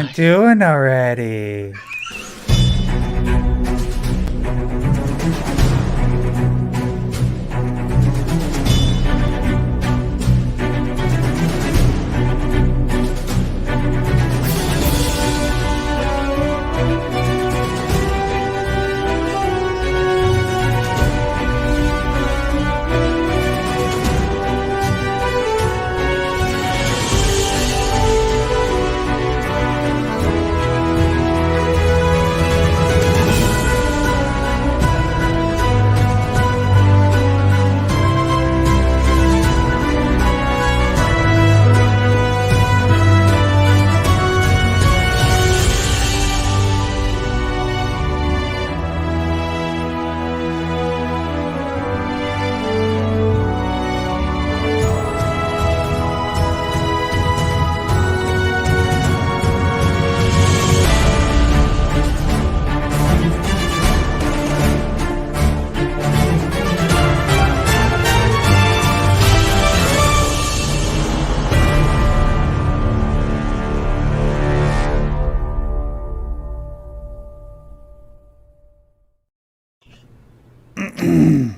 I'm doing already?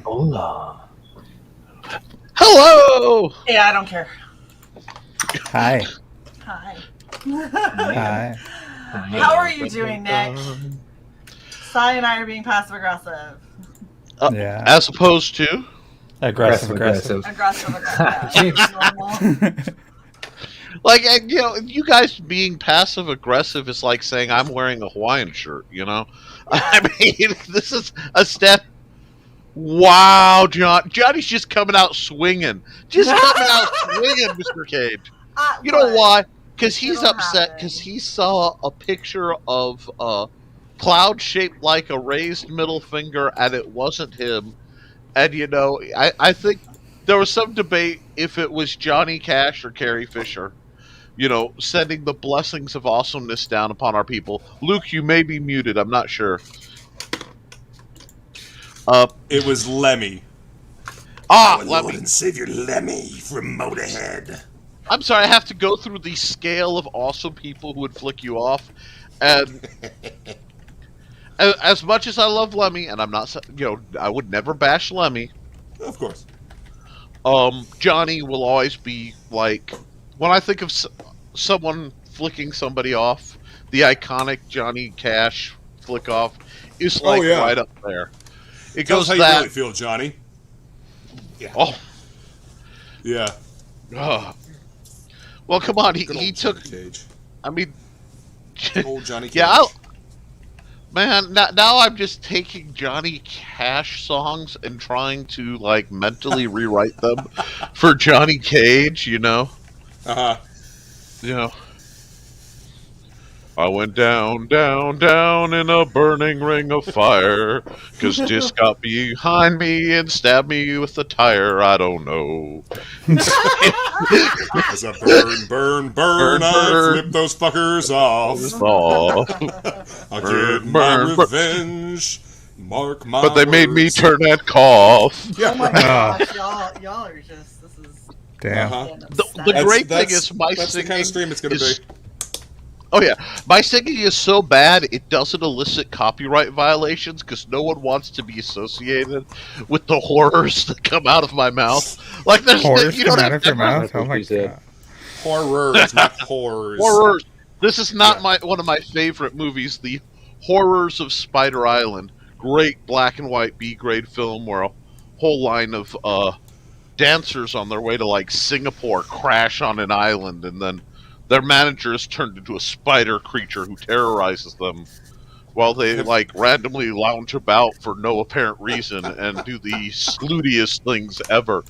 Hola. Hello! Yeah, I don't care. Hi. Hi. Hi. How are you doing, Nick? Sai and I are being passive aggressive. Yeah. As opposed to? Aggressive. Aggressive aggressive. Normal. Like, you know, you guys being passive aggressive is like saying I'm wearing a Hawaiian shirt, you know? I mean, this is a step. Wow, Johnny's just coming out swinging. Just coming out swinging, Mr. Cage. You know why? Because he's upset because he saw a picture of a cloud shaped like a raised middle finger and it wasn't him. And, you know, I think there was some debate if it was Johnny Cash or Carrie Fisher, you know, sending the blessings of awesomeness down upon our people. Luke, you may be muted. I'm not sure. It was Lemmy. Lemmy. Lord and Savior Lemmy from Motorhead. I'm sorry, I have to go through the scale of awesome people who would flick you off. And as much as I love Lemmy, and I'm not, you know, I would never bash Lemmy. Of course. Johnny will always be like, when I think of someone flicking somebody off, the iconic Johnny Cash flick off is like right up there. It Tell goes us how you really feel, Johnny. Yeah. Oh. Yeah. Well, come on. He took. Cage. I mean, old Johnny Cash. Yeah, man. Now I'm just taking Johnny Cash songs and trying to like mentally rewrite them for Johnny Cage. You know. You know. I went down, down, down in a burning ring of fire, 'cause Disc got behind me and stabbed me with a tire, I don't know. As a burn, I flip those fuckers off. I'll get my revenge, mark my But they made me words. turn that cough. Yeah. Oh my gosh, y'all are just, this is... Damn. The great thing is my that's singing the kind of stream it's going to be. Oh yeah, my singing is so bad it doesn't elicit copyright violations because no one wants to be associated with the horrors that come out of my mouth. Like there's Horrors you don't come out have of your mouth? Oh my god. Horrors, not horrors. Horrors. This is not one of my favorite movies, The Horrors of Spider Island. Great black and white B-grade film where a whole line of dancers on their way to like Singapore crash on an island and then their manager is turned into a spider creature who terrorizes them while they like randomly lounge about for no apparent reason and do the slutiest things ever.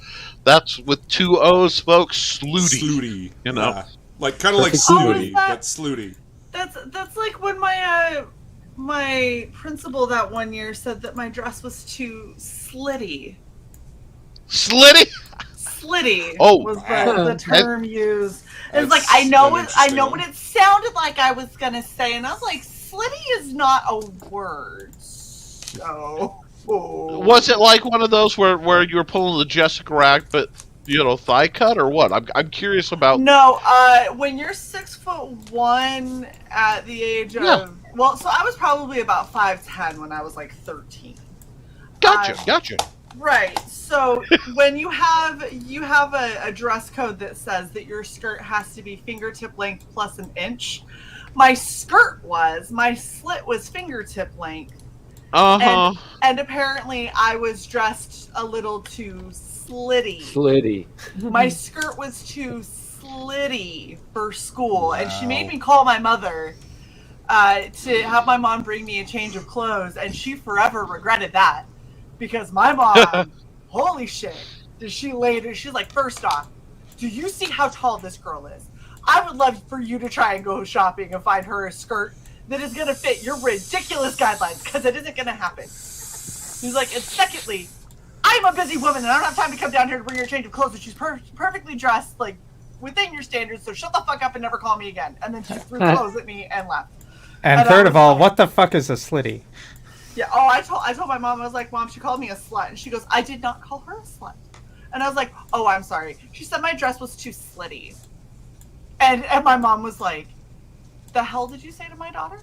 That's with 2 O's, folks. Slooty. You know, like kind of like Slooty, but Slooty. That's like when my my principal that one year said that my dress was too slitty. Slitty. Slitty was the term used. It's like I know what it sounded like I was gonna say, and I was like, "Slitty is not a word." So was it like one of those where you were pulling the Jessica Rabbit thigh cut or what? I'm curious about. No, when you're 6'1" at the age of so I was probably about 5'10" when I was like 13. Gotcha. Right. So when you have a dress code that says that your skirt has to be fingertip length plus an inch, my slit was fingertip length. And apparently I was dressed a little too slitty. My skirt was too slitty for school, and she made me call my mother to have my mom bring me a change of clothes, and she forever regretted that. Because my mom, holy shit, she's like, first off, do you see how tall this girl is? I would love for you to try and go shopping and find her a skirt that is going to fit your ridiculous guidelines, because it isn't going to happen. She's like, and secondly, I'm a busy woman and I don't have time to come down here to bring her a change of clothes, and she's perfectly dressed, like, within your standards, so shut the fuck up and never call me again. And then she threw clothes at me and left. And third of all, what the fuck is a slitty? Yeah, I told my mom, I was like, Mom, she called me a slut. And she goes, I did not call her a slut. And I was like, oh, I'm sorry. She said my dress was too slitty. And my mom was like, the hell did you say to my daughter?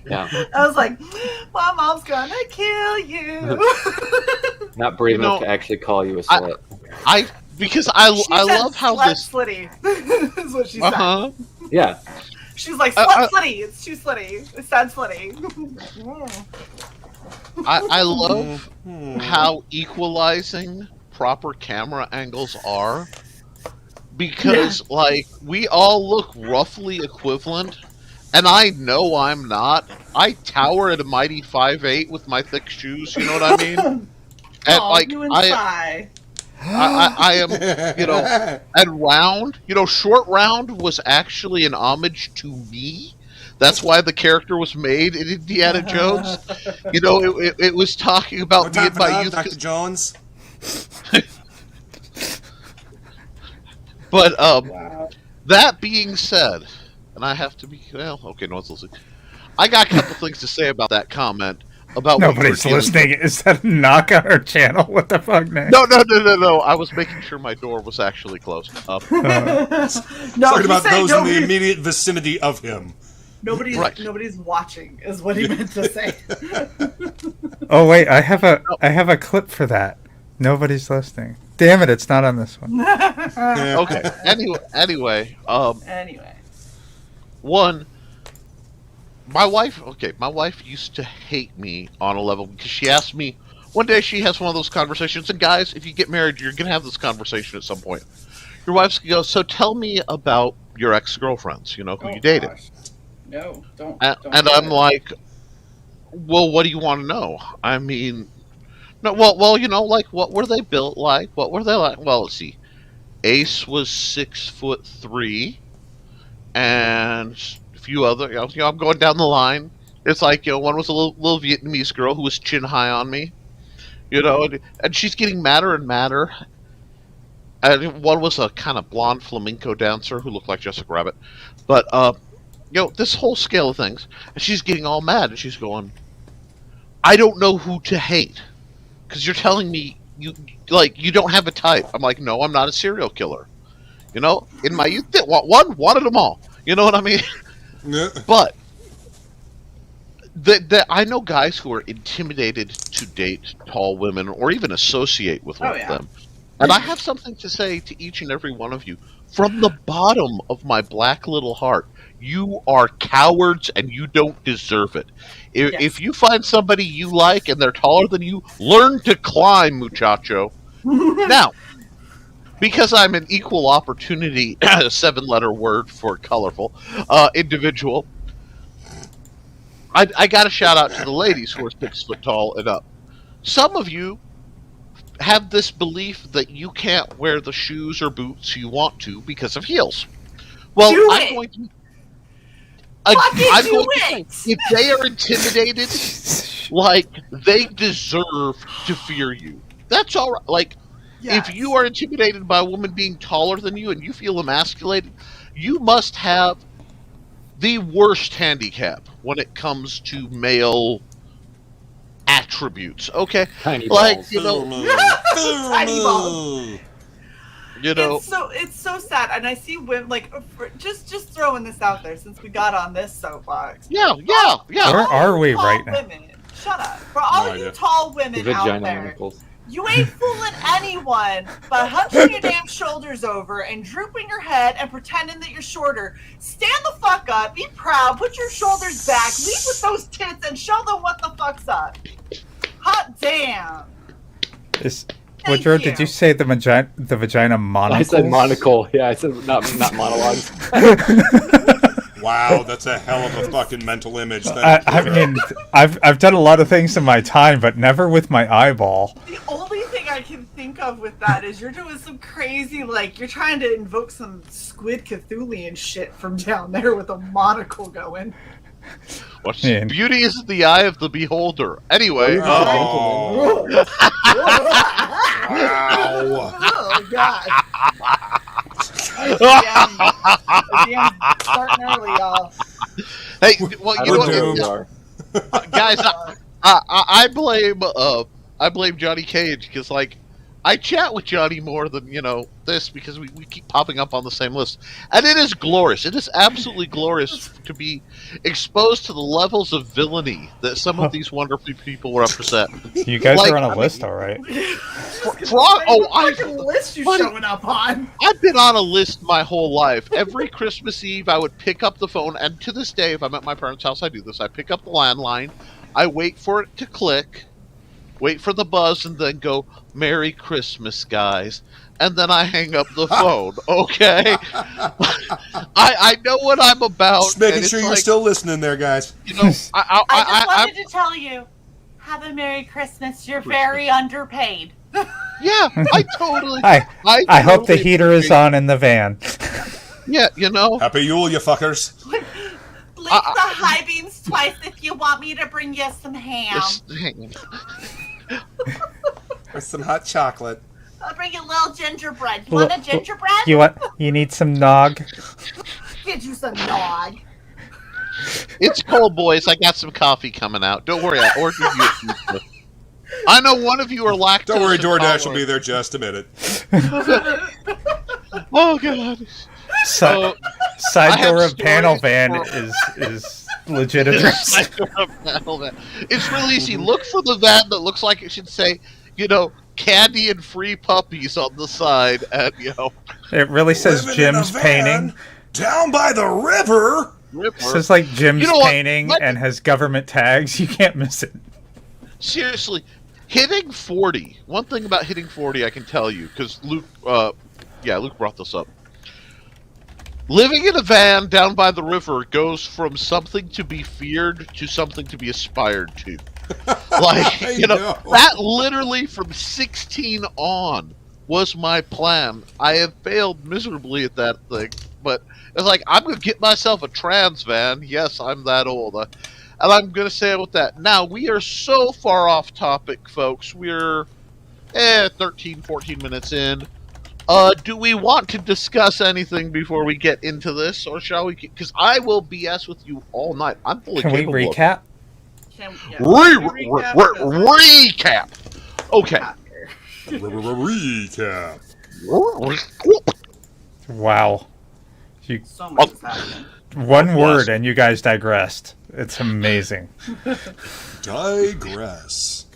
Yeah. I was like, my mom's gonna kill you. Not brave enough to actually call you a slut. Because I love how this slitty is what she said. Yeah. She's like, slitty. It's too slitty. It sounds slitty. I love how equalizing proper camera angles are. Because, like, we all look roughly equivalent. And I know I'm not. I tower at a mighty 5'8" with my thick shoes, you know what I mean? And, like, I am, and Round, Short Round was actually an homage to me. That's why the character was made in Indiana Jones. It was talking about me in my youth. Dr. Jones. But that being said, and I have to be no one's listening. I got a couple things to say about that comment. About nobody's listening. Is that a knock on our channel? What the fuck, man? No. I was making sure my door was actually closed. Talking about those in the immediate vicinity of him. Nobody's watching, is what he meant to say. Oh wait, I have a clip for that. Nobody's listening. Damn it, it's not on this one. Okay. Anyway. One. My wife used to hate me on a level because she asked me, one day she has one of those conversations, and guys, if you get married, you're going to have this conversation at some point. Your wife's going to go, so tell me about your ex-girlfriends, who you dated. Gosh. No, don't. And I'm like, well, what do you want to know? I mean, no, well, like, what were they built like? What were they like? Well, let's see. Ace was 6'3", and few other, I'm going down the line. It's like, one was a little Vietnamese girl who was chin high on me, and she's getting madder and madder. And one was a kind of blonde flamenco dancer who looked like Jessica Rabbit. But, this whole scale of things, and she's getting all mad, and she's going, I don't know who to hate, because you're telling me you don't have a type. I'm like, no, I'm not a serial killer. In my youth, wanted them all. You know what I mean? But I know guys who are intimidated to date tall women or even associate with one of them. And I have something to say to each and every one of you. From the bottom of my black little heart, you are cowards and you don't deserve it. If you find somebody you like and they're taller than you, learn to climb, muchacho. Now, because I'm an equal opportunity, 7-letter word for colorful, individual, I got a shout out to the ladies who are 6 foot tall and up. Some of you have this belief that you can't wear the shoes or boots you want to because of heels. Well, I'm going to if they are intimidated, like, they deserve to fear you. That's all right. Like, if you are intimidated by a woman being taller than you and you feel emasculated, you must have the worst handicap when it comes to male attributes. Okay, tiny like balls. Tiny balls. You know, it's so sad, and I see women like just throwing this out there since we got on this soapbox. yeah. Where are we Tall right now? women, shut up. For all No you idea. tall women out Vagina there, manacles. you ain't fooling anyone by hunching your damn shoulders over and drooping your head and pretending that you're shorter. Stand the fuck up, be proud, put your shoulders back, lead with those tits, and show them what the fuck's up. Hot damn. Woodrow, you. did you say the vagina monocle? I said monocle. Yeah, I said not monologues. Wow, that's a hell of a fucking mental image. I mean, I've done a lot of things in my time, but never with my eyeball. The only thing I can think of with that is you're doing some crazy, like, you're trying to invoke some Squid Cthulian shit from down there with a monocle going. What's Man. beauty is in the eye of the beholder. Anyway, Oh, wow. Oh, God. Damn, starting early, y'all. hey, well, you know We're what, doomed. guys? I blame Johnny Cage because, like, I chat with Johnny more than this because we keep popping up on the same list, and it is glorious. It is absolutely glorious to be exposed to the levels of villainy that some of these wonderful people represent. You guys Like, are on a I list, mean- all right. What fucking list you buddy. showing up on? I've been on a list my whole life. Every Christmas Eve, I would pick up the phone, and to this day, if I'm at my parents' house, I do this. I pick up the landline, I wait for it to click, wait for the buzz, and then go, "Merry Christmas, guys." And then I hang up the phone, okay? I know what I'm about. Just making and sure it's you're like, still listening there, guys. I just wanted to tell you, have a Merry Christmas. You're very underpaid. yeah, I totally. I hope the totally heater is agree. on in the van. Yeah, Happy Yule, you fuckers. Blink the high beams twice if you want me to bring you some ham. With some hot chocolate. I'll bring you a little gingerbread. You want a gingerbread? You need some nog? Get you some nog. It's cold, boys. I got some coffee coming out. Don't worry, I ordered you a pizza. I know one of you are lactose. Don't worry, DoorDash will intolerant. be there just a minute. Oh god. Side I have door of panel stories van for- is legitimate. It's really easy. Look for the van that looks like it should say, candy and free puppies on the side, and It really says Living in a Jim's van painting. Down by the river. It says like Jim's You know what? painting and has government tags. You can't miss it. Seriously, hitting 40. One thing about hitting 40, I can tell you, because Luke brought this up. Living in a van down by the river goes from something to be feared to something to be aspired to. Like, I know. that literally from 16 on was my plan. I have failed miserably at that thing, but it's like, I'm going to get myself a trans van. Yes, I'm that old. And I'm going to say it with that. Now, we are so far off topic, folks. We're 13, 14 minutes in. Do we want to discuss anything before we get into this, or shall we? Because I will BS with you all night. I'm fully Can we capable of- recap? Recap. Okay. Recap. Wow. So much is happening. One word and you guys digressed. It's amazing. Digress.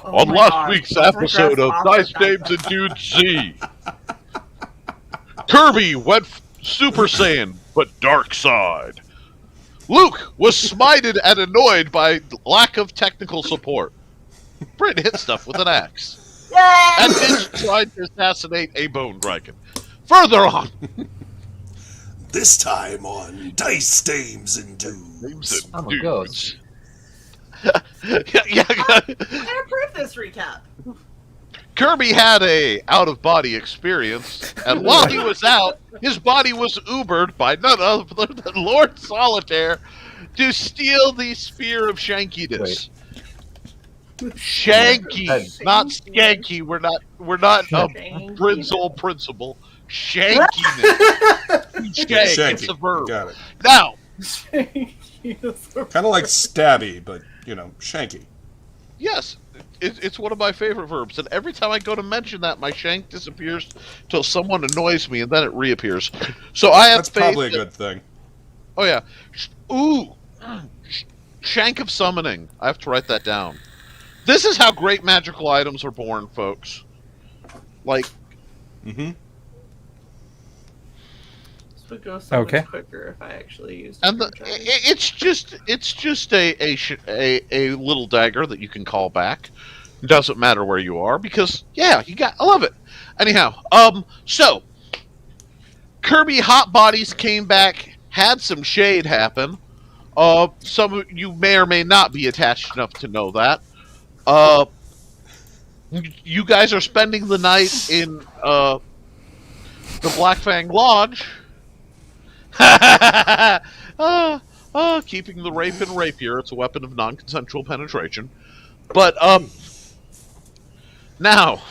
Oh On my last God. week's Let's episode of regress Nice off Names and Dude Z, Kirby went Super Saiyan, but dark side. Luke was smited and annoyed by lack of technical support. Britt hit stuff with an axe. Yay! And Mitch tried to assassinate a bone dragon. Further on, This time on Dice Dames and Dudes. I'm a ghost. yeah. I approve this recap. Kirby had a out-of-body experience, and while he was out, his body was Ubered by none other than Lord Solitaire to steal the Sphere of Shankiness. Shanky, not skanky. We're not a Brinzel principle. Shankiness. Shank, it's a verb. Got it. Now, Kind of like stabby, but, shanky. yes, It's one of my favorite verbs, and every time I go to mention that, my shank disappears till someone annoys me, and then it reappears. So I have That's probably a good thing. Oh yeah. Ooh. Shank of Summoning. I have to write that down. This is how great magical items are born, folks. Like. Mm-hmm. This would go so Okay. much quicker if I actually used. And it's just a little dagger that you can call back. It doesn't matter where you are because I love it. Anyhow, so Kirby Hot Bodies came back, had some shade happen. Some of you may or may not be attached enough to know that. You guys are spending the night in the Black Fang Lodge. Keeping the rape and rapier. It's a weapon of non-consensual penetration. But, now.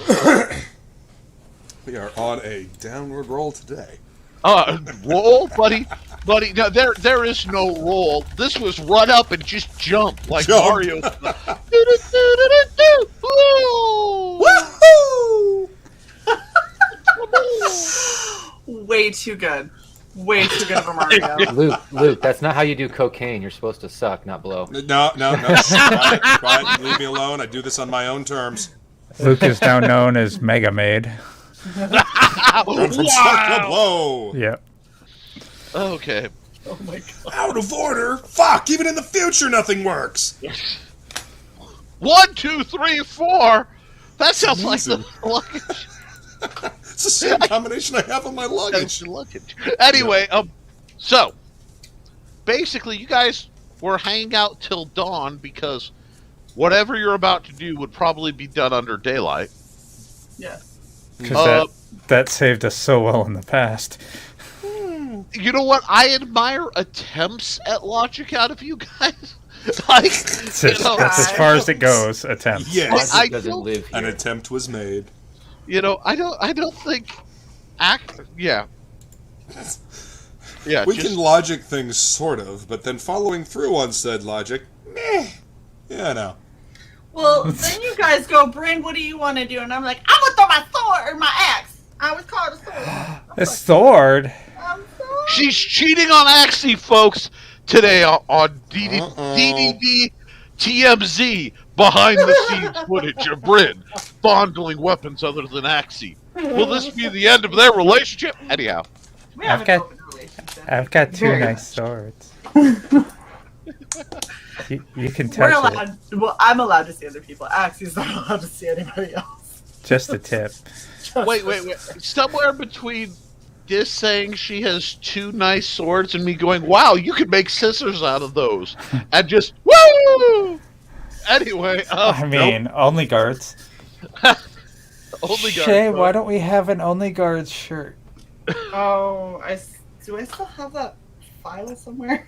We are on a downward roll today. Roll, buddy? Buddy, no, there is no roll. This was run up and just jump like Mario. Woohoo! Way too good. Way too good of a Mario. Luke, that's not how you do cocaine. You're supposed to suck, not blow. No. Quiet, leave me alone. I do this on my own terms. Luke is now known as Mega Maid. Run from suck to blow. Yep. Okay. Oh my god. Out of order? Fuck, even in the future nothing works. 1, 2, 3, 4. That sounds like the luggage. It's the same combination I have on my luggage. Anyway, so basically, you guys were hanging out till dawn because whatever you're about to do would probably be done under daylight. Yes. Because that saved us so well in the past. You know what? I admire attempts at logic out of you guys. Like, That's as far as it goes. Attempts. Yes, I doesn't don't- live an here. attempt was made. I don't think yeah. We can logic things sort of, but then following through on said logic, meh. Yeah, no. Well, then you guys go, Bryn, what do you want to do? And I'm like, I'm gonna throw my sword or my axe. I was called a sword. A sword. I'm sorry. She's cheating on Axie, folks, today on DDD TMZ behind the scenes footage of Bryn fondling weapons other than Axie. Will this be the end of their relationship? Anyhow. We have I've an got- open relationship. I've got two nice swords. You can We're touch it. allowed. Well, I'm allowed to see other people. Axie's not allowed to see anybody else. Just a tip. Wait. Somewhere between this saying she has two nice swords and me going, wow, you could make scissors out of those. And just, woo! Anyway, I mean, only guards. only Shae, why don't we have an only guards shirt? Oh, do I still have that file somewhere?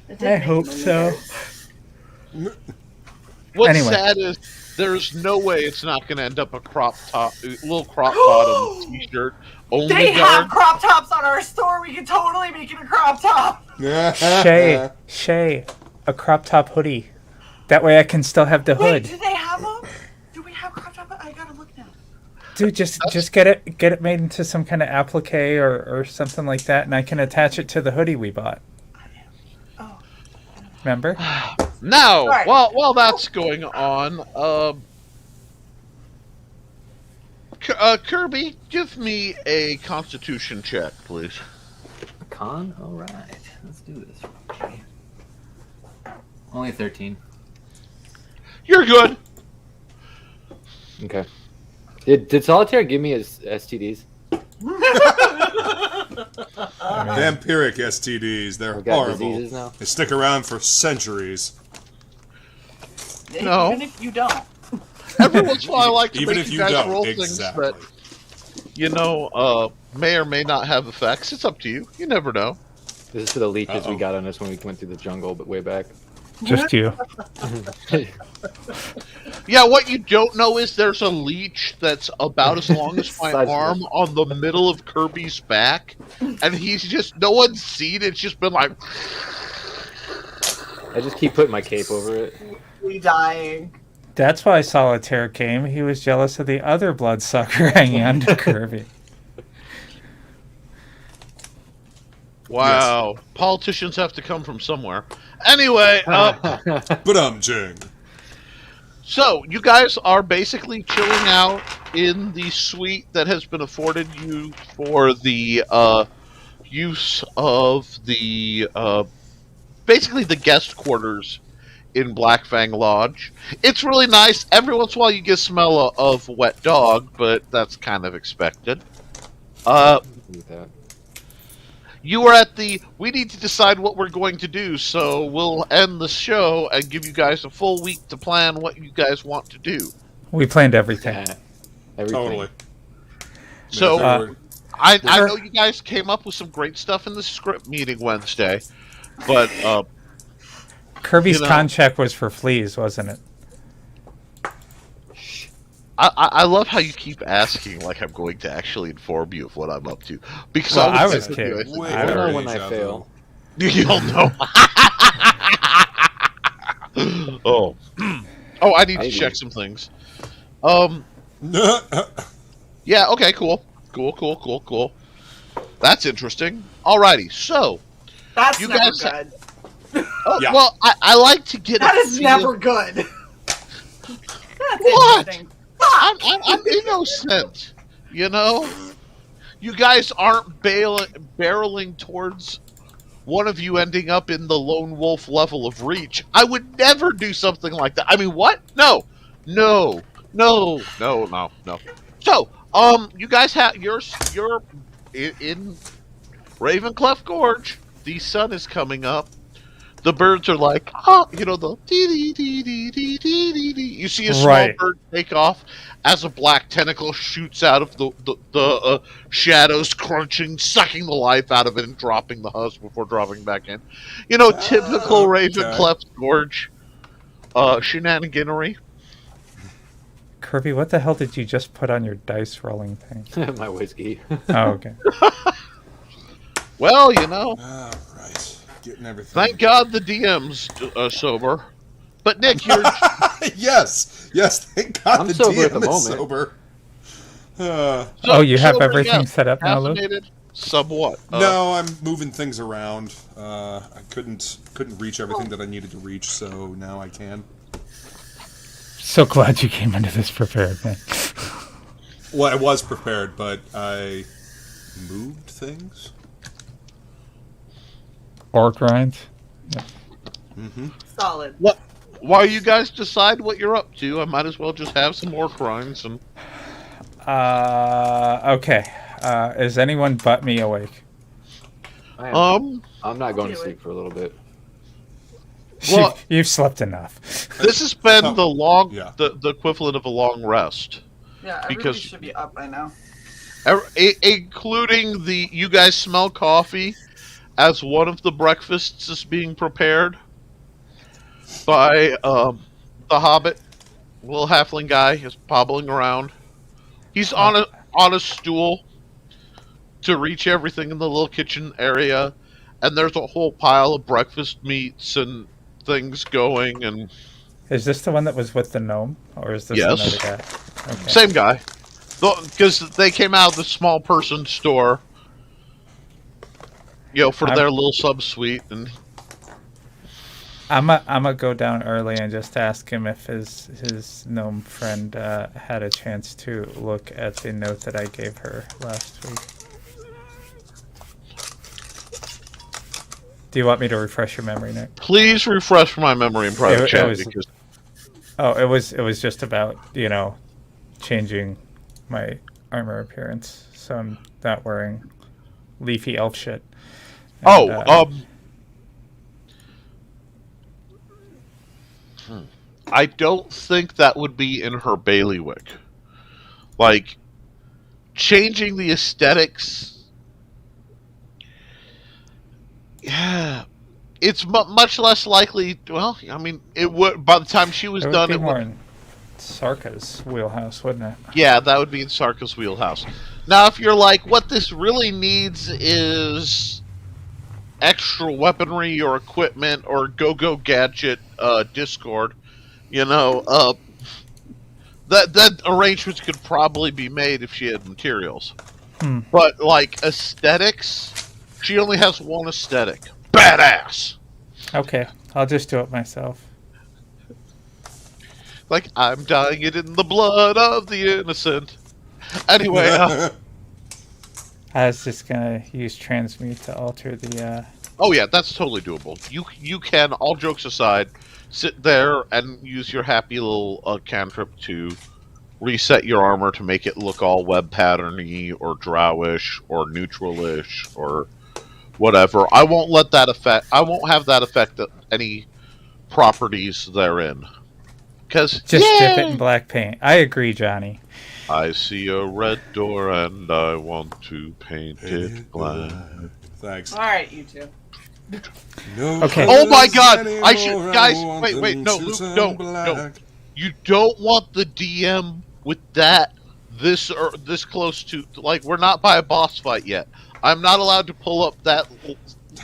did I make hope them so. What's Anyway. sad is there's no way it's not going to end up a little crop bottom t-shirt. Only They have guard. crop tops on our store. We can totally make it a crop top. Shae, a crop top hoodie. That way I can still have the Wait, hood. do they have them? Do we have crop top? I gotta look now. Dude, just get it made into some kind of applique or something like that, and I can attach it to the hoodie we bought. Oh. Remember? Now, Right. while that's going on, Kirby, give me a Constitution check, please. Con? Alright. Let's do this. Only 13. You're good. Okay. Did Solitaire give me his STDs? Vampiric STDs, they're I've got horrible. diseases now. They stick around for centuries. No. Even if you don't. Every once in a while, I like to Even make if you you guys don't, roll exactly. things that, may or may not have effects. It's up to you. You never know. This is for the leeches Uh-oh. we got on us when we went through the jungle, but way back. Just you. Yeah, what you don't know is there's a leech that's about as long as my Size of arm on the middle of Kirby's back, and he's just, no one's seen it. It's just been like, I just keep putting my cape over it. We dying. That's why Solitaire came. He was jealous of the other bloodsucker hanging on to Kirby. Wow. Yes. Politicians have to come from somewhere. Anyway, But Jing. So, you guys are basically chilling out in the suite that has been afforded you for the use of the basically the guest quarters in Black Fang Lodge. It's really nice. Every once in a while you get a smell of wet dog, but that's kind of expected. You are at the, we need to decide what we're going to do, so we'll end the show and give you guys a full week to plan what you guys want to do. We planned everything. Yeah, everything. Totally. So, I know you guys came up with some great stuff in the script meeting Wednesday, but Kirby's con check was for fleas, wasn't it? I love how you keep asking like I'm going to actually inform you of what I'm up to. Because I was kidding. I don't know when I fail. You'll know. Oh, I need to check some things. Yeah, okay, cool. That's interesting. Alrighty, so That's you never guys good. Yeah. Well, I like to get That is never good. That's What? interesting. I'm innocent, you know? You guys aren't barreling towards one of you ending up in the lone wolf level of reach. I would never do something like that. I mean, what? No. So, you guys have, you're in Ravencleft Gorge. The sun is coming up. The birds are like, the dee-dee-dee-dee-dee-dee-dee. You see a small bird take off as a black tentacle shoots out of the shadows, crunching, sucking the life out of it, and dropping the husk before dropping back in. Typical Ravencleft Gorge shenaniganery. Kirby, what the hell did you just put on your dice rolling thing? My whiskey. Oh, okay. Well, All right. Getting everything. Thank God the DM's sober. But Nick, you're... yes, thank God the sober DM at the moment. Sober. You have everything set up now, Luke? Somewhat. No, I'm moving things around. I couldn't reach everything that I needed to reach, so now I can. So glad you came into this prepared, man. Well, I was prepared, but I moved things. Orc rind? Yeah. Mm-hmm. Solid. What? While you guys decide what you're up to, I might as well just have some more crimes and. Okay. Is anyone but me awake? I'm not going to sleep for a little bit. Well, you've slept enough. This has been the equivalent of a long rest. Yeah, everybody should be up by now. Including you guys smell coffee as one of the breakfasts is being prepared by the Hobbit. Little halfling guy is hobbling around. He's on a stool to reach everything in the little kitchen area, and there's a whole pile of breakfast meats and things going. And is this the one that was with the gnome, or is this another guy? Okay. Same guy, because they came out of the small person store, for their little sub-suite. And I'm gonna go down early and just ask him if his gnome friend had a chance to look at the note that I gave her last week. Do you want me to refresh your memory, Nick? Please refresh my memory in private chat. It was just about changing my armor appearance, so I'm not wearing leafy elf shit. And, I don't think that would be in her bailiwick. Like, changing the aesthetics. Yeah, it's much less likely. Well, I mean, it would. By the time she was done, it would be more in Sarka's wheelhouse, wouldn't it? Yeah, that would be in Sarka's wheelhouse. Now, if you're like, what this really needs is extra weaponry or equipment or go gadget Discord, that arrangements could probably be made if she had materials. But like aesthetics, she only has one aesthetic. Badass. Okay, I'll just do it myself. Like, I'm dying it in the blood of the innocent. Anyway, I was just gonna use transmute to alter the. oh yeah, that's totally doable. You can, all jokes aside, sit there and use your happy little cantrip to reset your armor to make it look all web patterny or drowish or neutralish or whatever. I won't let that affect. I won't have that affect any properties therein. Because just dip it in black paint. I agree, Johnny. I see a red door and I want to paint it black. Thanks. All right, you two. No Okay. Oh my God! anymore, I should, guys. want Wait, them no, to Luke, turn don't. black. You don't want the DM with that this close to, like, we're not by a boss fight yet. I'm not allowed to pull up that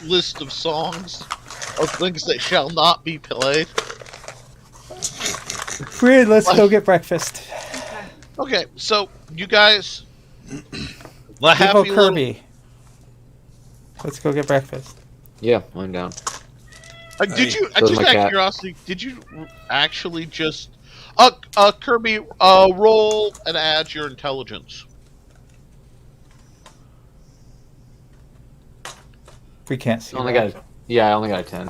list of songs of things that shall not be played. Fred, let's go get breakfast. Okay, so you guys, the Evo happy Kirby. Let's go get breakfast. Yeah, I'm down. did you? So is Just my out of cat. curiosity, did you actually just, Kirby, roll and add your intelligence? We can't see. I only that. got, yeah, I only got a 10.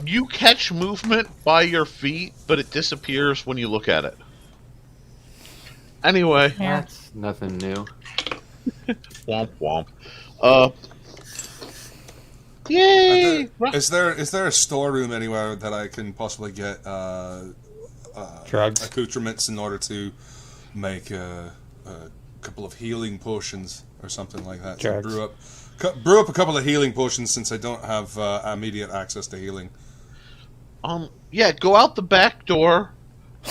You catch movement by your feet, but it disappears when you look at it. Anyway, Yeah. That's nothing new. womp womp. Yay! Is there a storeroom anywhere that I can possibly get Drugs. accoutrements in order to make a couple of healing potions or something like that? So Drugs. brew up a couple of healing potions since I don't have immediate access to healing. Yeah, go out the back door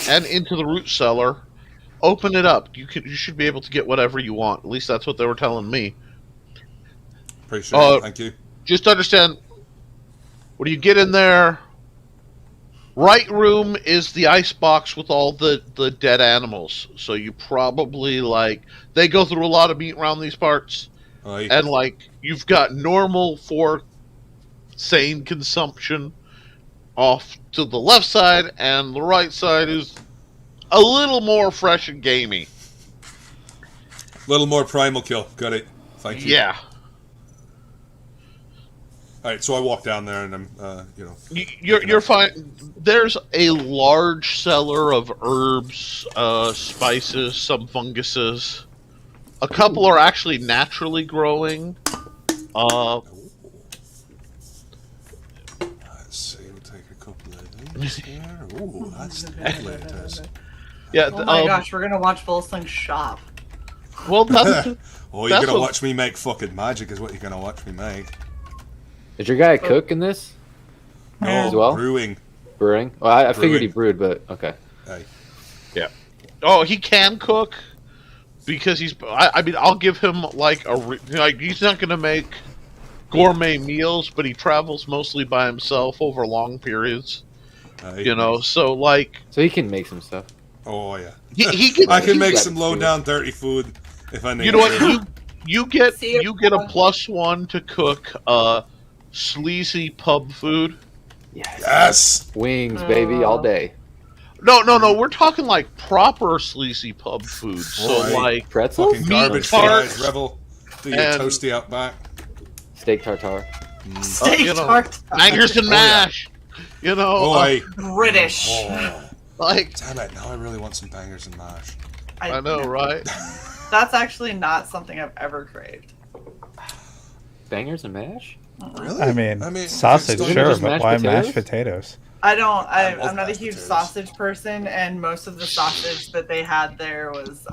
and into the root cellar. Open it up. You should be able to get whatever you want. At least that's what they were telling me. Appreciate it. Thank you. Just understand, when you get in there, right room is the ice box with all the dead animals. So you probably, like, they go through a lot of meat around these parts. Aye. And, like, you've got normal for sane consumption off to the left side, and the right side is a little more fresh and gamey. Little more primal kill. Got it. Thank you. Yeah. Alright, so I walk down there and I'm, You're fine. There's a large cellar of herbs, spices, some funguses. A couple are actually naturally growing. Let's see, we'll take a couple of these here. Ooh, that's lovely it is. Yeah. Oh my gosh, we're gonna watch Volsling shop. Well, that's Oh, you're That's gonna what- watch me make fucking magic is what you're gonna watch me make. Is your guy a cook in this? No, As well? brewing. Brewing? Well, I figured Brewing. he brewed, but okay. Hey. Oh, he can cook because he's. I mean, I'll give him like he's not gonna make gourmet meals, but he travels mostly by himself over long periods. Hey. You know, so like So he can make some stuff. Oh yeah. he can. I can make got some it, low too. down dirty food if I need. You know what? to. You get See you, you get a Paul. +1 to cook sleazy pub food. Yes. Wings, baby, all day. No. We're talking like proper sleazy pub food. So Right. like Pretzels? Fucking garbage tarts fries, revel. Do your and- toasty out back. Steak tartare. Steak you know, tart. bangers and Oh, yeah. mash. You know, Oh, I. British. Oh, like damn it! Now I really want some bangers and mash. I know, right? That's actually not something I've ever craved. Bangers and mash? Really? I mean, it's sausage, still- sure, just but mashed why potatoes? mashed potatoes? I don't. I love I'm not a mashed huge potatoes. sausage person, and most of the sausage that they had there was.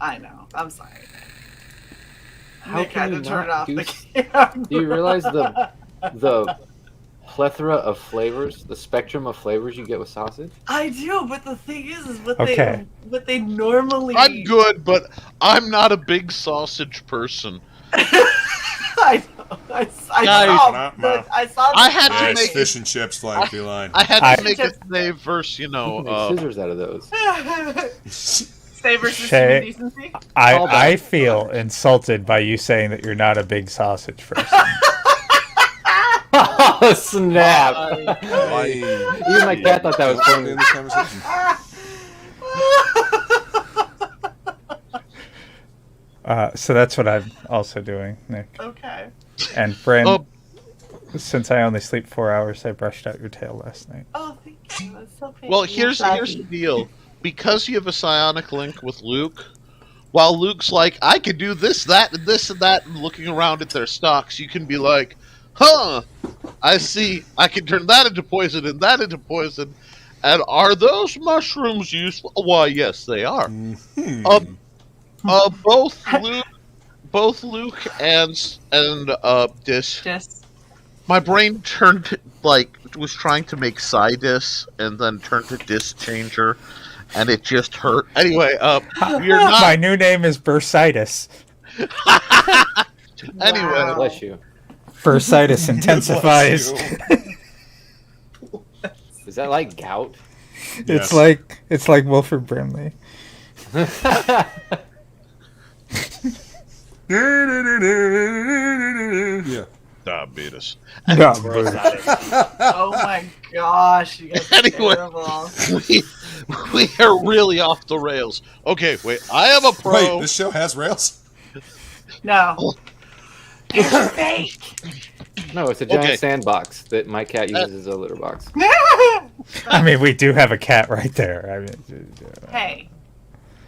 I know. I'm sorry. How Nick had can to you turn it not off do the s- camera. Do you realize the plethora of flavors, the spectrum of flavors you get with sausage? I do, but the thing is what Okay. they normally. I'm good, but I'm not a big sausage person. I know. I Guys. saw. I had to Yes, make fish and chips flying through line. I had to make a Just- save versus, You can make scissors out of those. Stay versus Shae. human decency. I feel insulted by you saying that you're not a big sausage person. Oh, snap! Hey. Even my cat thought that was funny. In this conversation. So that's what I'm also doing, Nick. Okay. And Bryn, Oh. since I only sleep 4 hours, I brushed out your tail last night. Oh, thank you. That's so painful. Well, here's the deal. Because you have a psionic link with Luke, while Luke's like, I can do this, that, and this, and that, and looking around at their stocks, you can be like, huh, I see, I can turn that into poison and that into poison. And are those mushrooms useful? Why, yes, they are. Mhm. Both Luke and Dis. Just My brain turned was trying to make Dis and then turned to Dis Changer, and it just hurt. Anyway, you're not. My new name is Bursitis. Anyway, Wow. Bless you. Bursitis intensifies. Bless Is that like gout? It's Yes. it's like Wilford Brimley. Yeah. diabetes. No, oh my gosh, you guys are Anyway. terrible. We are really off the rails. Okay, wait. I am a pro. Wait, this show has rails? No. It's fake. No, it's a giant Okay. sandbox that my cat uses as a litter box. I mean, we do have a cat right there. I mean, Hey,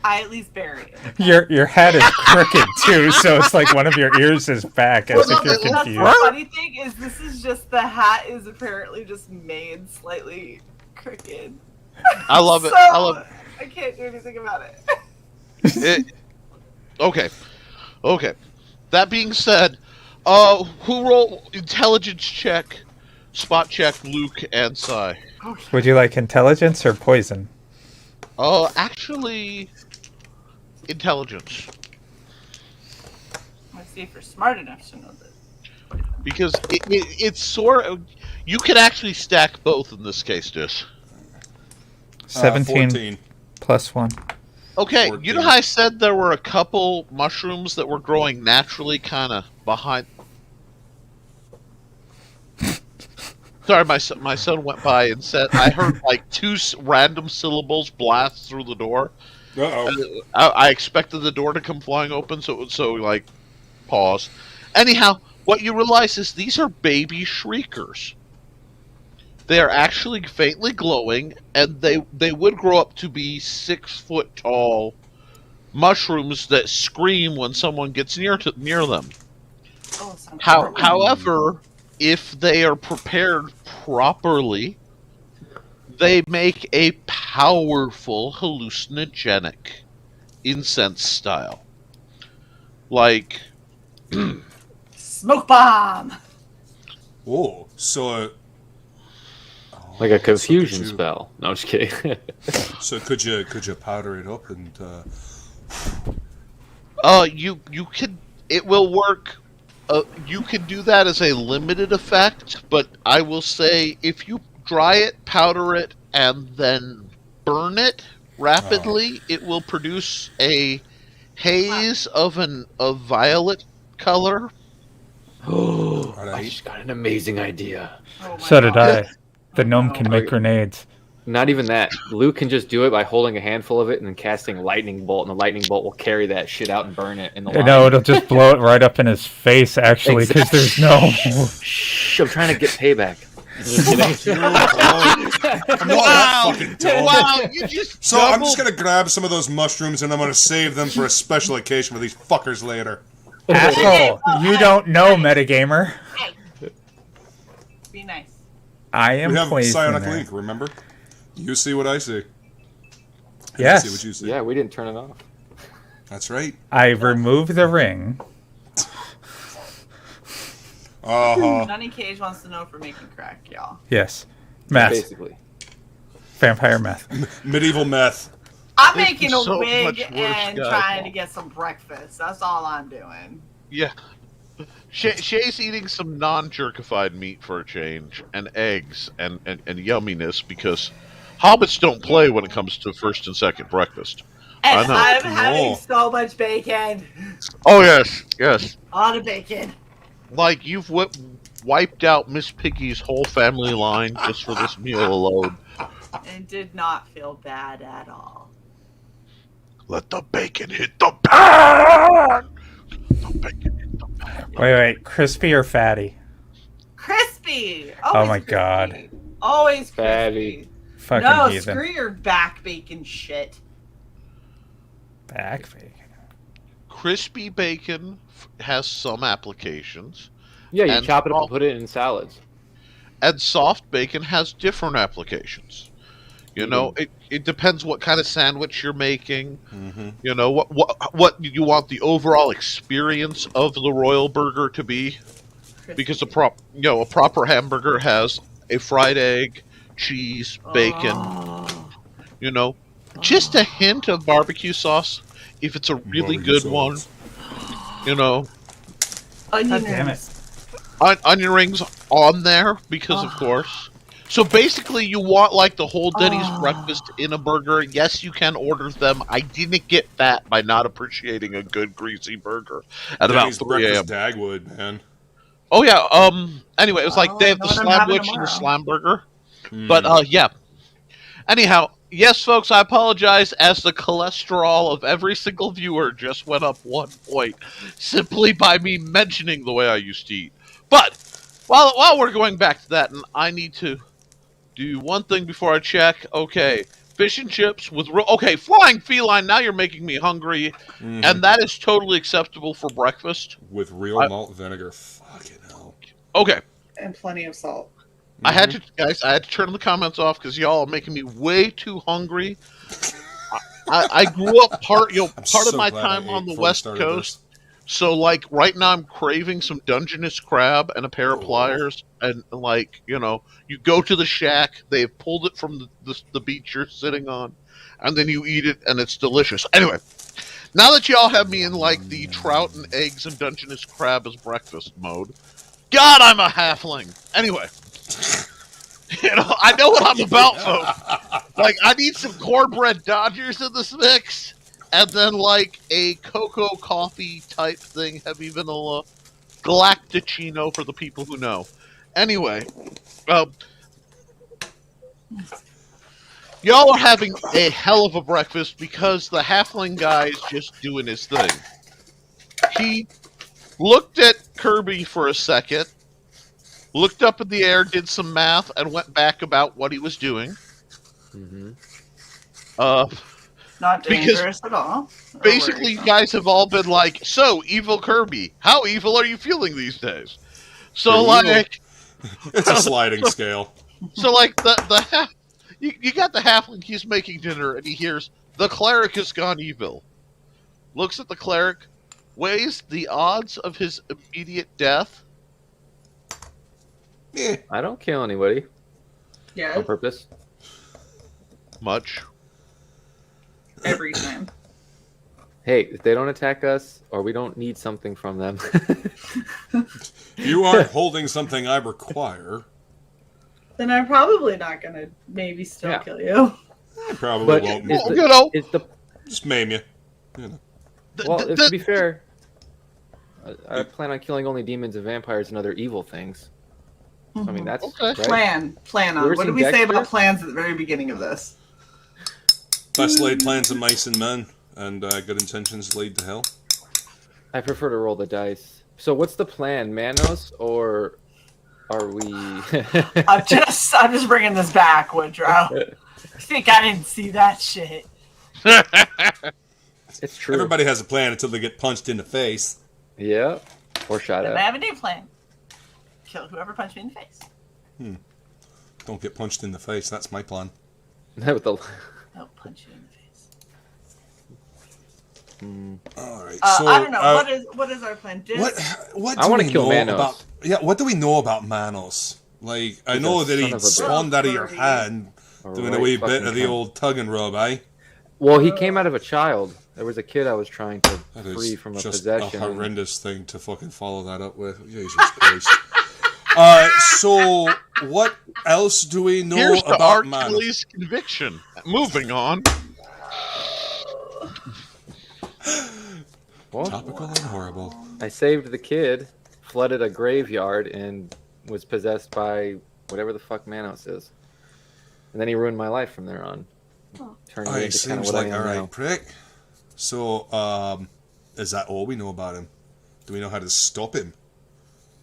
I at least bury it. your hat is crooked too, so it's like one of your ears is back, as if you're That's the confused. funny thing is, this is just the hat is apparently just made slightly crooked. I love it. So, I love I can't do anything about it. it. Okay. Okay. That being said, who roll intelligence check, spot check Luke and Sai? Would you like intelligence or poison? Actually, intelligence. Let's see if you're smart enough to know this. Because it's sort of... You can actually stack both in this case, Dis. 17 14. plus 1. Okay, 14. you know how I said there were a couple mushrooms that were growing naturally kind of behind... Sorry, my son went by and said... I heard like two random syllables blast through the door. Uh-oh. I expected the door to come flying open, so like, pause. Anyhow, what you realize is these are baby shriekers. They are actually faintly glowing, and they would grow up to be 6 foot tall mushrooms that scream when someone gets near them. Oh, sounds However, if they are prepared properly, they make a powerful hallucinogenic incense style. Like, smoke bomb. Oh, so... Like a confusion could you- spell. No, I'm just kidding. So could you powder it up and... you could, it will work. You can do that as a limited effect, but I will say if you dry it, powder it, and then burn it rapidly, it will produce a haze of violet color. Oh, I Alright. just got an amazing idea. Oh my So did God. I. The gnome no. can make grenades. Not even that. Luke can just do it by holding a handful of it and then casting lightning bolt, and the lightning bolt will carry that shit out and burn it in the line. No, it'll just blow it right up in his face, actually, because there's no... Shh, I'm trying to get payback. I'm not that fucking dumb. Wow, you just So I'm just gonna grab some of those mushrooms and I'm gonna save them for a special occasion with these fuckers later. Asshole, you don't know, metagamer. Be nice. I am We have psionic poisoner. link, remember? You see what I see. And Yes. I see what you see. Yeah, we didn't turn it off. That's right. I remove the ring. Nunny Cage wants to know if we're making crack, y'all. Yes. Meth. Basically. Vampire meth. Medieval meth. I'm This making is a so wig much worse, and guys. trying to get some breakfast. That's all I'm doing. Yeah. Shay's eating some non-jerkified meat for a change, and eggs, and yumminess, because hobbits don't play when it comes to first and second breakfast. And I know. I'm having No. so much bacon. Oh, yes. A lot of bacon. Like, you've wiped out Miss Piggy's whole family line just for this meal alone. And did not feel bad at all. Let the bacon hit the pan! The bacon hit the pan. Wait, crispy or fatty? Crispy. Oh my God. Always crispy. Fatty. Fucking No, heathen. screw your back bacon shit. Back bacon. Crispy bacon has some applications, Yeah, you And chop it up all- and put it in salads. and soft bacon has different applications. You know, it depends what kind of sandwich you're making. Mm-hmm. You know, what you want the overall experience of the royal burger to be, because a proper hamburger has a fried egg, cheese, bacon. Oh. You know, just a hint of barbecue sauce if it's a really Barbecue good one. sauce. You know, Onion God damn it. rings. onion rings on there because of course. So basically, you want like the whole Denny's breakfast in a burger. Yes, you can order them. I didn't get fat by not appreciating a good greasy burger at Denny's about 3 a.m. breakfast Dagwood, man. Oh yeah. Anyway, it was like Oh, they I have know the what I'm slab having witch and the tomorrow. slam burger. Mm. But yeah. Anyhow, yes, folks, I apologize as the cholesterol of every single viewer just went up 1 point simply by me mentioning the way I used to eat. But while we're going back to that, and I need to do one thing before I check. Okay, fish and chips with flying feline. Now you're making me hungry, Mhm. and that is totally acceptable for breakfast. With real malt vinegar. Fucking hell. Okay. And plenty of salt. I had to turn the comments off because y'all are making me way too hungry. I grew up part I'm of so my glad I time ate on the before we West started Coast, so like right now I'm craving some Dungeness crab and a pair of Oh. pliers, and like you go to the shack, they've pulled it from the beach you're sitting on, and then you eat it and it's delicious. Anyway, now that y'all have me in like the trout and eggs and Dungeness crab as breakfast mode, God, I'm a halfling. Anyway. I know what I'm about, folks. Like, I need some cornbread Dodgers in this mix, and then, like, a cocoa coffee type thing, heavy vanilla, galacticino for the people who know. Anyway, y'all are having a hell of a breakfast because the halfling guy is just doing his thing. He looked at Kirby for a second, looked up in the air, did some math, and went back about what he was doing. Mm-hmm. Not Because dangerous at all. Or Basically, you worrisome. guys have all been like, so, evil Kirby, how evil are you feeling these days? So, Pretty like, It's a sliding scale. you got the halfling, he's making dinner, and he hears, the cleric has gone evil. Looks at the cleric, weighs the odds of his immediate death. I don't kill anybody Yeah, on purpose. Much. every time. Hey, if they don't attack us, or we don't need something from them. You aren't holding something I require. Then I'm probably not gonna maybe still Yeah. kill you. I probably But won't. is You know, It's the Just maim you. well. To be fair, I plan on killing only demons and vampires and other evil things. I mean, that's Okay. right. Plan You on. ever What did seen we say Dexter? about plans at the very beginning of this? Best laid plans of mice and men, and good intentions lead to hell. I prefer to roll the dice. So, what's the plan, Manos, or are we? I'm just bringing this back, Woodrow. You think I didn't see that shit? It's true. Everybody has a plan until they get punched in the face. Yeah, or shot Then I at. have a new plan. Kill whoever punched me in the face. Don't get punched in the face. That's my plan. With the. No, punch you in the face. All right. I don't know. What is our plan? What I do wanna we kill know Manos. about? Yeah. What do we know about Manos? Like, I He's know a that son he of a bitch. spawned out of your Valkyrie. hand, doing a wee bit of the old tug and rub, eh? Well, he came out of a child. There was a kid I was trying to That free is from a just possession. a horrendous thing to fucking follow that up with. Jesus Christ. So, what else do we know Here's to about R. Manus? Kelly's conviction. Moving on. Well, Topical and horrible. I saved the kid, flooded a graveyard, and was possessed by whatever the fuck Manos is. And then he ruined my life from there on. Turning me into kind of Seems what like I am now. alright prick. So, is that all we know about him? Do we know how to stop him?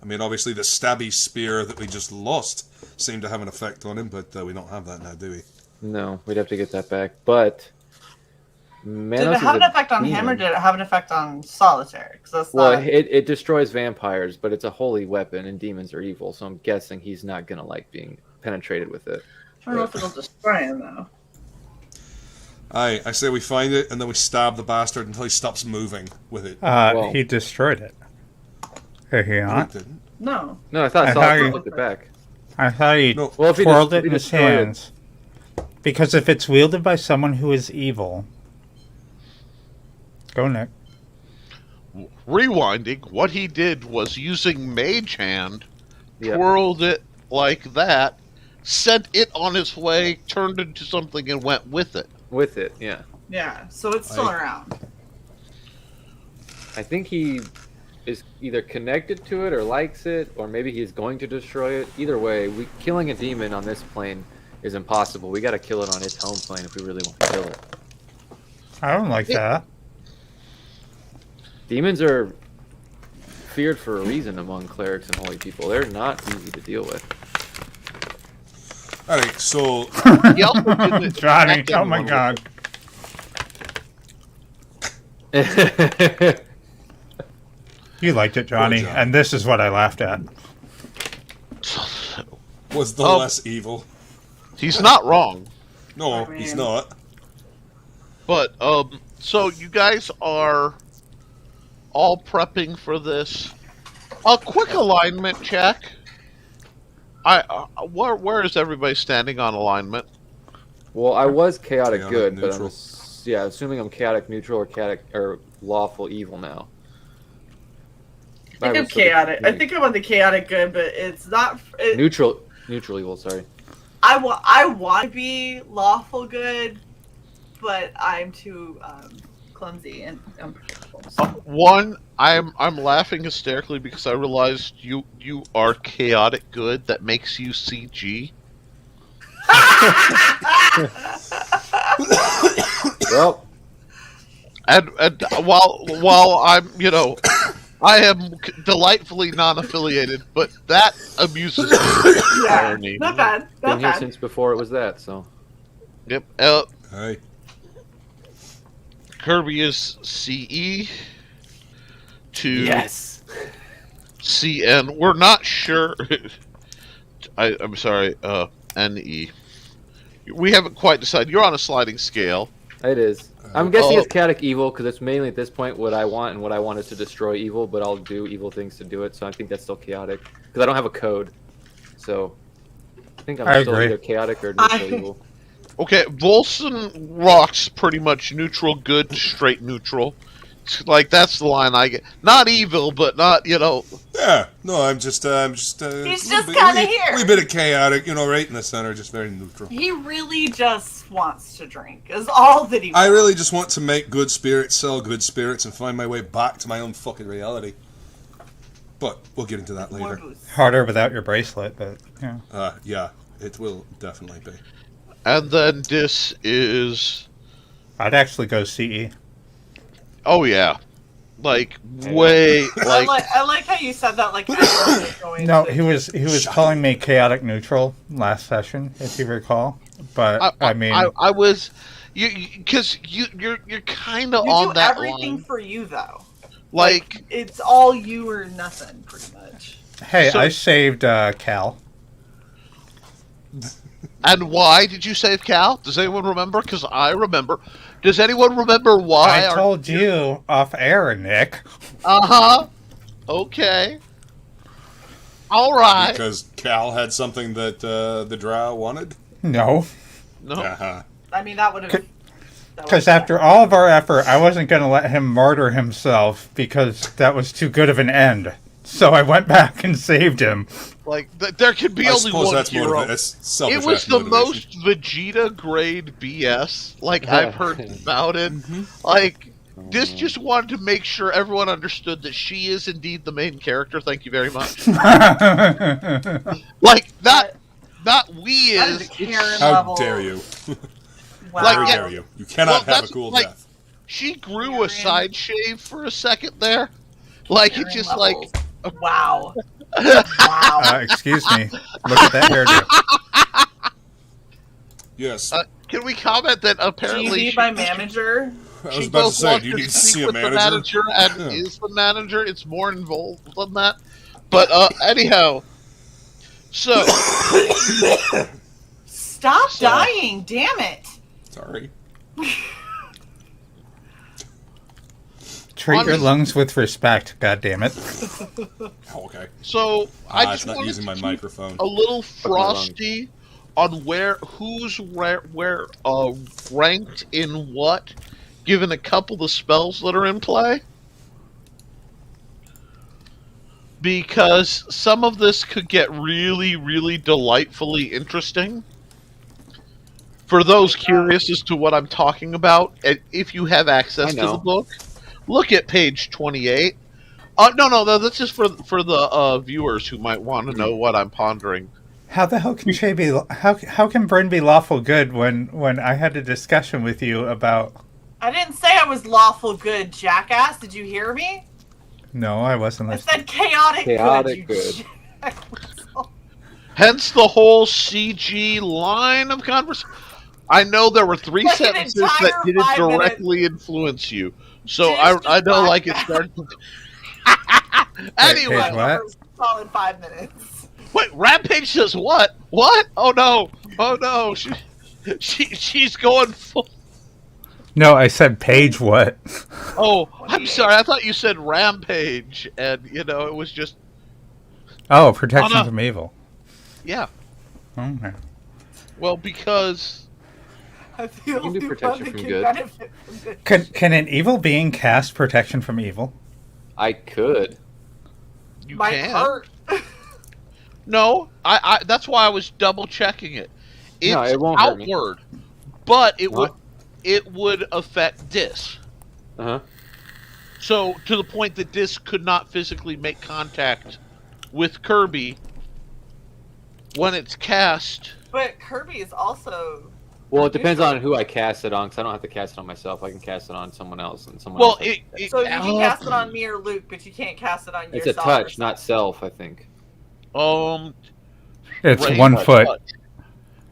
I mean, obviously the stabby spear that we just lost seemed to have an effect on him, but we don't have that now, do we? No, we'd have to get that back. But Manos Did it have is an a effect on him, or demon. did it have an effect on Solitaire? 'Cause that's Well, not... it destroys vampires, but it's a holy weapon, and demons are evil, so I'm guessing he's not gonna like being penetrated with it. I don't know if it'll destroy him though. I say we find it, and then we stab the bastard until he stops moving with it. Well- He destroyed it. Did he No, not? it didn't. No. No, I thought I Solitaire thought took it back. I thought he No. Well, if he twirled des- it in he his destroyed it- hands. Because if it's wielded by someone who is evil... Go, Nick. Rewinding, what he did was using Mage Hand, Yep. twirled it like that, sent it on its way, turned into something, and went with it. With it, yeah. Yeah, so it's still around. I think he is either connected to it or likes it, or maybe he's going to destroy it. Either way, killing a demon on this plane is impossible. We got to kill it on its home plane if we really want to kill it. I don't like that. Demons are feared for a reason among clerics and holy people. They're not easy to deal with. Alright, so He also did it Johnny, back in oh my one god. You liked it, Johnny, Johnny. and this is what I laughed at. was the Oh. less evil. He's not wrong. No, I he's mean- not. But, so you guys are all prepping for this. A quick alignment check. Where is everybody standing on alignment? Well, I was chaotic, Chaotic good, but I'm neutral. assuming I'm chaotic neutral or chaotic or lawful evil now. I think I'm chaotic. I think I'm on the chaotic good, but it's not. neutral evil. Sorry. I want to be lawful good, but I'm too clumsy and unpredictable. So. One, I'm laughing hysterically because I realized you are chaotic good. That makes you CG. Well, And while I'm I am delightfully non-affiliated, but that amuses me. Yeah, Irony. not bad. been Not here bad. since before it was that. So Yep. Hey. Kirby is CE to yes. CN. We're not sure. I'm sorry. NE. We haven't quite decided. You're on a sliding scale. It is. I'm guessing Oh. it's chaotic evil because it's mainly at this point what I want, and what I want is to destroy evil, but I'll do evil things to do it. So I think that's still chaotic because I don't have a code. So I think I'm I still agree. either chaotic or neutral evil. Okay, Volson rocks pretty much neutral, good, straight neutral. Like that's the line I get. Not evil, but not Yeah, no, I'm just He's little just bit- kinda wee- here. wee bit of chaotic, right in the center, just very neutral. He really just wants to drink. Is all that he. I really just want to make good spirits, sell good spirits, and find my way back to my own fucking reality. But we'll get into that More later. booze. Harder without your bracelet, but yeah. Yeah, it will definitely be. And then this is. I'd actually go CE. Oh yeah, like way like. I like how you said that. Like everyone was going No, to- he was calling me chaotic neutral last session, if you recall. But I mean, I was, because you're kind of You on do that everything line. for you though. Like It's all you or nothing, pretty much. hey, so- I saved Cal. and why did you save Cal? Does anyone remember? Because I remember. Does anyone remember why? I told you off air, Nick. Okay. All right. Because Cal had something that the drow wanted? No. No. Uh-huh. I mean, that would have Because after all of our effort, I wasn't going to let him martyr himself because that was too good of an end. So I went back and saved him. Like, there can be I only suppose one that's hero. that's selfish. It was the motivation. most Vegeta grade BS I've heard about it. Like, this just wanted to make sure everyone understood that she is indeed the main character. Thank you very much. Like, not we That is is. a Karen How level. dare you? Wow. How dare you? You cannot have a cool death. She grew a side shave for a second there. Like, Karen it's just levels. like. Wow. Wow. Excuse me. Look at that hairdo. Yes. Can we comment that apparently GV by manager. I was she about to both say, wants do you need to speak see a with manager? the manager and Yeah. is the manager? It's more involved than that. But anyhow, so Stop dying, damn it. Sorry. Treat your lungs with respect, goddammit. Oh, okay. so I It's just not wanted using my to keep microphone. a little my lungs. frosty on who's ranked in what, given a couple of spells that are in play. Because some of this could get really, really delightfully interesting. For those curious as to what I'm talking about, and if you have access to the book, look at page 28. No, that's just for the viewers who might want to know what I'm pondering. How the hell can Shae be? How can Bryn be lawful good when I had a discussion with you about? I didn't say I was lawful good, jackass. Did you hear me? No, I wasn't I listening. said chaotic Chaotic good. good. Hence the whole CG line of conversation. I know there were three Like an sentences that entire didn't 5 minutes. directly influence you. So Just I know, like, it flashback. started. Anyway, Wait, what? Solid 5 minutes. wait, Rampage says what? What? Oh no, she's going full. No, I said page what? Oh, I'm sorry. I thought you said Rampage, and it was just Oh, protection no. from evil. yeah. Okay. Well, because I feel You can do the protection one that from can good. benefit from this. Can an evil being cast protection from evil? I could. you Might can. hurt. No, I that's why I was double checking it. It's No, it won't hurt me. outward, but What? it would affect Dis. Uh-huh. So to the point that Dis could not physically make contact with Kirby when it's cast. But Kirby is also. Well, it depends on who I cast it on, because I don't have to cast it on myself. I can cast it on someone else, and someone Well, else. So you can cast it on me or Luke, but you can't cast it on It's yourself. a touch, not self, I think. It's range 1 foot. touch.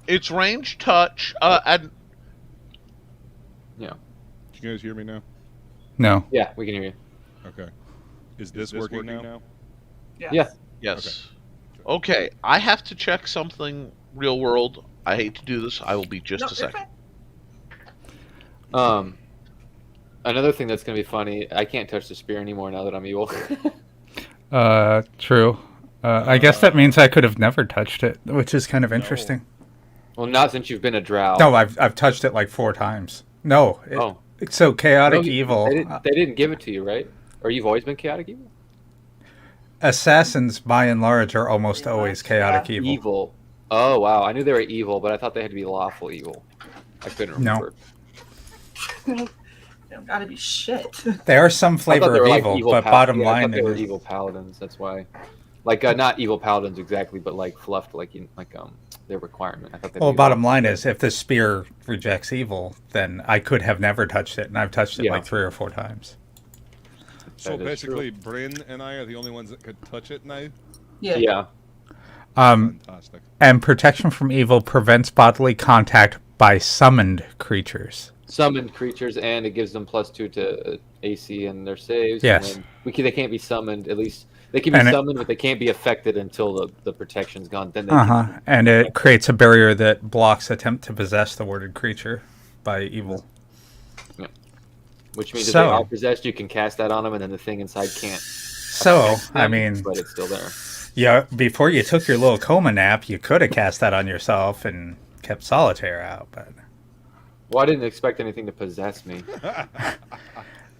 It's range touch, and Yeah. Can you guys hear me now? No. Yeah, we can hear you. Okay. Is this working now? Yes. Yeah. yes. Okay, I have to check something real world. I hate to do this. I will be just No, a you're second. fine. Another thing that's gonna be funny. I can't touch the spear anymore now that I'm evil. True. I guess that means I could have never touched it, which is kind of interesting. Well, not since you've been a drow. No, I've touched it like 4 times. No. Oh. So chaotic No, evil. They didn't give it to you, right? Or you've always been chaotic evil? Assassins, by and large, are almost Yeah, always yeah. chaotic evil. Evil. Oh, wow. I knew they were evil, but I thought they had to be lawful evil. I couldn't No. remember. They don't gotta be shit. They are some I thought flavor they of were like evil, but bottom I line thought they were is evil paladins. That's why. Like, not evil paladins exactly, but like fluffed, like their requirement. I thought they'd well, be bottom lawful. line is if the spear rejects evil, then I could have never touched it, and I've touched it Yeah. like 3 or 4 times. So That is basically, Bryn and I are the only ones that could touch it now? Yeah. Fantastic. And protection from evil prevents bodily contact by summoned creatures. Summoned creatures, and it gives them +2 to AC and their saves. Yes. And then they can't be summoned. At least they can be And summoned, but they can't be affected until the protection's gone. Then they And it creates a barrier that blocks attempt to possess the worded creature by evil. which means if So- they are possessed, you can cast that on them, and then the thing inside can't. So, I mean, But it's still there. yeah, before you took your little coma nap, you could have cast that on yourself and kept solitaire out, but Well, I didn't expect anything to possess me.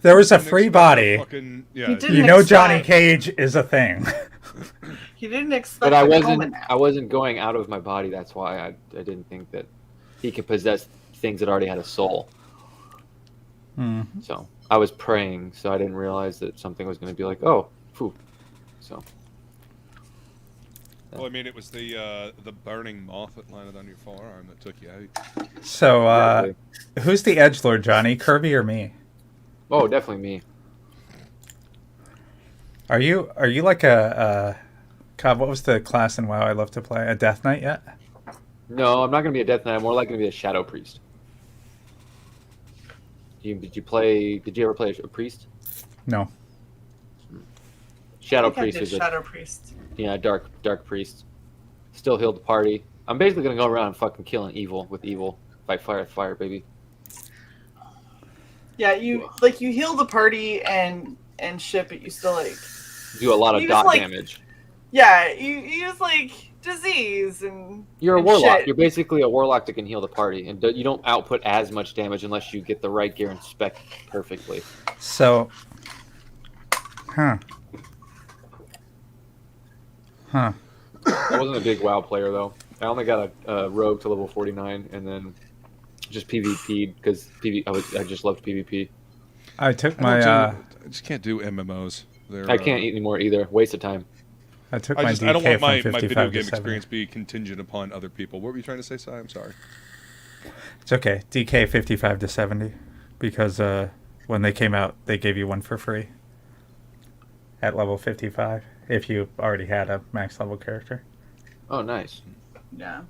There was a Didn't free expect body. Fucking, yeah, He didn't You know Johnny expect- Cage is a thing. He didn't expect. But I the wasn't. coma I wasn't going out of my body. That's why I didn't think that he could possess things that already had a soul. So I was praying, so I didn't realize that something was going to be like, oh, phew. So Well, I mean, it was the burning moth that landed on your forearm that took you out. So, Exactly. who's the edgelord, Johnny? Kirby or me? Oh, definitely me. Are you like a God? What was the class in WoW I love to play? A Death Knight yet? No, I'm not going to be a Death Knight. I'm more likely to be a Shadow Priest. Did you ever play a priest? No. Shadow I think I Priest did is a Shadow Priest. dark priest. Still healed the party. I'm basically gonna go around fucking killing evil with evil. Fight fire with fire, baby. Yeah, you heal the party and shit, but you still like. Do a lot of You dot just, like- damage. Yeah, you use like disease and. You're a and warlock. shit. You're basically a warlock that can heal the party, and you don't output as much damage unless you get the right gear and spec perfectly. So, huh? I wasn't a big WoW player though. I only got a rogue to level 49, and then just PvP because I just loved PvP. I took I my just can't do MMOs. They're, I can't eat anymore either. Waste of time. I took I my just DK I don't want my from 55 video to game 70. experience be contingent upon other people. What were you trying to say, Si? I'm sorry. It's okay. DK 55 to 70 because when they came out, they gave you one for free at level 55 if you already had a max level character. Oh, nice. Yeah.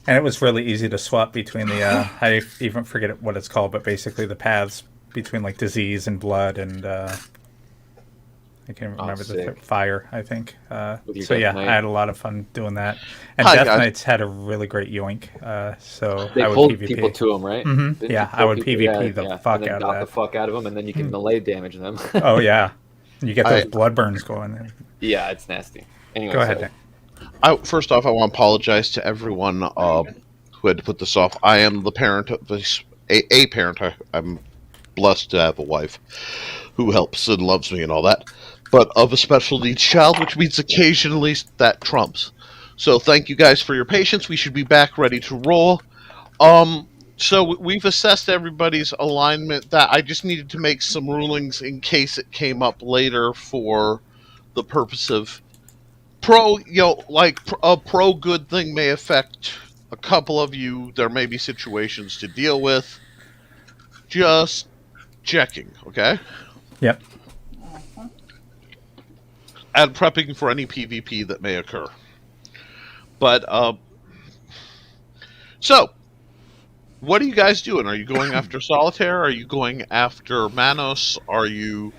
And it was really easy to swap between the I even forget what it's called, but basically the paths between like disease and blood and I can't remember sick. fire, I think. With your So Death yeah, Knight. I had a lot of fun doing that. And Hi, Death guys. Knights had a really great yoink, so They I would pulled PvP. people to them, right? Mhm. Didn't Yeah, you I pull would people? PvP the fuck and then out of dot that. the fuck out of them, and then you can melee damage them. Oh yeah, you get those I- blood burns going. Yeah, it's nasty. Anyway, Go ahead, so- Nick. First off, I want to apologize to everyone who had to put this off. I am the parent of this, a parent. I'm blessed to have a wife who helps and loves me and all that, but of a special needs child, which means occasionally that trumps. So thank you guys for your patience. We should be back ready to roll. So we've assessed everybody's alignment. That I just needed to make some rulings in case it came up later for the purpose of a pro good thing may affect a couple of you. There may be situations to deal with. Just checking, okay? Yep. And prepping for any PvP that may occur. But, so, what are you guys doing? Are you going after Solitaire? Are you going after Manos? Are you...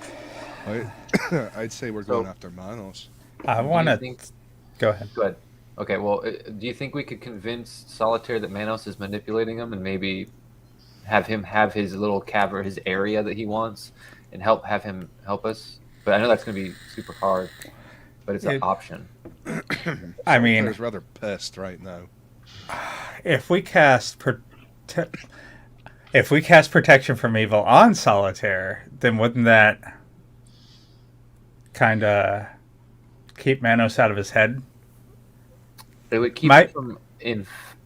I'd say we're going after Manos. I want Do to you think- go ahead. Go ahead. Okay, well, do you think we could convince Solitaire that Manos is manipulating him and maybe have him have his little cavern, his area that he wants, and have him help us? But I know that's going to be super hard, but it's an option. I mean, Soldier's rather pissed right now. if we cast protection from evil on Solitaire, then wouldn't that kind of keep Manos out of his head? It would keep him from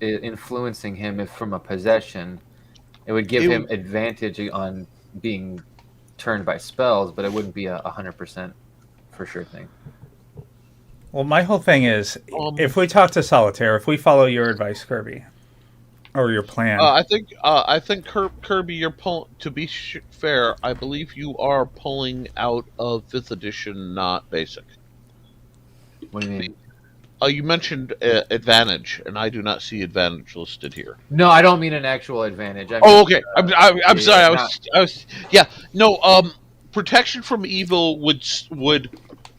influencing him if from a possession. It would give him advantage on being turned by spells, but it wouldn't be 100% for sure thing. Well, my whole thing is, if we talk to Solitaire, if we follow your advice, Kirby, or your plan, I think Kirby, you're to be fair, I believe you are pulling out of 5th edition, not basic. What do you mean? You mentioned advantage, and I do not see advantage listed here. No, I don't mean an actual advantage. I mean, Oh, okay. I'm sorry. not- I was. Yeah. No. Protection from evil would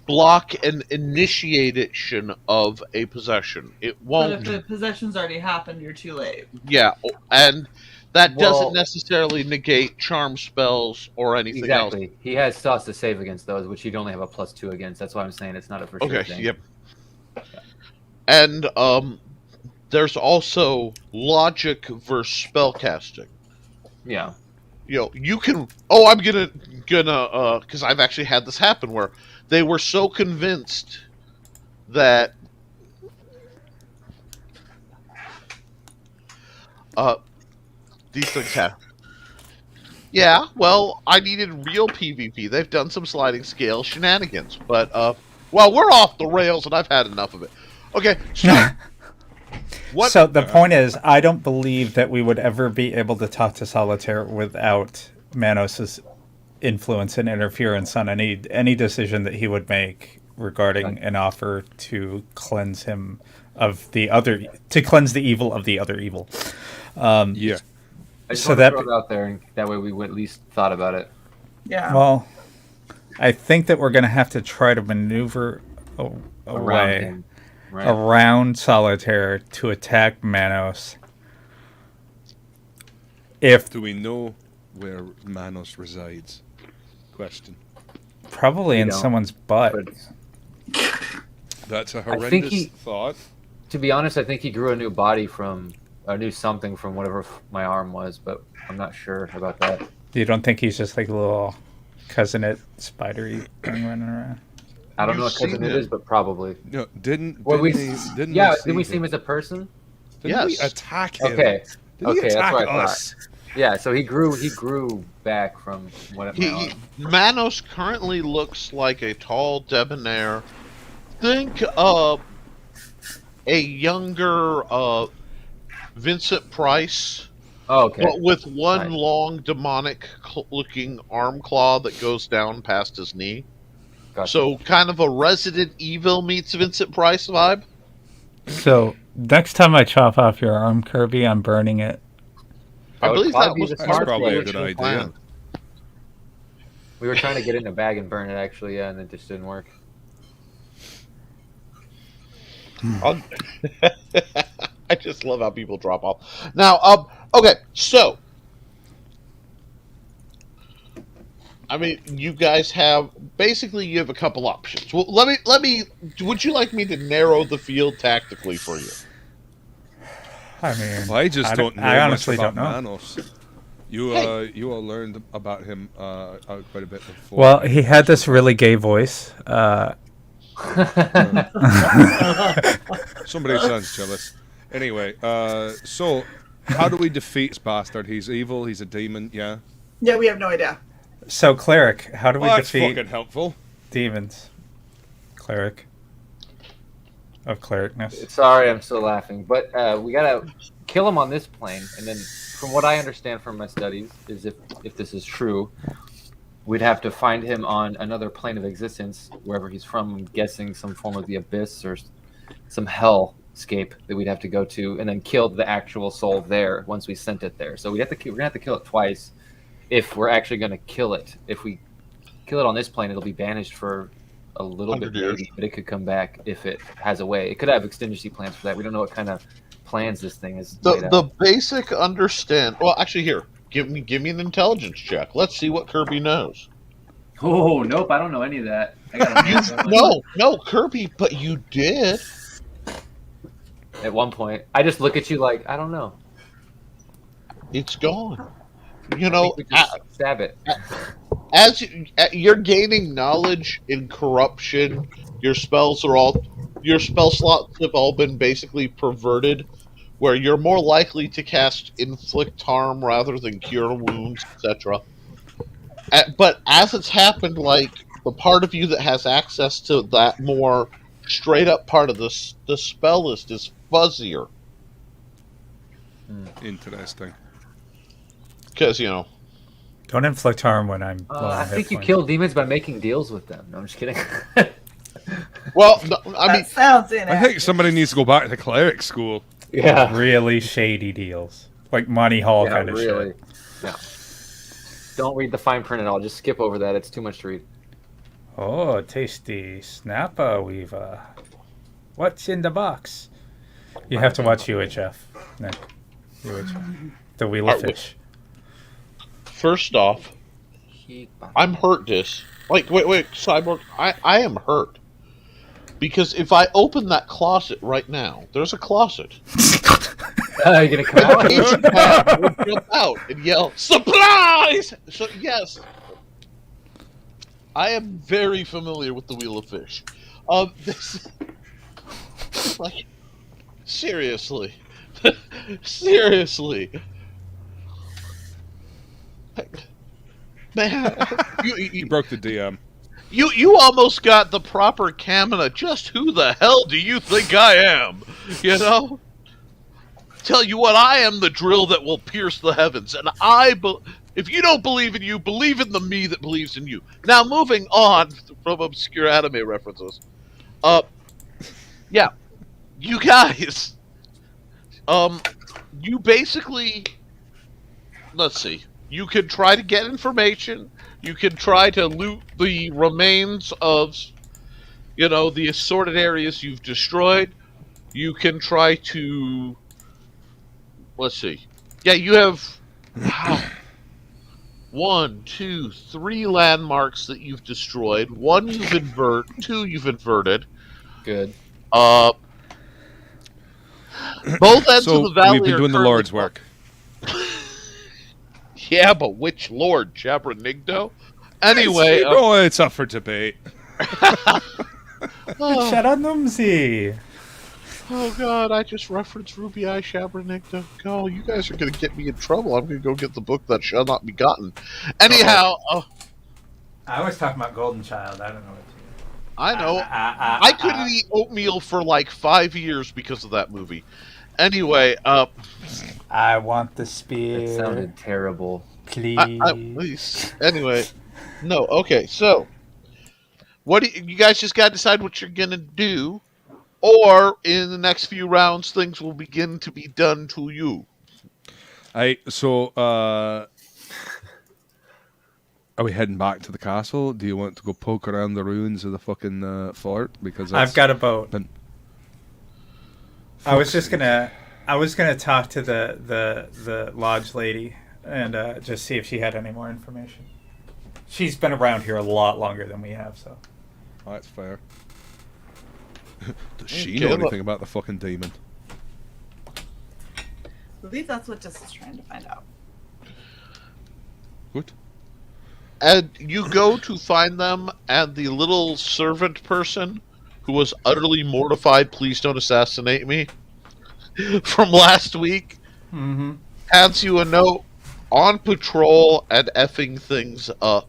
block an initiation of a possession. It But won't. if the possession's already happened, you're too late. Yeah, and that Well- doesn't necessarily negate charm spells or anything else. Exactly. He has stats to save against those, which he'd only have a +2 against. That's why I'm saying it's not a for sure Okay. thing. Yep. And there's also logic versus spellcasting. Yeah. You know, you can. Oh, I'm gonna, because I've actually had this happen where they were so convinced that these things happen. Yeah, well, I needed real PvP. They've done some sliding scale shenanigans, but well, we're off the rails, and I've had enough of it. Okay, so what? So the point is, I don't believe that we would ever be able to talk to Solitaire without Manos's influence and interference on any decision that he would make regarding an offer to cleanse him of the other, to cleanse the evil of the other evil. Yeah. I just So want to that- throw it out there, and that way we would at least thought about it. Yeah. Well, I think that we're going to have to try to maneuver Around away him. Right. around Solitaire to attack Manos. If Do we know where Manos resides? Question. probably We in don't, someone's butt. But That's a think horrendous he- thought. to be honest, I think he grew a new body from a new something from whatever my arm was, but I'm not sure about that. You don't think he's just like a little cousin-it spidery thing running around? I don't You've know what cousin seen it it. is, but probably. No, didn't Well, we, didn't yeah, we didn't we see see him as a person? Didn't we Yes. attack him? Okay. Did Okay, he that's attack what I us? Yeah, so he grew back from what my arm. Manos currently looks like a tall, debonair. Think a younger Vincent Price, Oh, okay. but with one Nice. long demonic-looking arm claw that goes down past his knee. Gotcha. So kind of a Resident Evil meets Vincent Price vibe. So next time I chop off your arm, Kirby, I'm burning it. I would believe probably that be was the That's smart probably a thing. good original idea. plan. We were trying to get it in a bag and burn it, actually, yeah, and it just didn't work. I just love how people drop off. Now, okay, so I mean, you guys have basically you have a couple options. Well, let me. Would you like me to narrow the field tactically for you? I mean, Well, I just don't know I much honestly about don't know. Manos. You Hey. you all learned about him quite a bit before. Well, he had this really gay voice. Somebody sounds jealous. Anyway, so how do we defeat this bastard? He's evil. He's a demon. Yeah. Yeah, we have no idea. So, Cleric, how do we Well, that's defeat fucking helpful. demons? Cleric. Of clericness. Sorry, I'm still laughing, but we gotta kill him on this plane, and then, from what I understand from my studies, is if this is true, we'd have to find him on another plane of existence, wherever he's from. I'm guessing some form of the abyss or some hellscape that we'd have to go to, and then kill the actual soul there once we sent it there. So we're gonna have to kill it twice if we're actually gonna kill it. If we kill it on this plane, it'll be banished for a little bit 100 years. maybe, but it could come back if it has a way. It could have extingency plans for that. We don't know what kind of plans this thing is laid The out. basic understand. Well, actually, here, give me an intelligence check. Let's see what Kirby knows. Oh nope, I don't know any of that. I got No, Kirby, but you did. At one point, I just look at you like I don't know. It's gone. You I know, think we just stab it. as you're gaining knowledge in corruption, your spell slots have all been basically perverted, where you're more likely to cast inflict harm rather than cure wounds, etc. But as it's happened, like the part of you that has access to that more straight up part of the spell list is fuzzier, Interesting. because Don't inflict harm when I'm low on I hit think you points. kill demons by making deals with them. No, I'm just kidding. well, no, I mean, That sounds I inaccurate. think somebody needs to go back to cleric school. yeah, Really shady deals. Like Money Hall yeah, kind of really. shit. Yeah. Don't read the fine print at all. Just skip over that. It's too much to read. Oh, tasty snapper weaver. What's in the box? You have to watch UHF, Nick. UHF. The Wheel of Fish. first off, I'm hurt. Wait, Cyborg. I am hurt Because if I open that closet right now, there's a closet. You're gonna come out? H-Man would jump out and yell, "Supplies!" So yes, I am very familiar with the Wheel of Fish. This, like, seriously, seriously, man, You broke the DM. you almost got the proper Kamina. Just who the hell do you think I am? You know? Tell you what, I am the drill that will pierce the heavens, and if you don't believe in you, believe in the me that believes in you. Now, moving on from obscure anime references. Yeah, you guys, you basically, let's see, you can try to get information, you can try to loot the remains of, you know, the assorted areas you've destroyed, you can try to, let's see, yeah, you have, wow, 1, 2, 3 landmarks that you've destroyed, 1 you've inverted, 2 you've inverted. Good. Both ends So of the valley we've been are doing the currently Lord's work. Yeah, but which lord? Jabronigdo? Anyway, Oh, it's up for debate. Sharanumzi. oh god, I just referenced Ruby Eye Jabronigdo. Oh, you guys are gonna get me in trouble. I'm gonna go get the book that shall not be gotten. Anyhow, I was talking about Golden Child. I don't know what you I know. I couldn't eat oatmeal for like 5 years because of that movie. Anyway, I want the spear. It sounded terrible. Please. please. Anyway, no. Okay, so what do you guys just got to decide what you're gonna do, or in the next few rounds, things will begin to be done to you. Are we heading back to the castle? Do you want to go poke around the ruins of the fucking fort? Because I've got a boat. been- I was gonna talk to the lodge lady and just see if she had any more information. She's been around here a lot longer than we have, so. Oh, that's fair. Does she Okay, know look. anything about the fucking demon? I believe that's what Jess is trying to find out. What? And you go to find them, and the little servant person who was utterly mortified, "Please don't assassinate me," from last week, Mm-hmm. hands you a note, "On patrol and effing things up.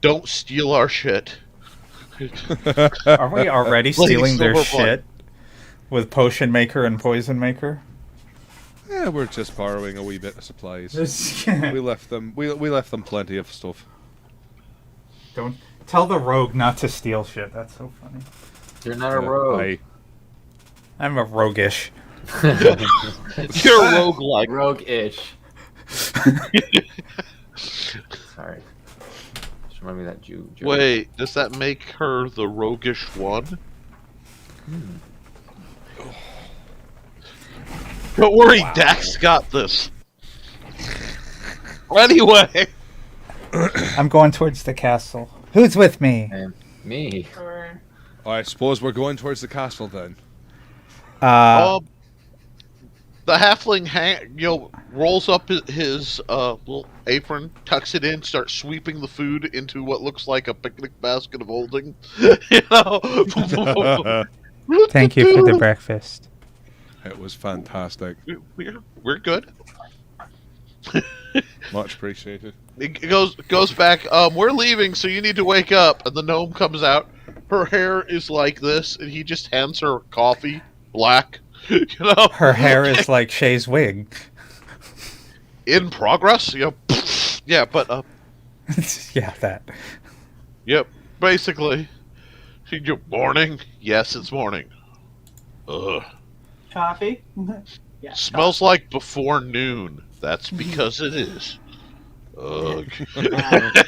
Don't steal our shit." Are we already Lady stealing their Silverblood. shit with Potion Maker and Poison Maker? Yeah, we're just borrowing a wee bit of supplies. Don't We left them. We left them plenty of stuff. tell the rogue not to steal shit. That's so funny. You're not a rogue. I'm a roguish. You're roguelike. Rogue-ish. Sorry. Just remind me of that Jew joke. Wait, does that make her the roguish one? Don't worry, Dax got this. Anyway, I'm going towards the castle. Who's with me? And me. Or I suppose we're going towards the castle then. the halfling rolls up his little apron, tucks it in, starts sweeping the food into what looks like a picnic basket of holding. You know. Thank you for the breakfast. It was fantastic. We're good. Much appreciated. It goes back. We're leaving, so you need to wake up. And the gnome comes out. Her hair is like this, and he just hands her coffee, black. You know, Her hair is like Shae's wig. in progress. Yep. Yeah, but Yeah, that. yep. Basically, morning. Yes, it's morning. Ugh. coffee. Yeah. Smells like before noon. That's because it is. Ugh.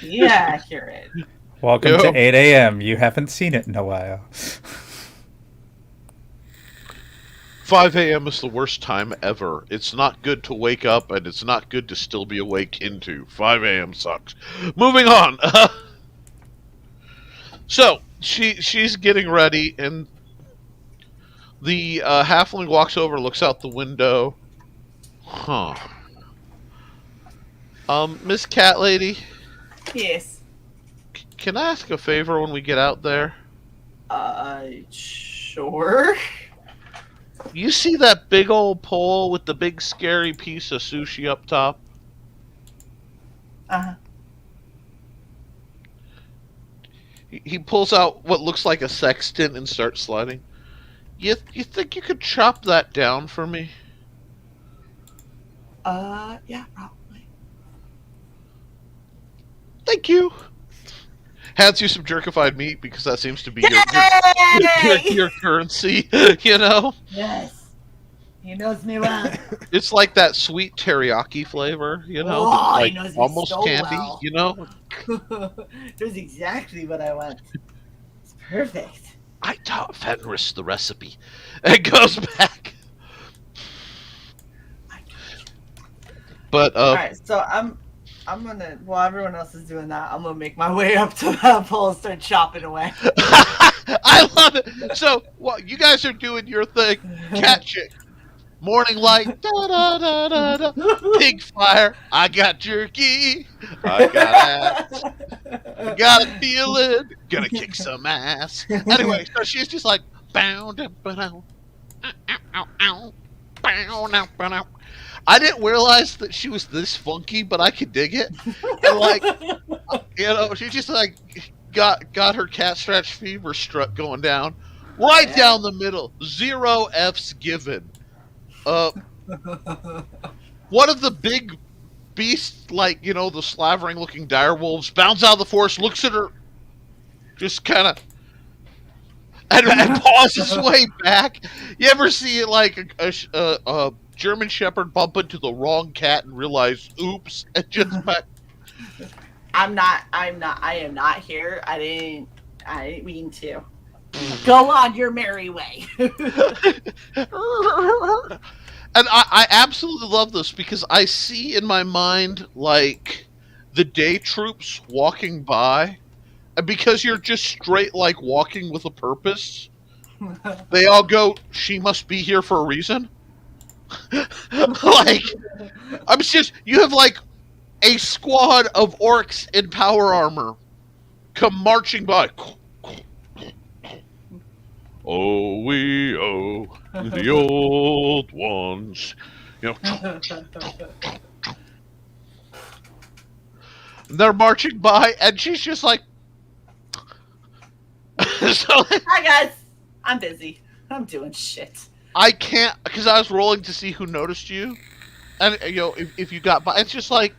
Yeah, accurate. Welcome Yo. to 8 a.m. You haven't seen it in a while. 5 a.m. is the worst time ever. It's not good to wake up, and it's not good to still be awake into. 5 a.m. sucks. Moving on. So, She's getting ready, and the halfling walks over, looks out the window. Huh. Miss Cat Lady, Yes. can I ask a favor when we get out there? Sure. You see that big old pole with the big scary piece of sushi up top? Uh-huh. He pulls out what looks like a sextant and starts sliding. You think you could chop that down for me? Yeah, probably. Thank you. Hands you some jerkified meat because that seems to be your currency, you know? Yes. He knows me well. It's like that sweet teriyaki flavor, you know? Oh, like he knows me almost so candy, well. you know? Knows exactly what I want. It's perfect. I taught Fenris the recipe. It goes back. But Alright, so I'm gonna, while everyone else is doing that, I'm gonna make my way up to that pole and start chopping away. I love it. So, you guys are doing your thing. Catch it. Morning light. Da, da, da, da, da. Pig fire. I got jerky. I got ass. I got a feeling. Gonna kick some ass. Anyway, so she's just like, bow, da, ba, dow. Ow, ow, ow. Bow, now, ba, now. I didn't realize that she was this funky, but I could dig it. And like, you know, she just like got her cat scratch fever strut going down, right down the middle. 0 F's given. One of the big beasts, like, you know, the slavering looking dire wolves, bounds out of the forest, looks at her, just kind of, and pauses way back. You ever see like a German Shepherd bump into the wrong cat and realize, oops, and just back. I am not here. I didn't mean to. Go on your merry way. And I absolutely love this because I see in my mind, like, the day troops walking by, and because you're just straight, like, walking with a purpose, they all go, she must be here for a reason. Like, I'm just, you have, like, a squad of orcs in power armor come marching by. Oh, we owe the old ones. You know, they're marching by, and she's just like. So, Hi, guys. I'm busy. I'm doing shit. I can't, because I was rolling to see who noticed you. And, you know, if you got by, it's just like,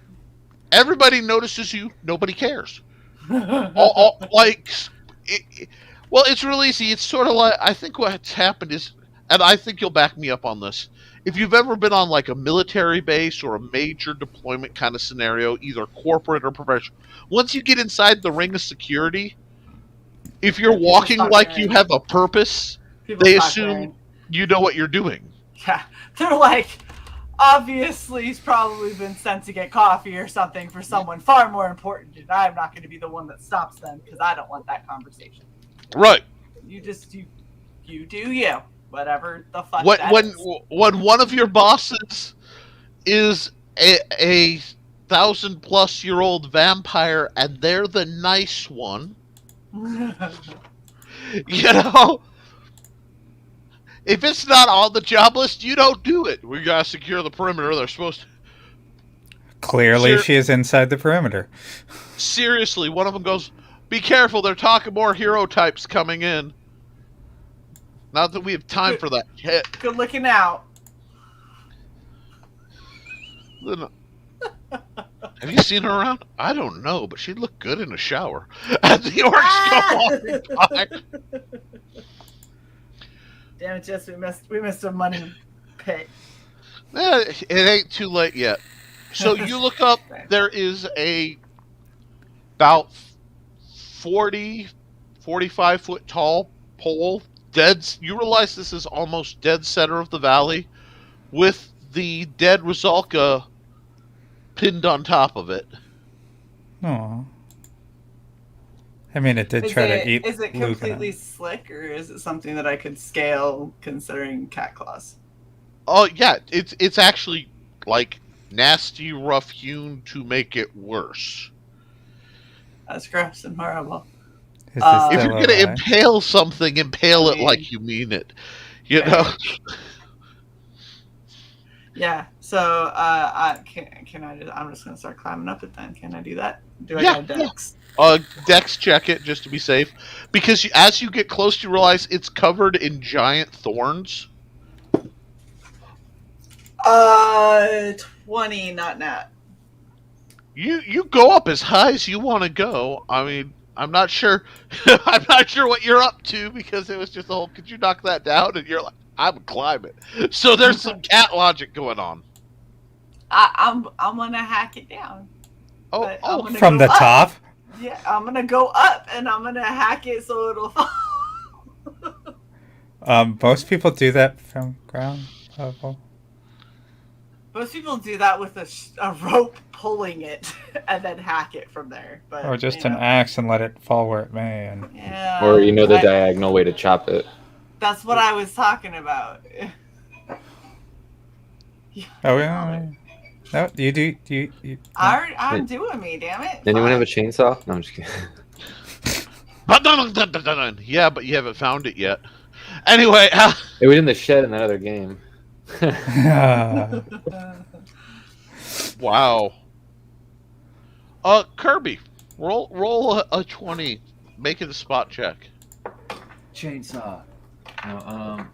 everybody notices you, nobody cares. Like, well, it's real easy. It's sort of like, I think what's happened is, and I think you'll back me up on this, if you've ever been on like a military base or a major deployment kind of scenario, either corporate or professional, once you get inside the ring of security, if you're walking like you have a purpose, they assume you know what you're doing. Yeah, they're like, obviously he's probably been sent to get coffee or something for someone far more important, and I'm not going to be the one that stops them because I don't want that conversation. Right. You do you. Whatever the fuck When is. one of your bosses is a 1,000-plus-year-old vampire and they're the nice one, you know, if it's not on the job list, you don't do it. We gotta secure the perimeter. They're supposed to. Clearly, she is inside the perimeter. Seriously, one of them goes, "Be careful, they're talking more hero types coming in." Not that we have time for that shit. Good looking out. Have you seen her around? I don't know, but she'd look good in a shower. And the orcs go on. Damn it, Jess, we missed a money pit. It ain't too late yet. So you look up, there is a about 40, 45 foot tall pole. You realize this is almost dead center of the valley with the dead Rosalka pinned on top of it. Aw. I mean, it did try to eat Is it Luke. completely slick, or is it something that I could scale considering cat claws? Oh yeah, it's actually like nasty, rough hewn to make it worse. That's gross and horrible. Is If If still you're gonna alive? impale something, impale it mean- like you mean it. You Yeah. know. Yeah. So, can I just? I'm just gonna start climbing up it then. Can I do that? Do I Yeah, got Dex? Dex check it just to be safe, because as you get close, you realize it's covered in giant thorns. 20, not nat. You go up as high as you want to go. I mean, I'm not sure. I'm not sure what you're up to, because it was just the whole. Could you knock that down? And you're like, I'm climbing. So there's some cat logic going on. I'm gonna hack it down. Oh, But I'm oh, gonna From go the up. top? Yeah, I'm gonna go up and I'm gonna hack it so it'll fall. Most people do that from ground level. Most people do that with a rope pulling it and then hack it from there. But Or just you an know, axe and let it fall where it may. And yeah, Or the diagonal way to chop it. That's what I was talking about. oh yeah, no, you do. You I'm doing me, damn it. Anyone have a Fine. chainsaw? No, I'm just kidding. Yeah, but you haven't found it yet. Anyway, It was in the shed in that other game. wow. Kirby, roll a 20, make it a spot check. Chainsaw. No,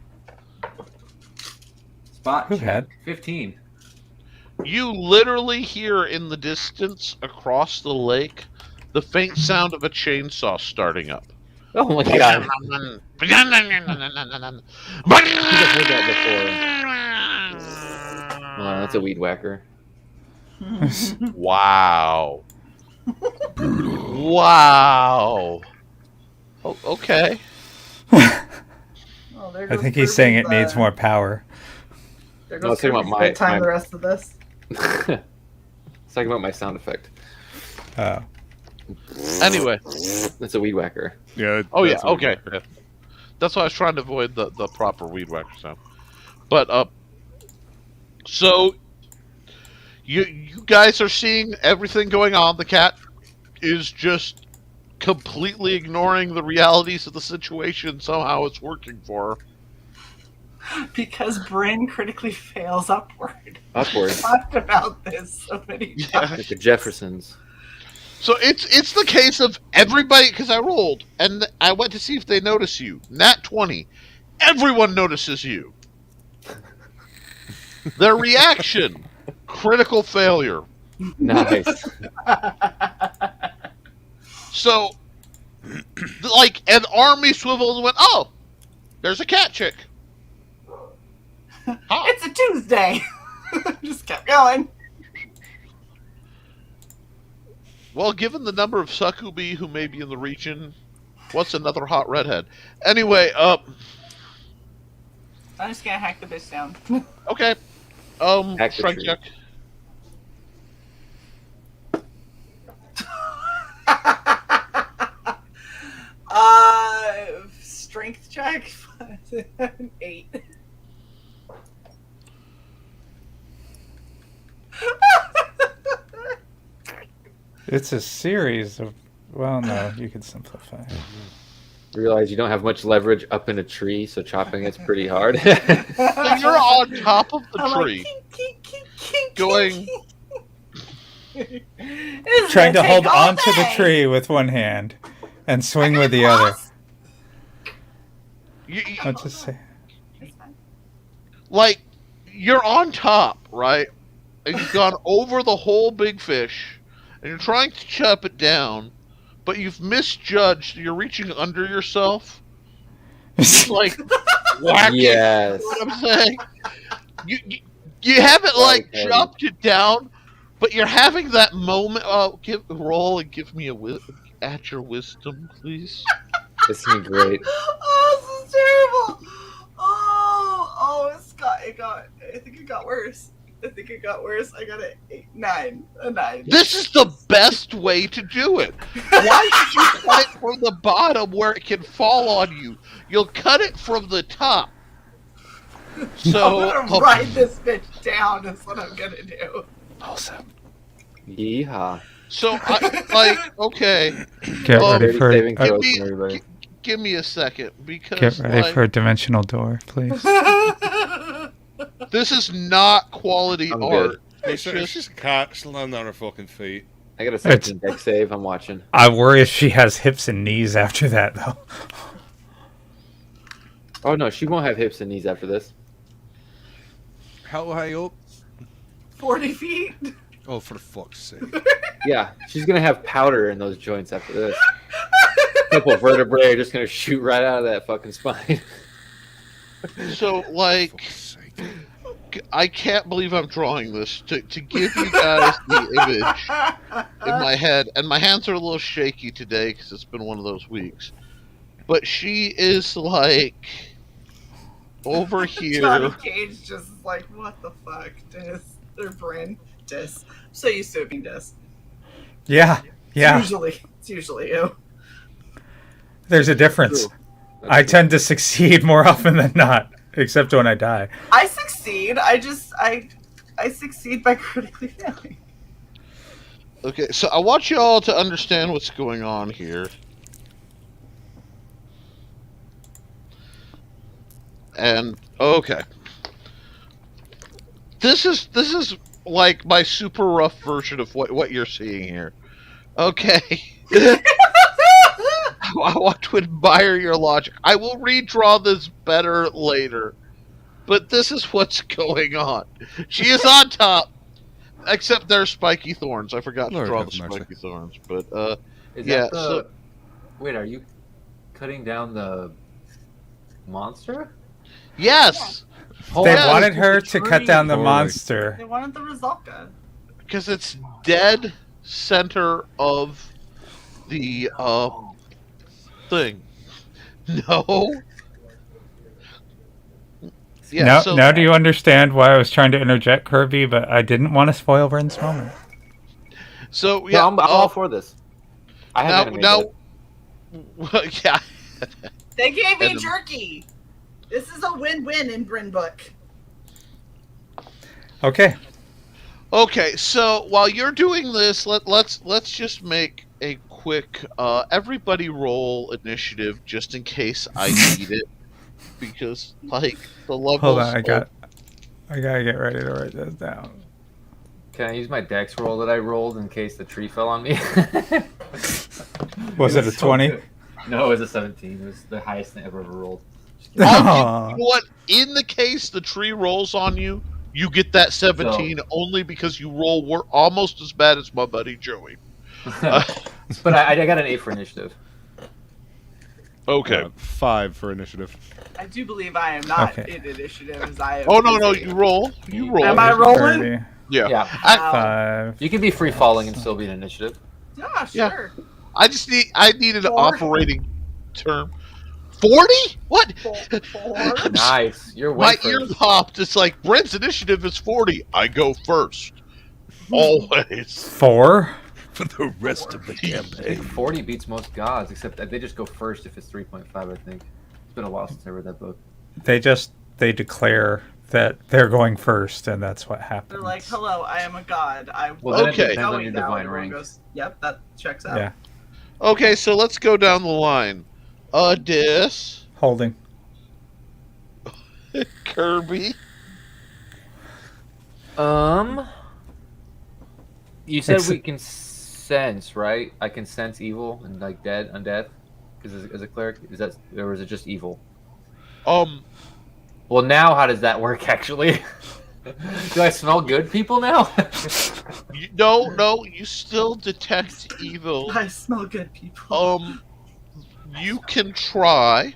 spot Who check. had? 15. You literally hear in the distance across the lake the faint sound of a chainsaw starting up. Oh my god. Wow. I think I've heard that before. Oh, that's a weed whacker. Wow. Oh, okay. Oh, there I goes think he's saying it Kirby's, needs more power. There No, I was goes talking about Kirby's good time my- the rest of this. It's talking about my sound effect. Oh, Anyway. That's a weed whacker. Yeah. Oh yeah. that's what- Okay. Yeah. That's why I was trying to avoid the proper weed whacker sound. But so you guys are seeing everything going on. The cat is just completely ignoring the realities of the situation. Somehow it's working for her. Because Bryn critically fails upward. Upward. I've talked about this so many times. Like the Jeffersons. So it's the case of everybody, because I rolled and I went to see if they notice you. Nat 20. Everyone notices you. Their reaction, critical failure. Nice. So, like, an army swiveled and went, oh, there's a cat chick. Huh. It's a Tuesday. Just kept going. Well, given the number of succubi who may be in the region, what's another hot redhead? Anyway, I'm just gonna hack the bitch down. okay. Hack the Strength tree. check. Strength check. 8. it's a series of. Well, no, you could simplify. Realize you don't have much leverage up in a tree, so chopping it's pretty hard. So you're on top of the I'm tree. like, kink, kink, kink, Going- This is Trying to gonna hold take all onto the day. tree with one hand and swing with the other. You, I'll just say. It's fine. like, you're on top, right? And you've gone over the whole big fish, and you're trying to chop it down, but you've misjudged. You're reaching under yourself. Like, whacking. Yes. You know what I'm saying? You haven't, like, Okay. chopped it down, but you're having that moment. Roll and give me at your wisdom, please. This is gonna be great. Oh, this is terrible. Oh, I think it got worse. I think it got worse. I got a 9. A 9. This is the best way to do it. Why should you cut it from the bottom where it can fall on you? You'll cut it from the top. So I'm gonna ride this bitch down. Is what I'm gonna do. Also, Yeehaw. So okay. get ready Dirty for saving throws me- from everybody. Give me a second, because get ready for a dimensional door, please. this is not quality I'm art. good. It's It's just just a cat still on her fucking feet. I got a 17 deck save. I'm watching. I worry if she has hips and knees after that, though. Oh no, she won't have hips and knees after this. How high up? 40 feet. Oh, for fuck's sake. Yeah, she's gonna have powder in those joints after this. A couple of vertebrae are just gonna shoot right out of that fucking spine. so like. Fuck's sake. I can't believe I'm drawing this to give you guys the image in my head, and my hands are a little shaky today because it's been one of those weeks. But she is like over here. Johnny Cage just is like, what the fuck, Dis? Their brain, Dis. So used to it being Dis. Yeah, yeah. It's usually you. There's a difference. True. I tend to succeed more often than not, except when I die. I succeed. I succeed by critically failing. Okay, so I want you all to understand what's going on here. And okay, this is like my super rough version of what you're seeing here. Okay. I want to admire your logic. I will redraw this better later. But this is what's going on. She is on top. Except there's spiky thorns. I forgot Lord to draw have the mercy. spiky thorns. But, Is yeah, that the... so- Wait, are you cutting down the monster? yes! They yeah, wanted her to cut down the Totally. monster. They wanted the Rizalka. Because it's dead center of the, thing. No? Yeah, now, so... now do you understand why I was trying to interject Kirby, but I didn't want to spoil Ren's moment? So, No, yeah, I'm all for this. I have animated it. yeah. They gave me And the- jerky. This is a win-win in Bryn Book. Okay. Okay, so while you're doing this, let's just make a quick everybody roll initiative just in case I need it, because like the levels. Hold on, I gotta get ready to write this down. Can I use my dex roll that I rolled in case the tree fell on me? Was it a 20? No, it was a 17. It was the highest I ever rolled. You know what? In the case the tree rolls on you, you get that 17 only because you roll almost as bad as my buddy Joey. But I got an 8 for initiative. Okay. 5 for initiative. I do believe I am not Okay. in initiative as I am. Oh no, busy. you roll. You roll. Am I rolling? 30, Yeah. Yeah. Wow. 5. You can be free falling and still be an initiative. Yeah, Yeah. sure. I needed an 4. operating term. 40? What? 4. Nice. You're My way ear first. popped. It's like Brent's initiative is 40. I go first. Always. 4? For the rest of the I think campaign. 40 beats most gods, except that they just go first if it's 3.5, I think. It's been a while since I read that book. They declare that they're going first, and that's what happens. They're like, hello, I am a god. I Well, then it Okay. depends on going your now. divine Everyone rank. goes, yep, that checks out. Yeah. Okay, so let's go down the line. Dis, Holding. Kirby. You said Ex- we can sense, right? I can sense evil and like undead, because as a cleric, is that, or is it just evil? Well, now how does that work? Actually, do I smell good people now? No, you still detect evil. I smell good people. You can try.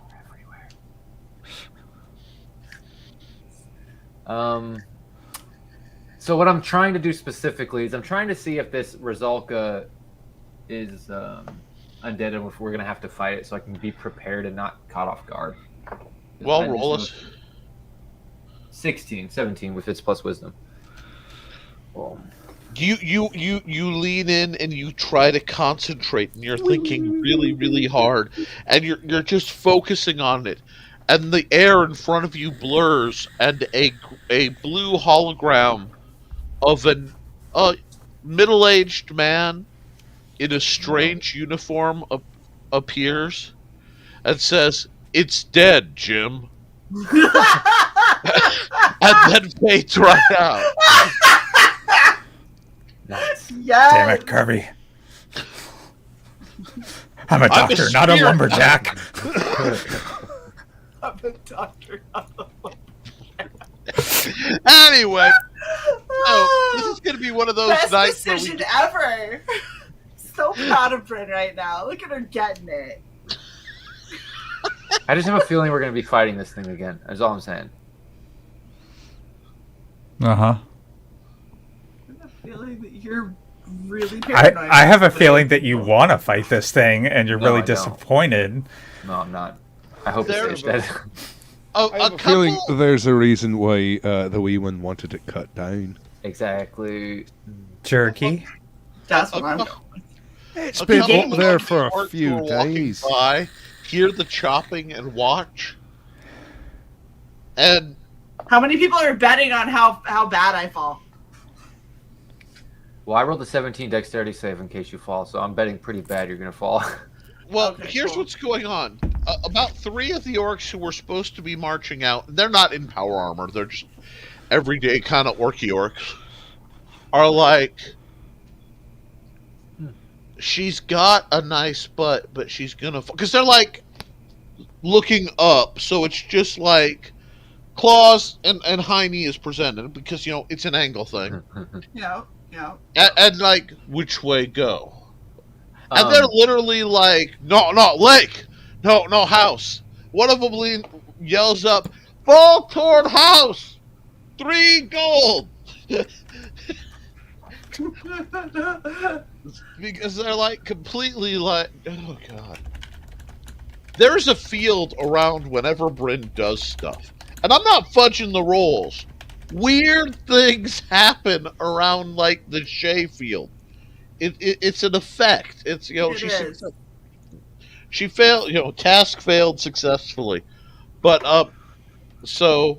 So what I'm trying to do specifically is I'm trying to see if this Rizalka is undead and if we're gonna have to fight it, so I can be prepared and not caught off guard. Well, I just roll know- us. 17 with its plus wisdom. Well, You lean in and you try to concentrate, and you're thinking really, really hard, and you're just focusing on it, and the air in front of you blurs, and a blue hologram of a middle-aged man in a strange uniform appears and says, "It's dead, Jim," and then fades right out. nice. Yes. Damn it, Kirby. I'm a doctor, not a spirit. lumberjack. I'm a doctor. Anyway, so this is going to be one of those Best nights where decision ever. So proud of Bryn right now. Look at her getting it. I just have a feeling we're going to be fighting this thing again. That's all I'm saying. Uh-huh. I have a feeling that you're really paranoid. I have a feeling that you want to fight this thing, and you're No, really I don't. disappointed. No, I'm not. I hope There- it stays dead. a I have a couple, feeling there's a reason why the wee one wanted it cut down. Exactly. Jerky. That's a what I'm cou- going. It's a been couple up there of for a orcs who few are walking days. by, hear the chopping and watch, and How many people are betting on how bad I fall? Well, I rolled a 17 dexterity save in case you fall, so I'm betting pretty bad you're going to fall. well, Okay, here's cool. what's going on. About 3 of the orcs who were supposed to be marching out, they're not in power armor, they're just everyday kind of orky orcs, are like, she's got a nice butt, but she's gonna fall. Because they're like looking up, so it's just like claws and high knee is presented, because, it's an angle thing. Yeah. And like, which way go? And they're literally like, no, lake, no, house. One of them yells up, fall toward house, 3 gold. Because they're like completely like, oh god. There's a field around whenever Bryn does stuff. And I'm not fudging the rolls. Weird things happen around like the Shae field. It's an effect. It's It is. she failed, task failed successfully. But so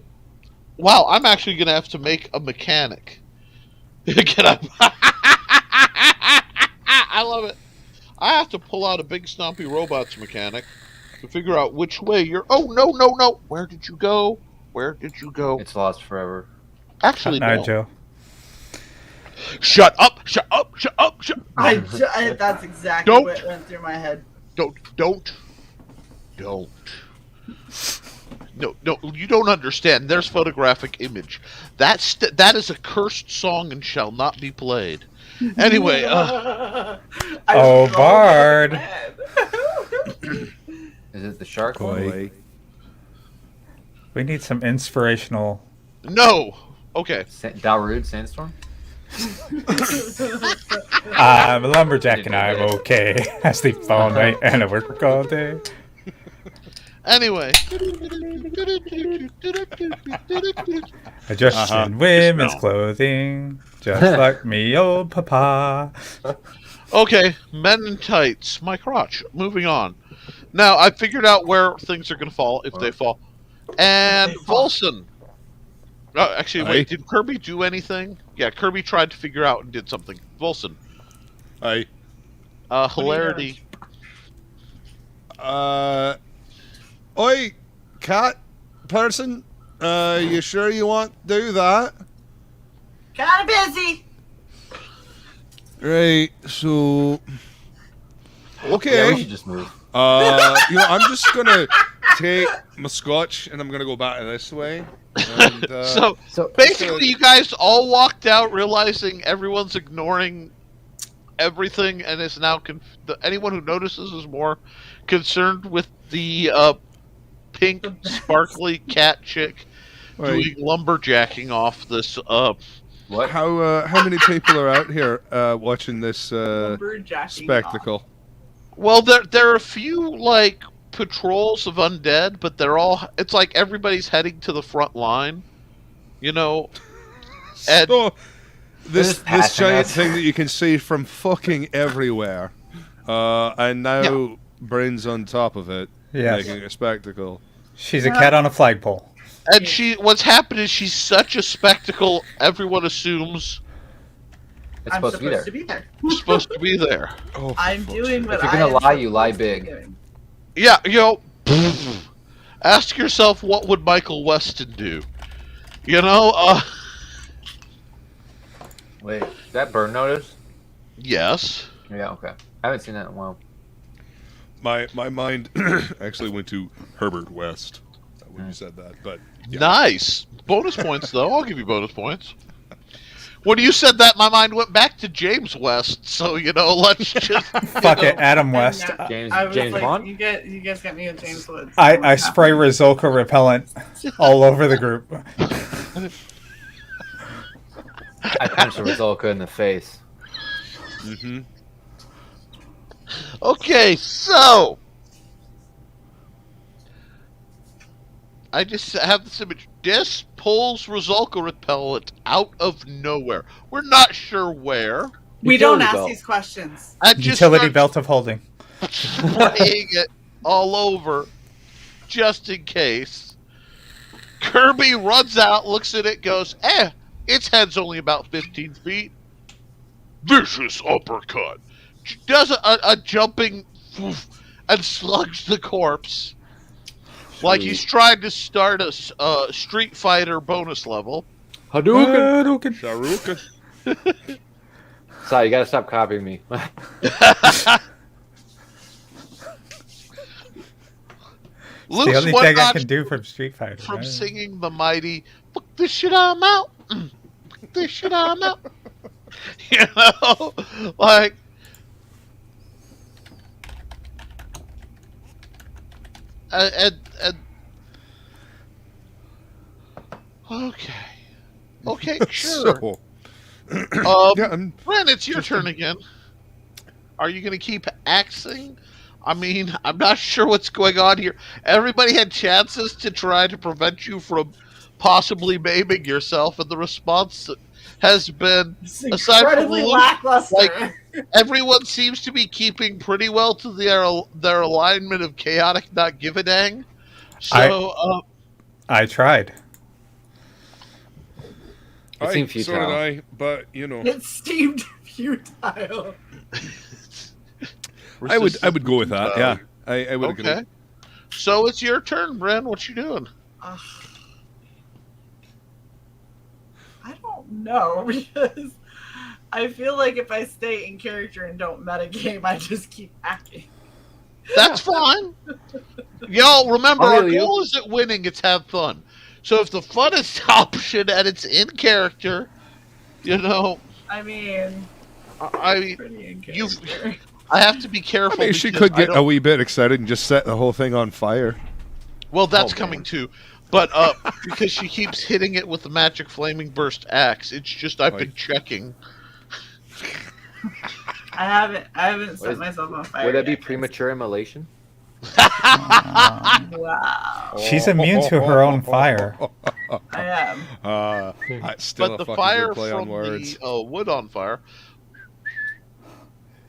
wow, I'm actually gonna have to make a mechanic. Can I I love it. I have to pull out a big stompy robots mechanic to figure out which way you're. Oh no! Where did you go? It's lost forever. Actually, No, no. Joe. Shut up! That's exactly Don't. what went through my head. Don't. No, you don't understand. There's photographic image. That is a cursed song and shall not be played. Anyway, I Oh, rolled Bard. my head. Is it the shark one? Boy. We need some inspirational. no. Okay. Darude Sandstorm? I'm a lumberjack and I'm okay. I sleep all night and I work all day. Anyway. I dress in women's clothing, just like me old papa. Okay, men in tights. My crotch. Moving on. Now, I figured out where things are going to fall, if they fall. And Volson. Actually, wait, did Kirby do anything? Yeah, Kirby tried to figure out and did something. Volson. Aye. Hilarity. Oi, cat person. You sure you want to do that? Kinda busy. Right. So. Yeah, Okay. we should just move. I'm just gonna take my scotch and I'm gonna go back this way. And, So, basically, you guys all walked out realizing everyone's ignoring everything and is now anyone who notices is more concerned with the pink sparkly cat chick doing lumberjacking off this What? how many people are out here watching this Lumberjacking spectacle? well there are a few like patrols of undead, but it's like everybody's heading to the front line, and this passing giant us. thing that you can see from fucking everywhere, and now Yeah. Bryn's on top of it, Yes. making a spectacle. She's a cat on a flagpole. And what's happened is she's such a spectacle, everyone assumes It's I'm supposed to be there. she's supposed to be there. Oh, for I'm fuck's doing sake. what If you're I gonna am lie, you lie supposed to be big. doing. Yeah, ask yourself, what would Michael Weston do? You know, Wait, is that burn notice? yes. Yeah, okay. I haven't seen that in a while. My mind actually went to Herbert West when you said that, but yeah. Nice. Bonus points, though. I'll give you bonus points. When you said that, my mind went back to James West. So, let's just... Fuck it, Adam West. And, James- I was James like, Bond? You guys got me with James Woods. I spray Rizolka repellent all over the group. I punched Rizolka in the face. Mm-hmm. Okay, so... I just have this image. This pulls Rizolka repellent out of nowhere. We're not sure where. We don't Utility ask belt. these questions. I just Utility start belt of holding. spraying it all over, just in case. Kirby runs out, looks at it, goes, its head's only about 15 feet. Vicious uppercut. Does a jumping woof, and slugs the corpse. Like he's trying to start a Street Fighter bonus level. Hadouken! Sharuka. Sorry, you gotta stop copying me. It's the Loose only one thing I notch can do from Street Fighter. from right? singing the mighty "Fuck this shit, I'm out." Fuck this shit, I'm out. Like and okay, sure. So, yeah, Ren, it's your turn again. Are you going to keep axing? I mean, I'm not sure what's going on here. Everybody had chances to try to prevent you from possibly maiming yourself, and the response has been, It's aside from incredibly Luke, lackluster. like, everyone seems to be keeping pretty well to their alignment of chaotic not give a dang. So, I tried. It seemed so futile. did I, but It seemed futile. I would go with that. Yeah, I would Okay. agree. So it's your turn, Bren. What you doing? I don't know, because I feel like if I stay in character and don't metagame, I just keep hacking. That's fine. Y'all, remember, I'll our heal you. goal isn't winning, it's have fun. So if the funnest option and it's in character, I mean, I pretty in you- character. I have to be careful. I mean, she because could get I a don't- wee bit excited and just set the whole thing on fire. Well, that's Oh, coming man. too. But because she keeps hitting it with the magic flaming burst axe, it's just I've been checking. I haven't What set is- myself on fire. Would that be yet. premature immolation? Wow, She's immune to her own fire. I am. That's still But a the fucking fire good play on from words. the wood on fire.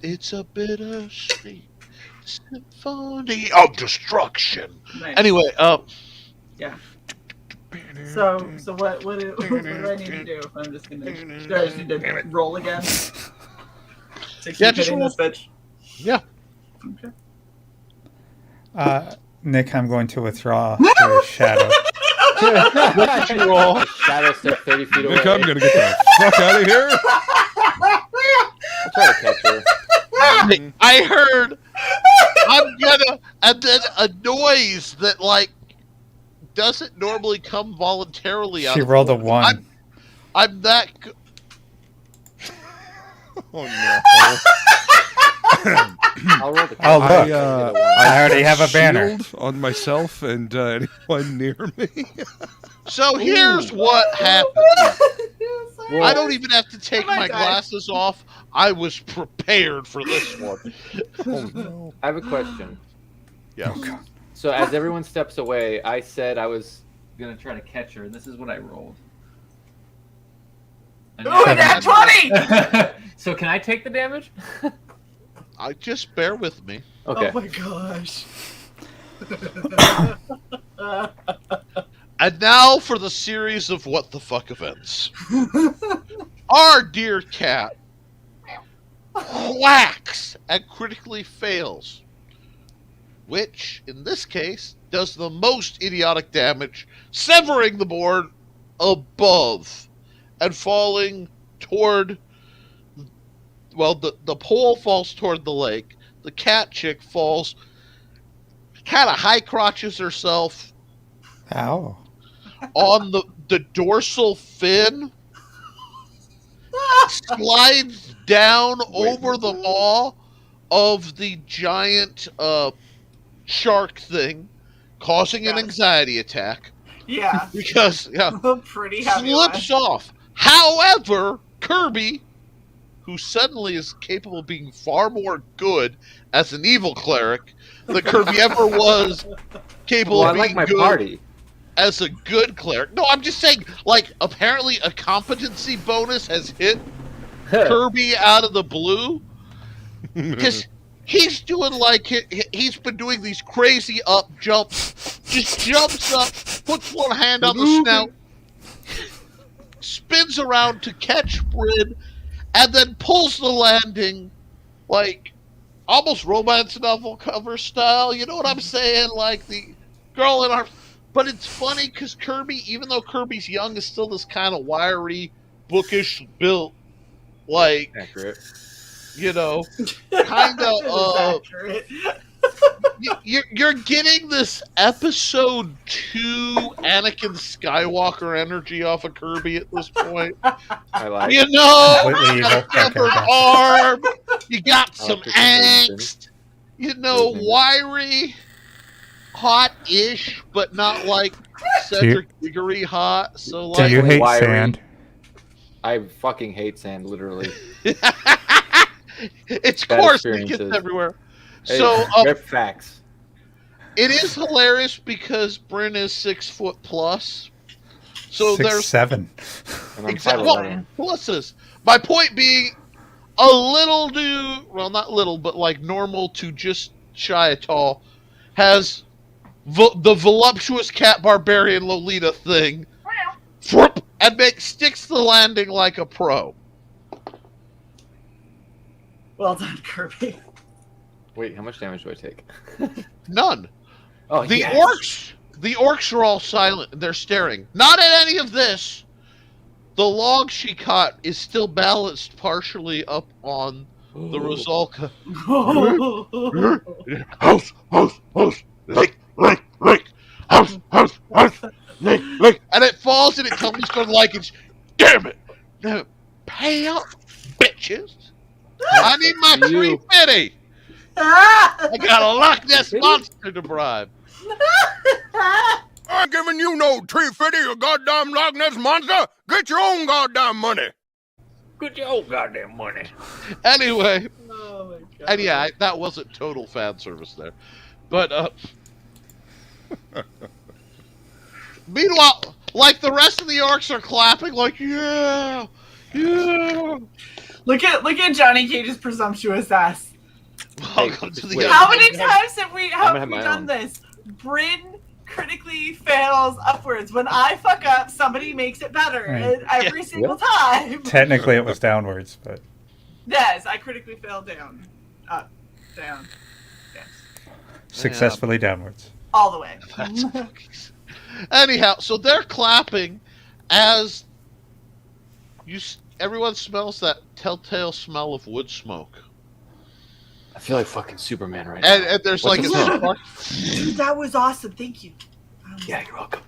It's a bittersweet symphony of destruction. Nice. Anyway, So what do I need to do? I'm just gonna. Do I just need to roll again? To keep Yeah, just hitting roll. this bitch. yeah. Okay. Nick, I'm going to withdraw your shadow. The shadow step 30 feet away. Nick, I'm gonna get the fuck out of here. I'll try to catch her. I heard I'm gonna and then a noise that doesn't normally come voluntarily out She of rolled a nowhere. 1. I'm that Oh no. I'll roll the Oh, look. I already have a banner. shield on myself and anyone near me. So here's what happened. Well, I don't even have to take Oh my my God. glasses off. I was prepared for this one. Oh no. I have a question. Yeah. Oh, God. So as everyone steps away, I said I was gonna try to catch her, and this is what I rolled. Ooh, nat 20! So can I take the damage? I just bear with me. Okay. Oh my gosh. And now for the series of what the fuck events. Our dear cat whacks and critically fails, which, in this case, does the most idiotic damage, severing the board above and falling toward... Well, the pole falls toward the lake. The cat chick falls, kind of high crotches herself Ow. on the dorsal fin, slides down over the maw of the giant shark thing, causing an anxiety attack. Yeah. Because, Pretty heavy slips one. off. However, Kirby, who suddenly is capable of being far more good as an evil cleric than Kirby ever was capable Well, I of being like my good party. as a good cleric. No, I'm just saying, like, apparently a competency bonus has hit Kirby out of the blue. Because he's doing, like, he's been doing these crazy up jumps. Just jumps up, puts one hand on the snout, spins around to catch Bryn, and then pulls the landing, like, almost romance novel cover style. You know what I'm saying? Like, the girl in our... But it's funny because Kirby, even though Kirby's young, is still this kind of wiry, bookish built, like... Accurate. You know, kind of... Accurate. You're getting this episode 2 Anakin Skywalker energy off of Kirby at this point. I like You know, Completely you got a evil. severed Okay. arm, you got I some like this angst, you know, Mhm. wiry, hot-ish, but not like Cedric Diggory hot. So Do like, you hate wiry. sand? I fucking hate sand, literally. it's Bad coarse, it gets experiences. everywhere. Hey, So rip facts. it is hilarious because Bryn is 6 foot plus. So 6'7". And I'm Exactly. 5'11". Plus this. My point being, a little dude, well, not little, but like normal to just shy of tall, has the voluptuous cat barbarian Lolita thing, and sticks the landing like a pro. Well done, Kirby. Wait, how much damage do I take? None. Oh, The yes. orcs are all silent. They're staring. Not at any of this. The log she caught is still balanced partially up on the Rosalka. House, lick, house, lick. And it falls and it tumbles to like it's, damn it. No, pay up, bitches. I need my You. 350. I got a Loch Ness monster to bribe. I ain't giving you no 350, you goddamn Loch Ness monster. Get your own goddamn money. Get your own goddamn money. Anyway, Oh my god. and yeah, that wasn't total fan service there. But, meanwhile, like the rest of the orcs are clapping, like, yeah. Look at Johnny Cage's presumptuous ass. Welcome to the wait. How many times have we gonna have my done own. this? Bryn critically fails upwards. When I fuck up, somebody makes it better Right. every single time. Technically, it was downwards, but Yes, I critically failed down. Up. Down. Yes. successfully downwards. All the way. That's fucking... Anyhow, so they're clapping as everyone smells that telltale smell of wood smoke. I feel like fucking Superman right now. And there's What's like the a smell? spark. Dude, that was awesome. Thank you. Yeah, you're welcome.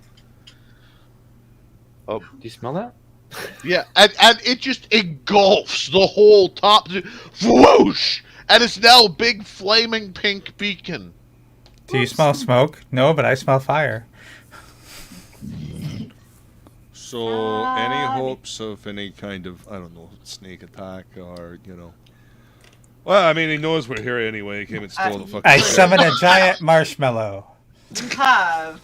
Oh, do you smell that? Yeah, and it just engulfs the whole top. Whoosh! And it's now a big flaming pink beacon. Do you smell smoke? No, but I smell fire. So, any hopes of any kind of, I don't know, snake attack or, you know? Well, I mean, he knows we're here anyway. He came and stole the fucking... I summon a giant marshmallow. You have.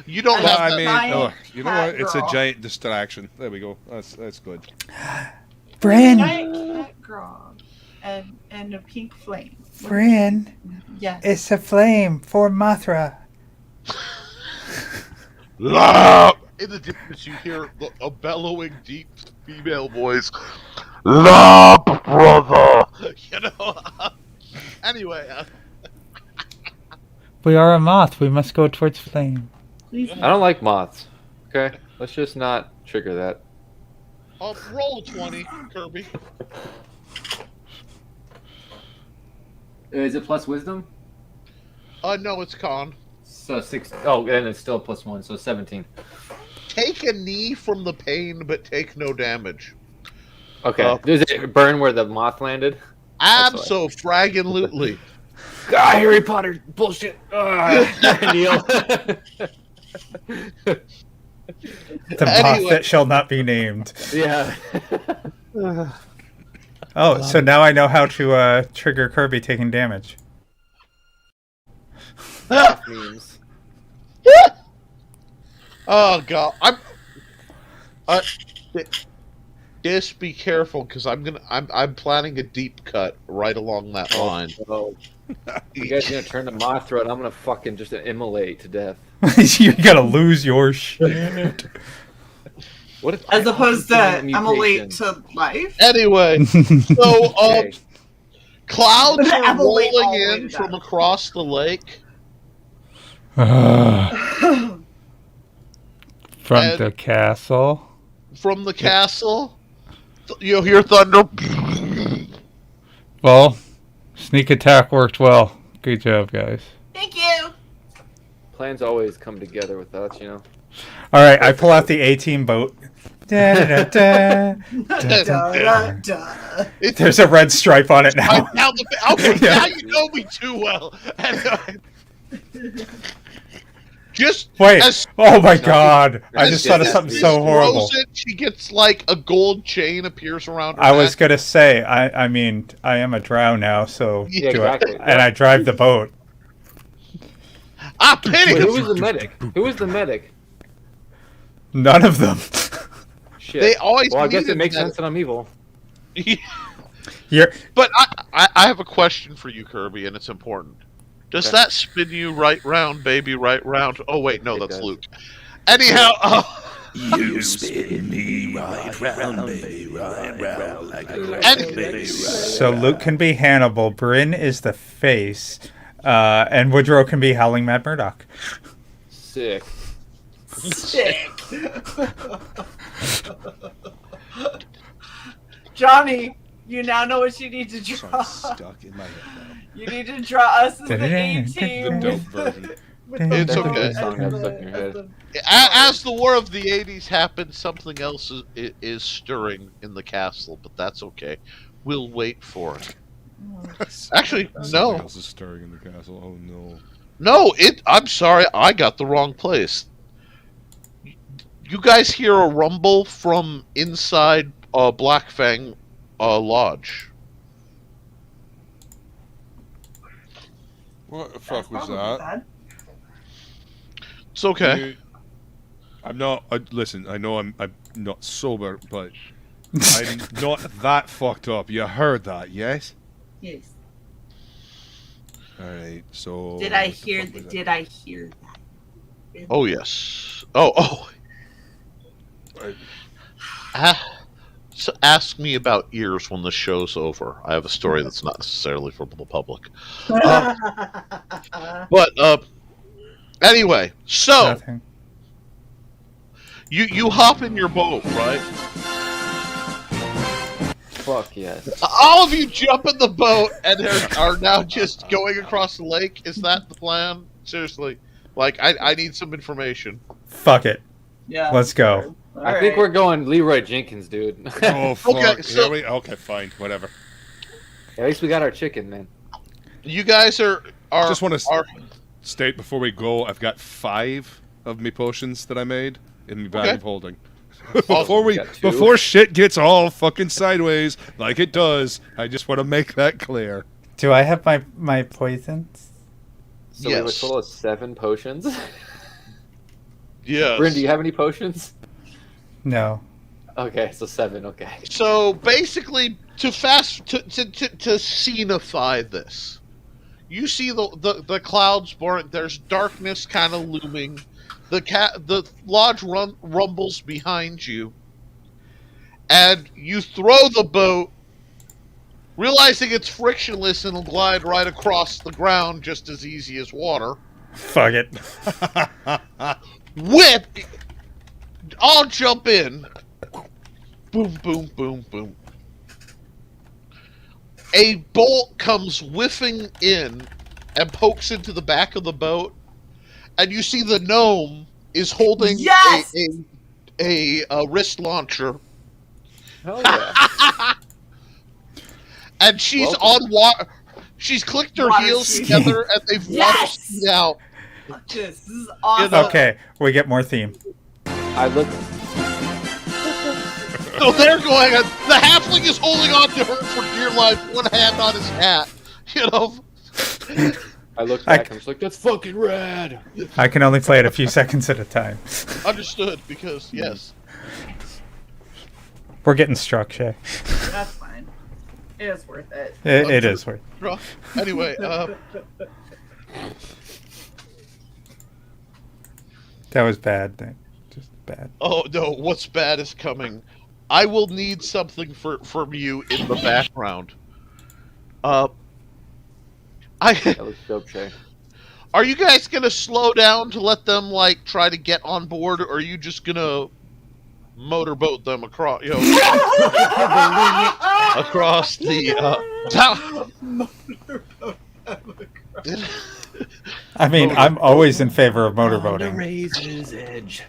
You don't Well, have I that. mean, you know cat what? It's a girl. giant distraction. There we go. That's good. Bryn, Giant cat grog and a pink flame. Bryn, Yes. it's a flame for Mothra. In the distance, you hear a bellowing, deep female voice. Love, brother. You know. Anyway. We are a moth. We must go towards flame. I don't like moths. Okay, let's just not trigger that. Roll a 20, Kirby. Is it plus wisdom? No, it's con. So 6. Oh, and it's still plus 1, so 17. Take a knee from the pain, but take no damage. Okay, does it burn where the moth landed? Abso-fraggin-lutely. Ah, Harry Potter bullshit. Neil. The moth that shall not be named. Yeah. Oh, so now I know how to trigger Kirby taking damage. Memes. Oh god, just be careful because I'm planning a deep cut right along that line. Oh, you guys are gonna turn to Mothra, and I'm gonna fucking just immolate to death. You're gonna lose your shit. What if As opposed to I'm mutation? late to life. Anyway, so Okay. clouds are Emily all rolling the way in to from death. across the lake. From And- the castle. From the castle, you'll hear thunder. Well, sneak attack worked well. Good job, guys. Thank you. Plans always come together with us, you know. All right, I pull out the A-team boat. Da, da, da, da, da, da. There's a red stripe on it now. Okay, Yeah. now you know me too well. Just Wait. as Oh my god. I as just thought of soon something as so Liz horrible. throws it, she gets like a gold chain appears around her I was neck. gonna say, I mean, I am a drow now, so Yeah, do I- exactly. and I drive the boat. I pity Wait, you. who was the medic? Who was the medic? None of them. Shit. They always Well, I guess needed it makes that. sense that I'm evil. You're But I have a question for you, Kirby, and it's important. Does Okay. that spin you right round, baby, right round? Oh wait, no, It that's does. Luke. Anyhow, You spin me right round, baby, right round like a Anyway. so Luke can be Hannibal, Bryn is the face, and Woodrow can be Howling Mad Murdoch. Sick. Sick. Johnny, you now know what you need to So draw. I'm stuck in my head now. You need to draw us as the The 18 dope version. It's okay. Song that's stuck in your head. As the war of the '80s happens, something else is stirring in the castle, but that's okay. We'll wait for it. Actually, Something no, else is stirring in the castle. Oh no. no. I'm sorry, I got the wrong place. You guys hear a rumble from inside Black Fang Lodge. What the fuck was that? It's okay. You- I'm not. Listen, I know I'm not sober, but I'm not that fucked up. You heard that, yes? Yes. All right. So. Did I what the hear? fuck was that? Did I hear that? Oh yes. Oh. So ask me about ears when the show's over. I have a story that's not necessarily for the public. But anyway, so Nothing. you hop in your boat, right? Fuck yes. All of you jump in the boat and are now just going across the lake. Is that the plan? Seriously, like I need some information. Fuck it. Yeah. Let's go. I think we're going Leroy Jenkins, dude. Oh fuck! Okay, so- Here we. Okay, fine, whatever. At least we got our chicken, man. You guys are Just want to are state before we go, I've got 5 of me potions that I made in my bag Okay. of holding. Awesome. Got 2. Before shit gets all fucking sideways like it does, I just want to make that clear. Do I have my poisons? So we have a Yes. total of 7 potions. Yes. Bryn, do you have any potions? No. Okay, so 7. Okay. So basically, to scenify this, you see the clouds burn. There's darkness kind of looming. The lodge rumbles behind you, and you throw the boat, realizing it's frictionless and will glide right across the ground just as easy as water. Fuck it. Whip! I'll jump in. Boom, boom, boom, boom. A bolt comes whiffing in and pokes into the back of the boat, and you see the gnome is holding Yes! a wrist launcher, Hell yeah. and she's Welcome. on water. She's clicked her Water heels skiing. together, and they've water Yes! skied out. This is awesome. know- Okay, we get more theme. I look. So they're going. The halfling is holding on to her for dear life, one hand on his hat. You know. I look I- back. I'm just like, that's fucking rad. I can only play it a few seconds at a time. Understood, because yes. We're getting struck, Shae. That's fine. It is worth it. It is worth. Anyway, That was bad. Just bad. oh no, what's bad is coming. I will need something from you in the background. That looks dope, Shae. Are you guys gonna slow down to let them like try to get on board, or are you just gonna motorboat them across? You know, across the town. I mean, I'm always in favor of motorboating, razor's edge.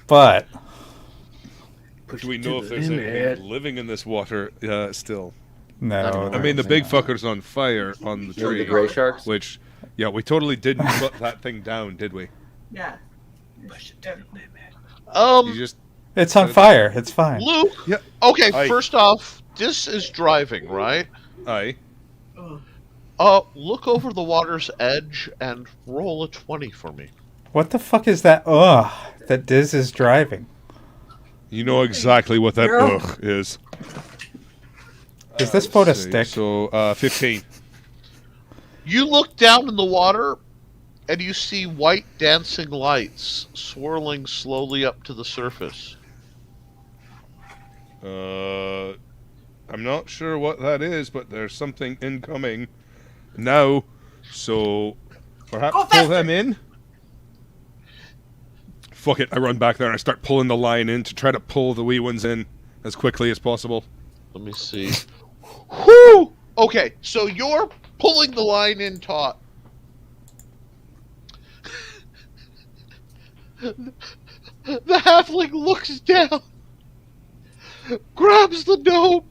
but Do we know if there's anything living in this water still? no. I mean, the big fucker's on fire on the The tree. gray sharks? Which, yeah, we totally didn't put that thing down, did we? Yeah. You just It's on fire. It's fine. Luke. Yeah. Okay, Aye. first off, this is driving, right? aye. Look over the water's edge and roll a 20 for me. What the fuck is that? Ugh, that Diz is driving. You know exactly what that Girl. ugh is. Is this boat a Let's see, stick? So, 15. You look down in the water, and you see white dancing lights swirling slowly up to the surface. I'm not sure what that is, but there's something incoming now. So, perhaps Go pull faster. them in? Fuck it, I run back there and I start pulling the line in to try to pull the wee ones in as quickly as possible. Let me see. Whoo! Okay, so you're pulling the line in taut. The halfling looks down, grabs the gnome,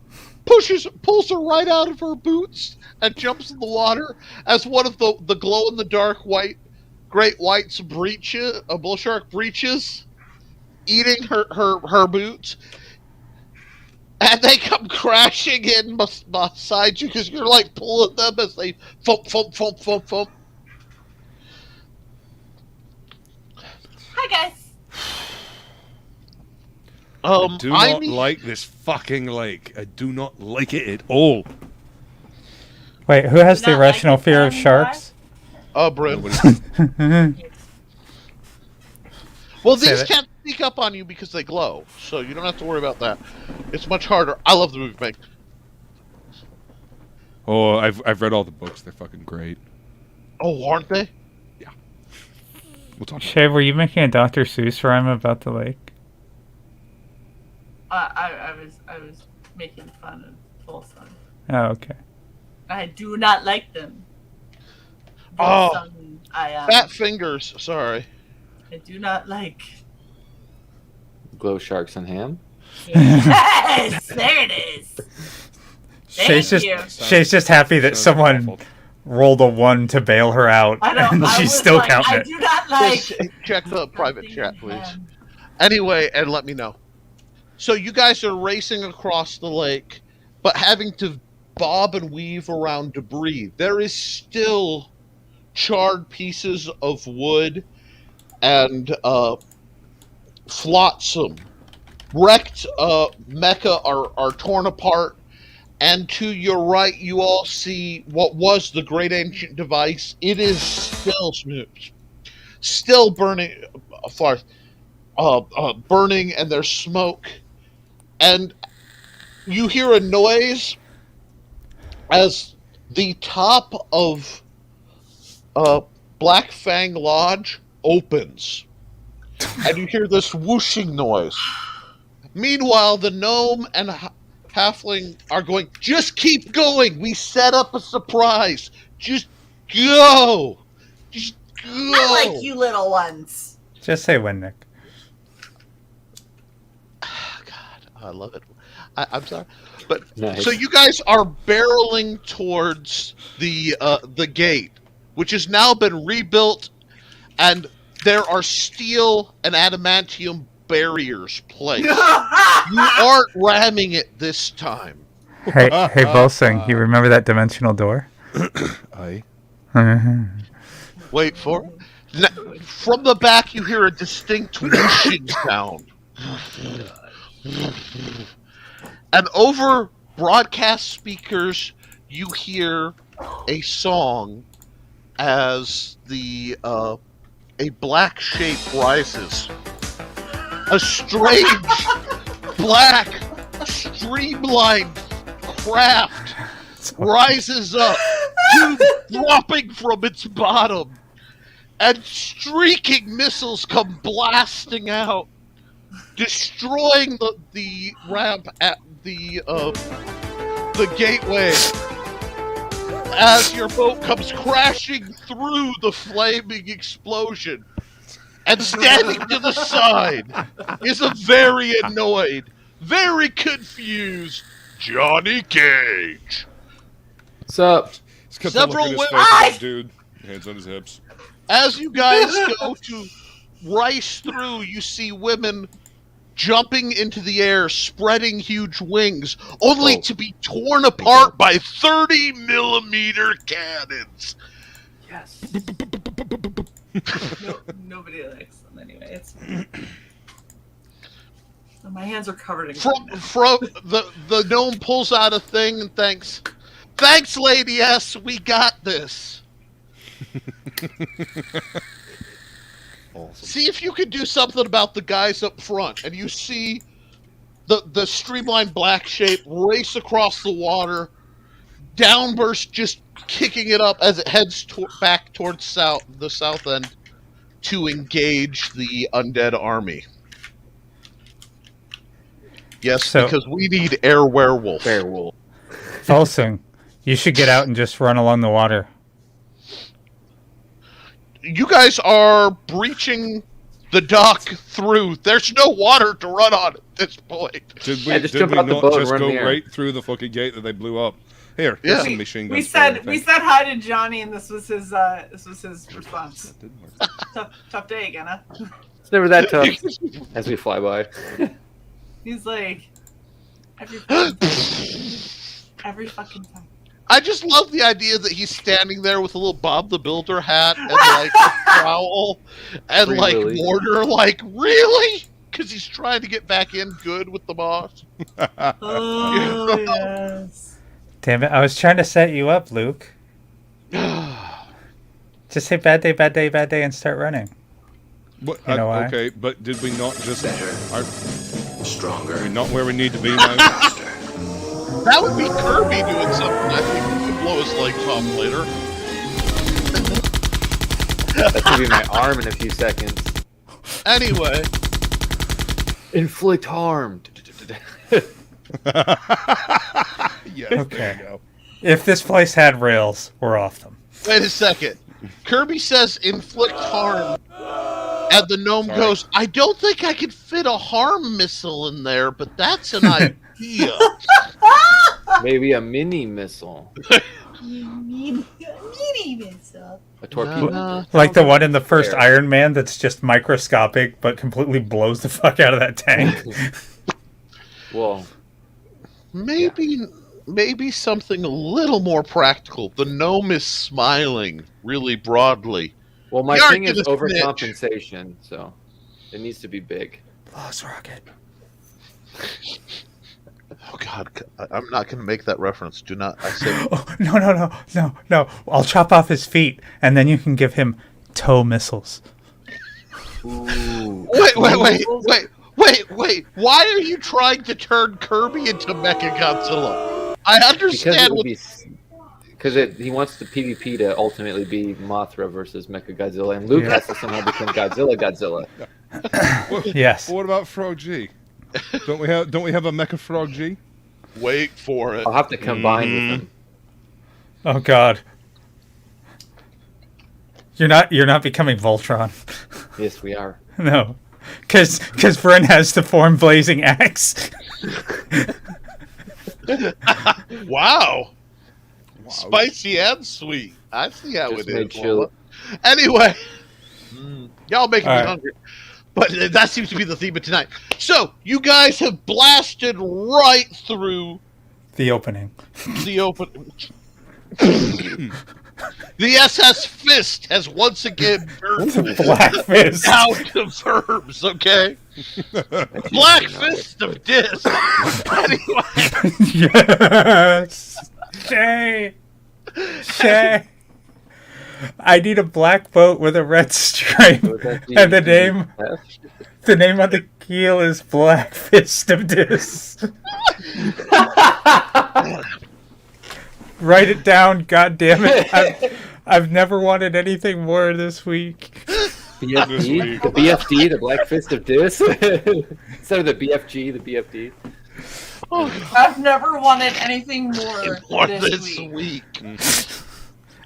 pulls her right out of her boots, and jumps in the water as one of the glow-in-the-dark great whites a bull shark breaches, eating her boots. And they come crashing in beside you because you're like pulling them as they thump, thump, thump, thump, thump. Hi, guys. I do not need- like this fucking lake. I do not like it at all. Wait, who has Do the not like irrational the fear of sound sharks? Brim. Nobody- Well, Say these that. can't sneak up on you because they glow, so you don't have to worry about that. It's much harder. I love the movie, Meg. Oh, I've read all the books. They're fucking great. Oh, aren't they? We'll talk. Shay, were you making a Dr. Seuss rhyme about the lake? I was making fun of Volsung. Oh, okay. I do not like them. Oh. Volsung, Fat fingers. Sorry. I do not like. Glow sharks and ham. Yes, there it is. Shay's Thank just you. Shay's just happy that Sounds someone awful. rolled a 1 to bail her out, I don't. and I she's was still like, counting I it. do not like. Just check the private nothing chat, please. ham. Anyway, and let me know. So you guys are racing across the lake, but having to bob and weave around debris. There is still charred pieces of wood and flotsam. Wrecked mecha are torn apart, and to your right you all see what was the great ancient device. It is still burning, burning, and there's smoke. And you hear a noise as the top of Black Fang Lodge opens, and you hear this whooshing noise. Meanwhile, the gnome and halfling are going, just keep going. We set up a surprise. Just go. Just go. I like you little ones. Just say when, Nick. God, I love it. I'm sorry, but Nice. so you guys are barreling towards the gate, which has now been rebuilt, and there are steel and adamantium barriers placed. You aren't ramming it this time. Hey, Volsing, you remember that dimensional door? Aye. Wait for it. From the back, you hear a distinct whooshing sound. And over broadcast speakers, you hear a song as a black shape rises. A strange, black, streamlined craft rises up, tubes dropping from its bottom, and streaking missiles come blasting out, destroying the ramp at the gateway as your boat comes crashing through the flaming explosion. And standing to the side is a very annoyed, very confused Johnny Cage. What's up? He's got Several the look in his women- face like, dude. Hands on his hips. As you guys go to race through, you see women jumping into the air, spreading huge wings, only to be torn apart by 30mm cannons. Yes. Nobody likes them anyway. It's my hands are covered in. From the gnome pulls out a thing and thanks, Lady S. We got this. Awesome. See if you can do something about the guys up front. And you see the streamlined black shape race across the water, downburst just kicking it up as it heads back towards the south end to engage the undead army. Yes, So- because we need air werewolf. Werewolf. Volsing, you should get out and just run along the water. You guys are breaching the dock through. There's no water to run on at this point. Did we, Yeah, just did jump we out the not boat and just run go in the air. right through the fucking gate that they blew up? Here, Yeah. here's some machine guns. We said hi to Johnny, and this was his response. That didn't work. Tough day again, huh? It's never that tough. As we fly by. He's like every fucking time. I just love the idea that he's standing there with a little Bob the Builder hat and like a trowel and Free like Willy. mortar. Like, really? Because he's trying to get back in good with the boss. Oh yes. Damn it, I was trying to set you up, Luke. Just say bad day, bad day, bad day, and start running. What, You know why? okay, but did we not just... Are Stronger. we not where we need to be now? That would be Kirby doing something. I think he could blow his legs off later. That could be my arm in a few seconds. Anyway, Inflict harm. Yeah, Okay. there you go. If this place had rails, we're off them. wait a second. Kirby says inflict harm. And the gnome goes, I don't think I could fit a harm missile in there, but that's an idea. Maybe a mini missile. A torpedo. Like the one in the first Iron Man that's just microscopic but completely blows the fuck out of that tank. Well, Maybe something a little more practical. The gnome is smiling really broadly. my You aren't thing is gonna snitch. overcompensation, so it needs to be big. Lost rocket. Oh God, I'm not going to make that reference. Do not. I said. Oh, no. I'll chop off his feet, and then you can give him toe missiles. Ooh. Wait. Why are you trying to turn Kirby into Mechagodzilla? I understand what. Because he wants the PvP to ultimately be Mothra versus Mechagodzilla, and Luke has to somehow become Godzilla. Yes. What about Frog G? Don't we have a Mecha Frog G? Wait for it. I'll have to combine with him. Oh God. You're not becoming Voltron. Yes, we are. No. Because Vern has the form blazing axe. Wow. Spicy and sweet. I see how Just it made is. chill. Anyway, y'all making me All right. hungry. But that seems to be the theme of tonight. So, you guys have blasted right through The opening. the open. The SS Fist has once again burned Black fist. down to verbs, okay? Black Fist of Disc. Anyway, Yes. Shay. I need a black boat with a red stripe, and the name on the keel is Black Fist of Dis. Write it down, God damn it! I've never wanted anything more this week. BFD? The BFD, the Black Fist of Dis? Instead of the BFG, the BFD. I've never wanted anything more this week. week.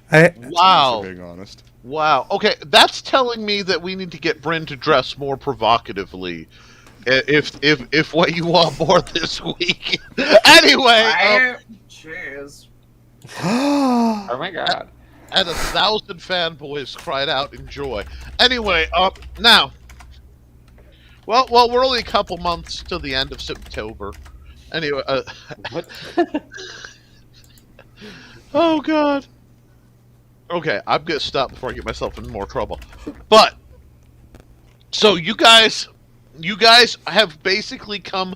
For Wow. being honest. Wow. Okay, that's telling me that we need to get Bryn to dress more provocatively. If what you want more this week. Anyway, Jeez. Oh my god. and 1,000 fanboys cried out in joy. Anyway, now. Well, we're only a couple months to the end of September. Anyway, What? oh God. Okay, I'm gonna stop before I get myself in more trouble. But so you guys have basically come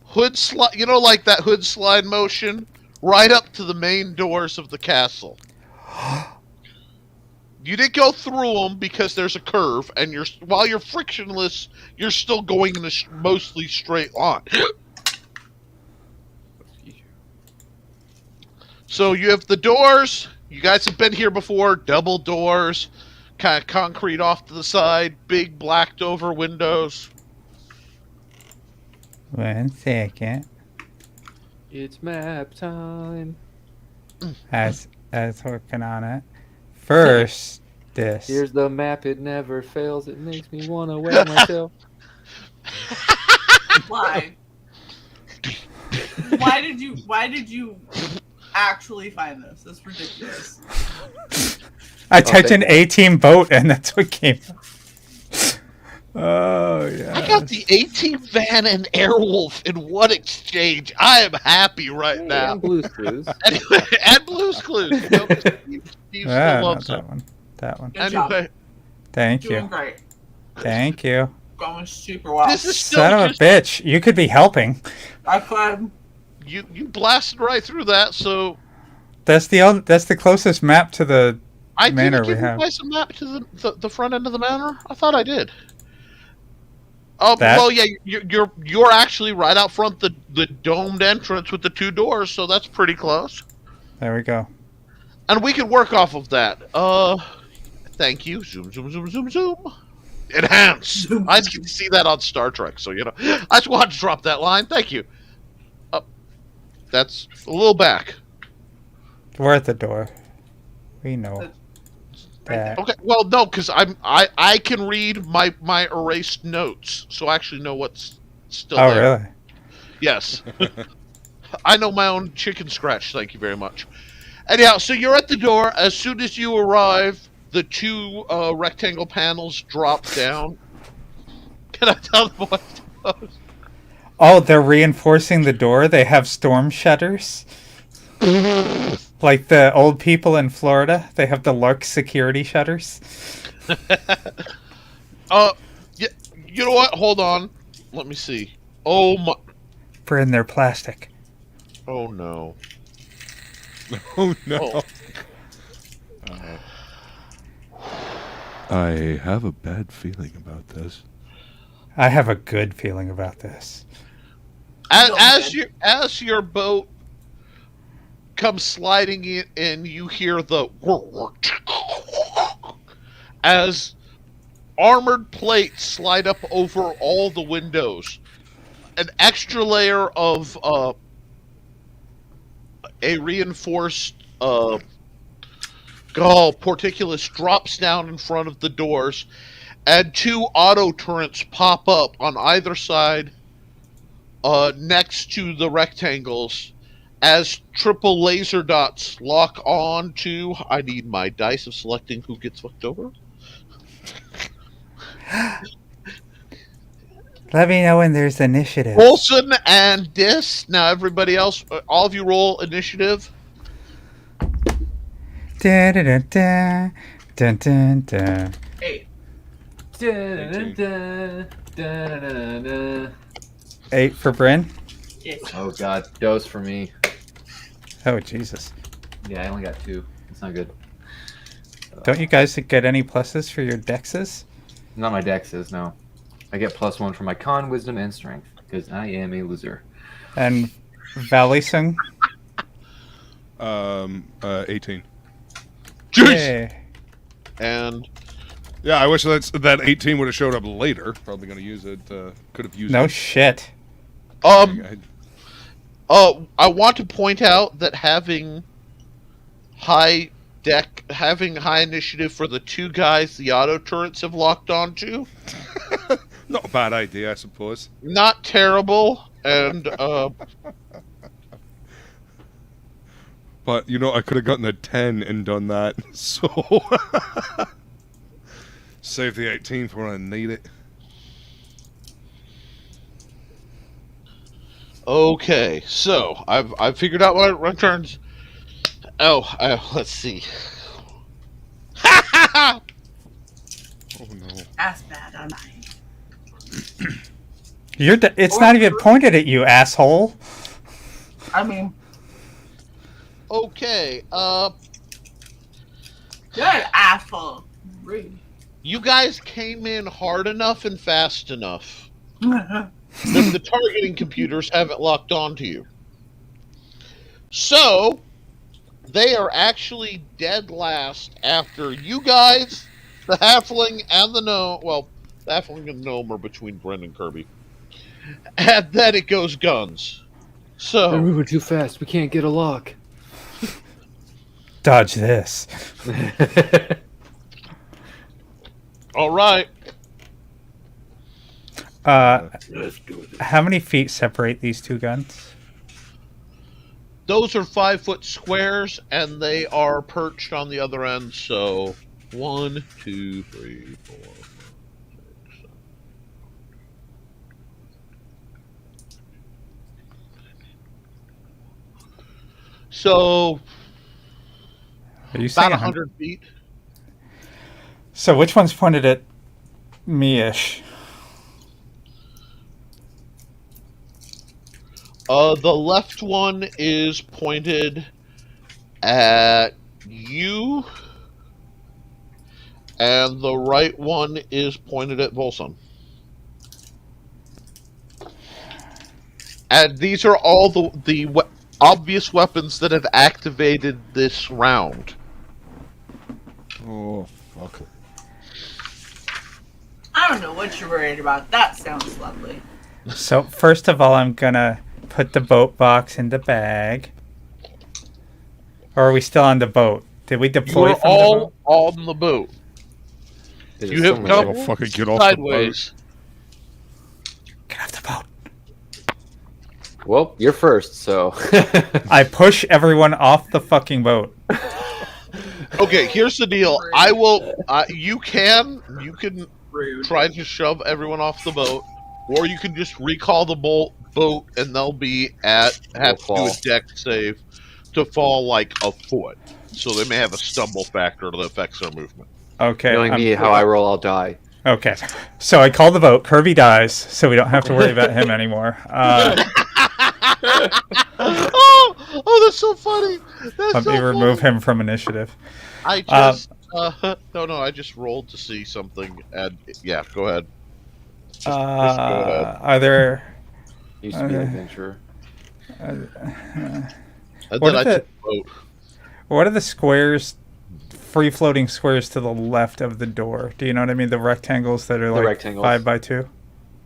hood slide, like that hood slide motion, right up to the main doors of the castle. You didn't go through them because there's a curve, and while you're frictionless, you're still going in a mostly straight line. So you have the doors. You guys have been here before. Double doors, kind of concrete off to the side, big blacked over windows. 1 second. It's map time. As working on it. First, this. Here's the map, it never fails. It makes me want to wet myself. Why? Why did you actually find this? That's ridiculous. I typed in A-Team boat, and that's what came up. Oh, yeah. I got the 18 van and Airwolf in one exchange. I am happy right now. And Blue's Clues. Anyway, and Blue's Clues. Steve still loves that it. one. That one. Good job. Anyway, Thank Doing you. great. Thank you. Going super well. this is still Son of a just bitch. You could be helping. I could. you blasted right through that. So That's the closest map to the I manor didn't we give you have. guys a map to the front end of the manor. I thought I did. Oh That- well, yeah, you're actually right out front the domed entrance with the 2 doors, so that's pretty close. There we go. And we can work off of that. Thank you. Zoom, zoom, zoom, zoom, zoom. Enhance. I just get to see that on Star Trek, so I just wanted to drop that line. Thank you. That's a little back. We're at the door. We know that. Okay. Well, no, because I can read my erased notes, so I actually know what's still Oh, there. really? Yes. I know my own chicken scratch. Thank you very much. Anyhow, so you're at the door. As soon as you arrive, the 2 rectangle panels drop down. Can I tell them what to do? Oh, they're reinforcing the door. They have storm shutters. Like the old people in Florida. They have the Lark security shutters. Yeah, You know what? Hold on. Let me see. Oh my. Bryn, they're plastic. Oh no. Oh no. I have a bad feeling about this. I have a good feeling about this. As your boat comes sliding in, and you hear the as armored plates slide up over all the windows. An extra layer of a reinforced portcullis drops down in front of the doors, and 2 auto turrets pop up on either side next to the rectangles as triple laser dots lock on to... I need my dice of selecting who gets fucked over. Let me know when there's initiative. Olsen and Dis. Now everybody else, all of you roll initiative. Dun, dun, dun, dun, dun, dun, dun. 8. 8 for Bryn. Yes. Oh god, dose for me. Oh Jesus! Yeah, I only got 2. It's not good. Don't you guys get any pluses for your dexes? Not my dexes, no. I get +1 for my con, wisdom, and strength because I am a loser. And Valysung? 18. Jeez. Yay. And Yeah, I wish that 18 would have showed up later. Probably going to use it. Could have used No it. shit. I want to point out that having high initiative for the 2 guys the auto turrets have locked onto. Not a bad idea, I suppose. Not terrible, and But, I could have gotten a 10 and done that, so... Save the 18 for when I need it. okay. So I've figured out what my turns. Let's see. Oh no. That's bad on mine. It's not even pointed at you, asshole. I mean, Okay. good asshole. Rude. You guys came in hard enough and fast enough that the targeting computers haven't locked onto you. So they are actually dead last after you guys, the halfling and the gnome. Well, the halfling and the gnome are between Bryn and Kirby. And then it goes guns. We're So moving too fast. We can't get a lock. Dodge this. all right. How many feet separate these 2 guns? Those are 5-foot squares, and they are perched on the other end. So 1, 2, 3, 4, 5, 6, 7. So Are you saying about 100 feet. So which one's pointed at me-ish? The left one is pointed at you, and the right one is pointed at Volsung. And these are all the obvious weapons that have activated this round. Oh, fuck. I don't know what you're worried about. That sounds lovely. So first of all, I'm gonna put the boat box in the bag. Or are we still on the boat? Did we You deploy are from the boat? all on the boat. There's You so have much- come I'll fucking get off sideways. Get off the boat. Well, you're first, so. I push everyone off the fucking boat. Okay, here's the deal. I will. You can Rude. try to shove everyone off the boat, or you can just recall the boat, and they'll be have to do a deck save to fall like a foot. So they may have a stumble factor that affects their movement. Okay. Knowing me, how I roll, I'll die. Okay. So I call the vote. Kirby dies, so we don't have to worry about him anymore. Oh, that's so funny. That's Let so me remove funny. him from initiative. I just no, I just rolled to see something. And yeah, go ahead. Just go ahead. Are there... Used to be an adventurer. And What then are I the- took a vote. What are the squares, free-floating squares to the left of the door? Do you know what I mean? The rectangles that are like rectangles. 5x2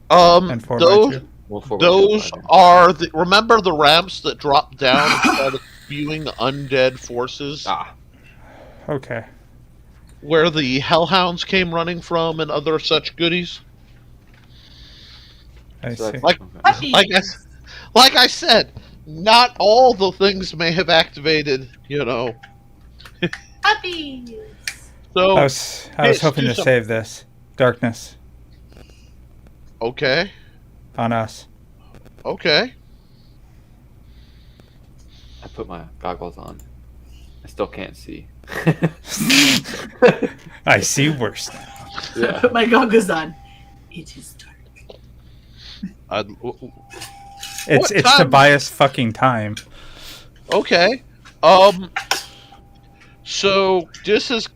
and 4x2. Those Well, forward, those forward. are the. Remember the ramps that drop down and started spewing undead forces, Okay. where the hellhounds came running from, and other such goodies. I So see. that's- Like, Puppies. like I said, not all the things may have activated. You know, Puppies. so I was Mitch, hoping do to something. save this. Darkness okay, on us. okay. I put my goggles on. I still can't see. I see worse. Yeah. Put my goggles on. It is dark. It's What time- Tobias fucking time. Okay. So this has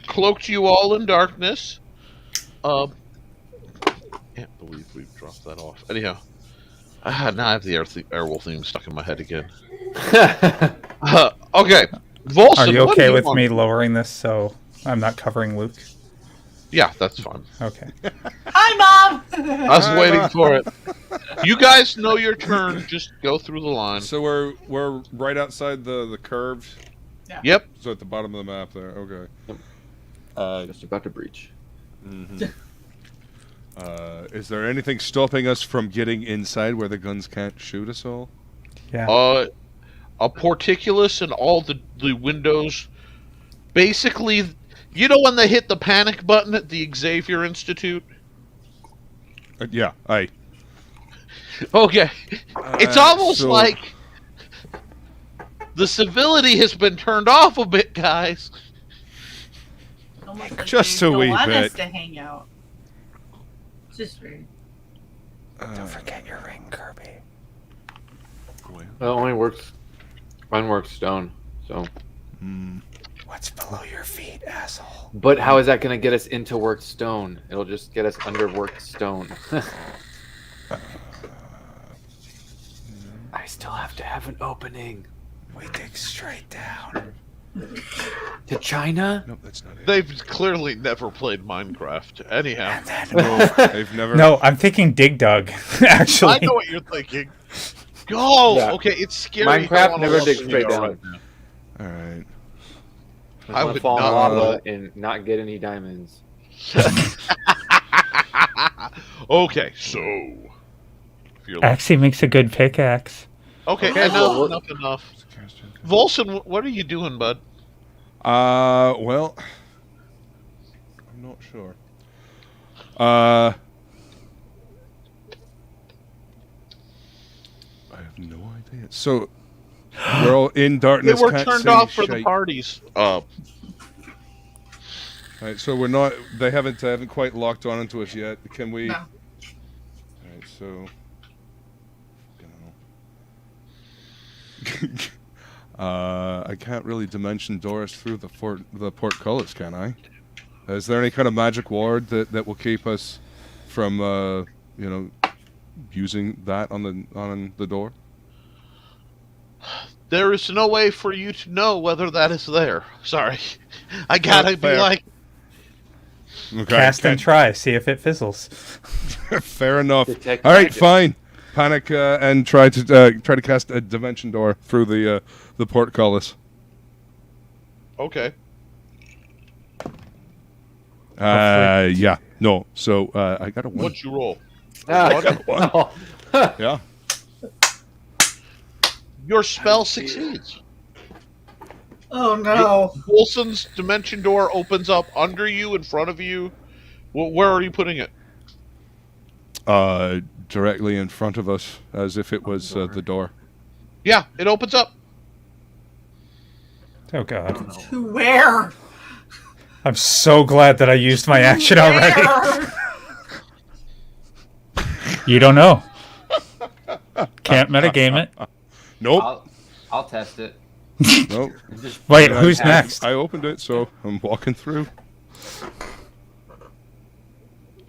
cloaked you all in darkness. Can't believe we've dropped that off. Anyhow, now I have the Airwolf theme stuck in my head again. Okay, Volson. Are you what okay do with want? me lowering this so I'm not covering Luke? Yeah, that's fine. Okay. Hi, Mom. I was waiting for it. You guys know your turn. Just go through the line. So we're right outside the curve. Yep. So at the bottom of the map there. Okay. Just about to breach. Mhm. Is there anything stopping us from getting inside where the guns can't shoot us all? Yeah. A porticulus and all the windows. Basically, you know when they hit the panic button at the Xavier Institute? Yeah. Aye. Okay. It's almost so- like the civility has been turned off a bit, guys. Almost like Just they a don't wee want us bit. to hang out. It's just weird. Don't forget your ring, Kirby. Well, it only works. Mine works stone. So, What's below your feet, asshole? but how is that going to get us into worked stone? It'll just get us under worked stone. I still have to have an opening We dig straight down. to China. Nope, that's not it. They've clearly never played Minecraft. Anyhow, They've never. No, I'm thinking Dig Dug, actually. I know what you're thinking. Go! Yeah. Okay, it's scary. Minecraft going never along digs with straight you down. right now. All right. I I would would fall in not lava and not get any diamonds. Okay, so if you're Actually makes a good pickaxe. okay, Okay, enough. Volson, what are you doing, bud? Well, I'm not sure. I have no idea. So we're all in They darkness. were can't turned see off for the shite. parties. Right, so we're not. They haven't quite locked on into us yet. Can we? No. Right, so. I can't really dimension doors through the portcullis, can I? Is there any kind of magic ward that will keep us from, using that on the door? There is no way for you to know whether that is there. Sorry, I gotta be fair. like, Okay, Cast and try, see if it fizzles. fair enough. Detect All right, magic. fine. Panic and try to cast a dimension door through the portcullis. okay, Yeah. No. So I got a one. what'd you roll? Ah, Yeah. Your spell succeeds. Oh no. Wilson's dimension door opens up under you, in front of you. Where are you putting it? Directly in front of us, as if it was the door. Yeah, it opens up. Oh god. To where? I'm so glad that I used my action already. You don't know. Can't metagame it. Nope. I'll test it. Nope. Wait, who's next? I opened it, so I'm walking through.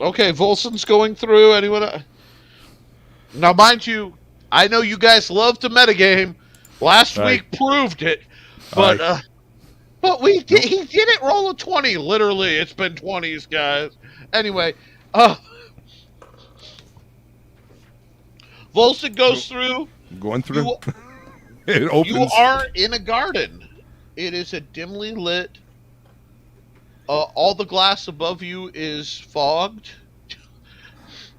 Okay, Volson's going through. Anyone? Now, mind you, I know you guys love to metagame. Last Aye. week proved it, but he didn't roll a 20. Literally, it's been 20s, guys. Anyway, Volson goes through. I'm going through. You, It opens. you are in a garden. It is a dimly lit. All the glass above you is fogged.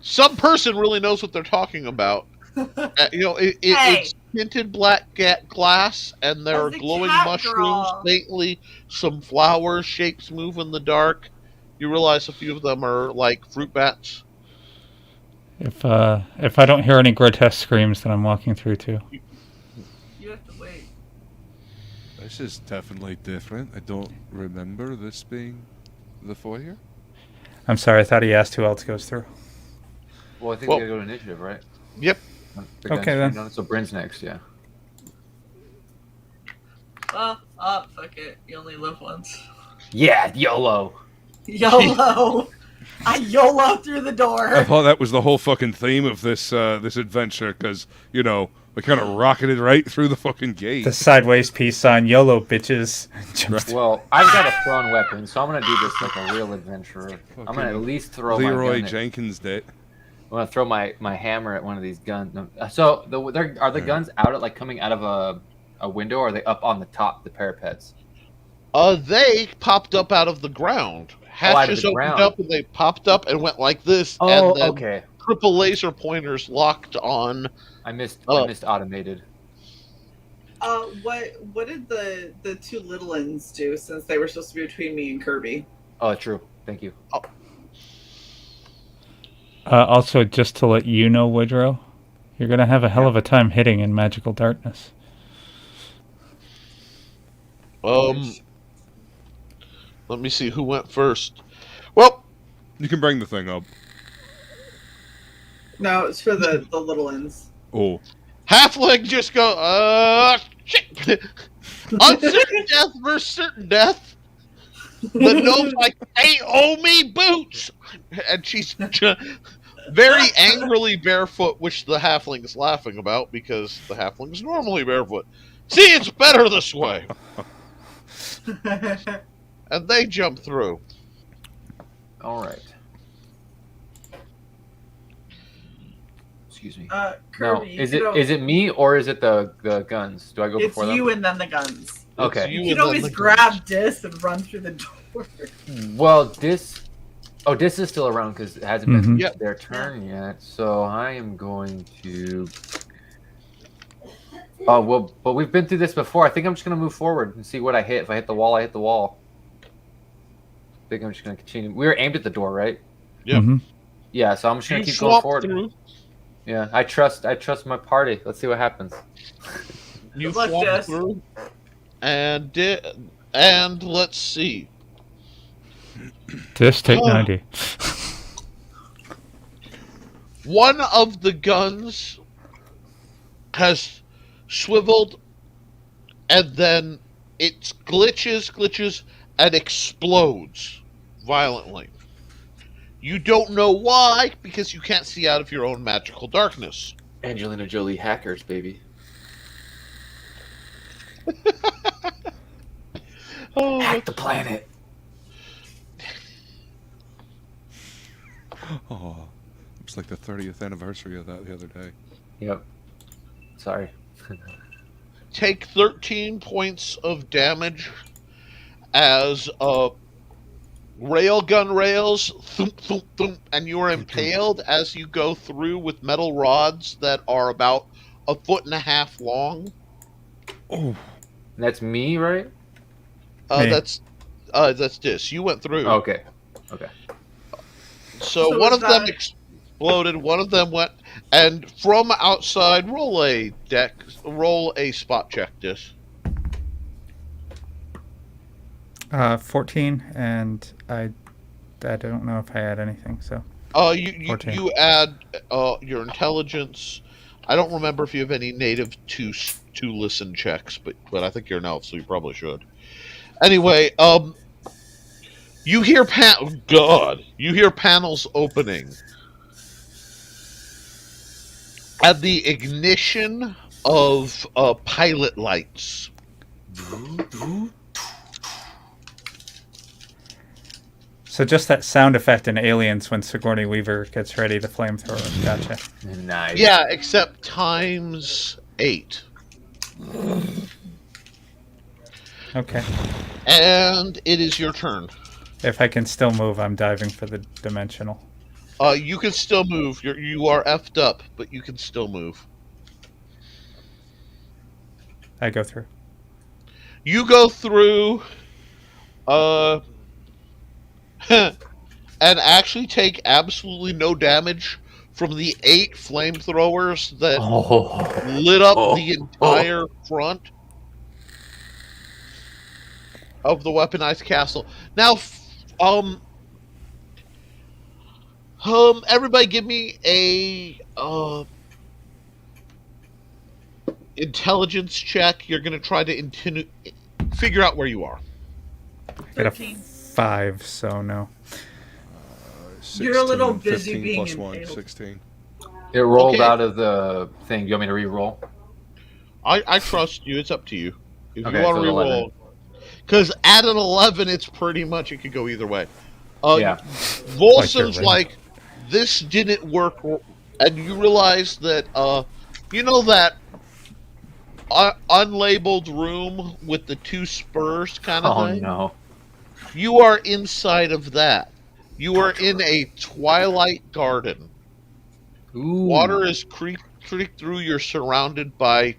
Some person really knows what they're talking about. It's tinted black glass, and there are That's a glowing cat mushrooms, girl. faintly some flower shapes move in the dark. You realize a few of them are like fruit bats. If I don't hear any grotesque screams, then I'm walking through too. You have to wait. This is definitely different. I don't remember this being the foyer. I'm sorry, I thought he asked who else goes through. Well, I think we gotta go to initiative, right? Yep. Okay, then. So Bryn's next, yeah. Fuck it. You only live once. Yeah, YOLO. YOLO. I YOLO through the I door. thought that was the whole fucking theme of this this adventure, because we kind of rocketed right through the fucking gate. The sideways peace sign, YOLO bitches. Well, I've got a thrown weapon, so I'm gonna do this like a real adventurer. I'm gonna at least throw Leroy my gun Jenkins did. I'm gonna throw my hammer at one of these guns. So are the guns coming out of a window, or are they up on the top, the parapets? They popped up out of the ground. Hatches opened up and they popped up and went like this. Oh, and then okay. Triple laser pointers locked on. I missed automated. What did the two little ends do, since they were supposed to be between me and Kirby? Oh, true. Thank you. Also, just to let you know, Woodrow, you're going to have a hell of a time hitting in magical darkness. Let me see who went first. Well, you can bring the thing up. No, it's for the little ends. Oh. Halfling just go, shit. Uncertain death versus certain death. The gnome's like, they owe me boots. And she's very angrily barefoot, which the halfling is laughing about because the halfling is normally barefoot. See, it's better this way. And they jump through. All right. Excuse me. Kirby, no, is it me or is it the guns? Do I go before them? It's you and then the guns. Okay. You can always grab Dis and run through the door. Well, Dis is still around because it hasn't been Yep. their turn yet. So I am going to. Oh well, but we've been through this before. I think I'm just gonna move forward and see what I hit. If I hit the wall, I hit the wall. I think I'm just gonna continue. We were aimed at the door, right? Yeah. Mm-hmm. Yeah. So I'm just gonna You keep going swap forward. through. Yeah, I trust my party. Let's see what happens. You Good luck, swap Jess. through. And let's see. Just take 90. One of the guns has swiveled, and then it glitches, and explodes violently. You don't know why, because you can't see out of your own magical darkness. Angelina Jolie hackers, baby. Hack the planet. Oh, it was like the 30th anniversary of that the other day. Yep. Sorry. Take 13 points of damage as railgun rails, thump, thump, thump, and you are impaled as you go through with metal rods that are about 1.5 feet long. Oh, That's me, right? Me. That's this. You went through. Okay. So So one is of them that- exploded. One of them went, and from outside, roll a spot check. This 14, and I don't know if I had anything. So You 14. you add your intelligence. I don't remember if you have any native to listen checks, but I think you're an elf, so you probably should. Anyway, you hear you hear panels opening at the ignition of pilot lights. So just that sound effect in Aliens when Sigourney Weaver gets ready to flamethrower. Gotcha. Nice. Yeah, except times 8. Okay. And it is your turn. If I can still move, I'm diving for the dimensional. You can still move. You are effed up, but you can still move. I go through. You go through, and actually take absolutely no damage from the 8 flamethrowers that lit up the entire front of the weaponized castle. Now, everybody give me a intelligence check. You're going to try to figure out where you are. Get a 13. 5, so no. 16, You're a little busy 15 being plus 1, impaled. 16. It rolled Okay. out of the thing. Do you want me to re-roll? I trust you. It's up to you. If Okay, you want so to it's 11. reroll. Because at an 11, it's pretty much, it could go either way. Yeah. Volson's ring. like, this didn't work. And you realize that, you know that unlabeled room with the 2 spurs kind of Oh thing? no. You are inside of that. You are in a twilight garden. Ooh. Water is creeping through. You're surrounded by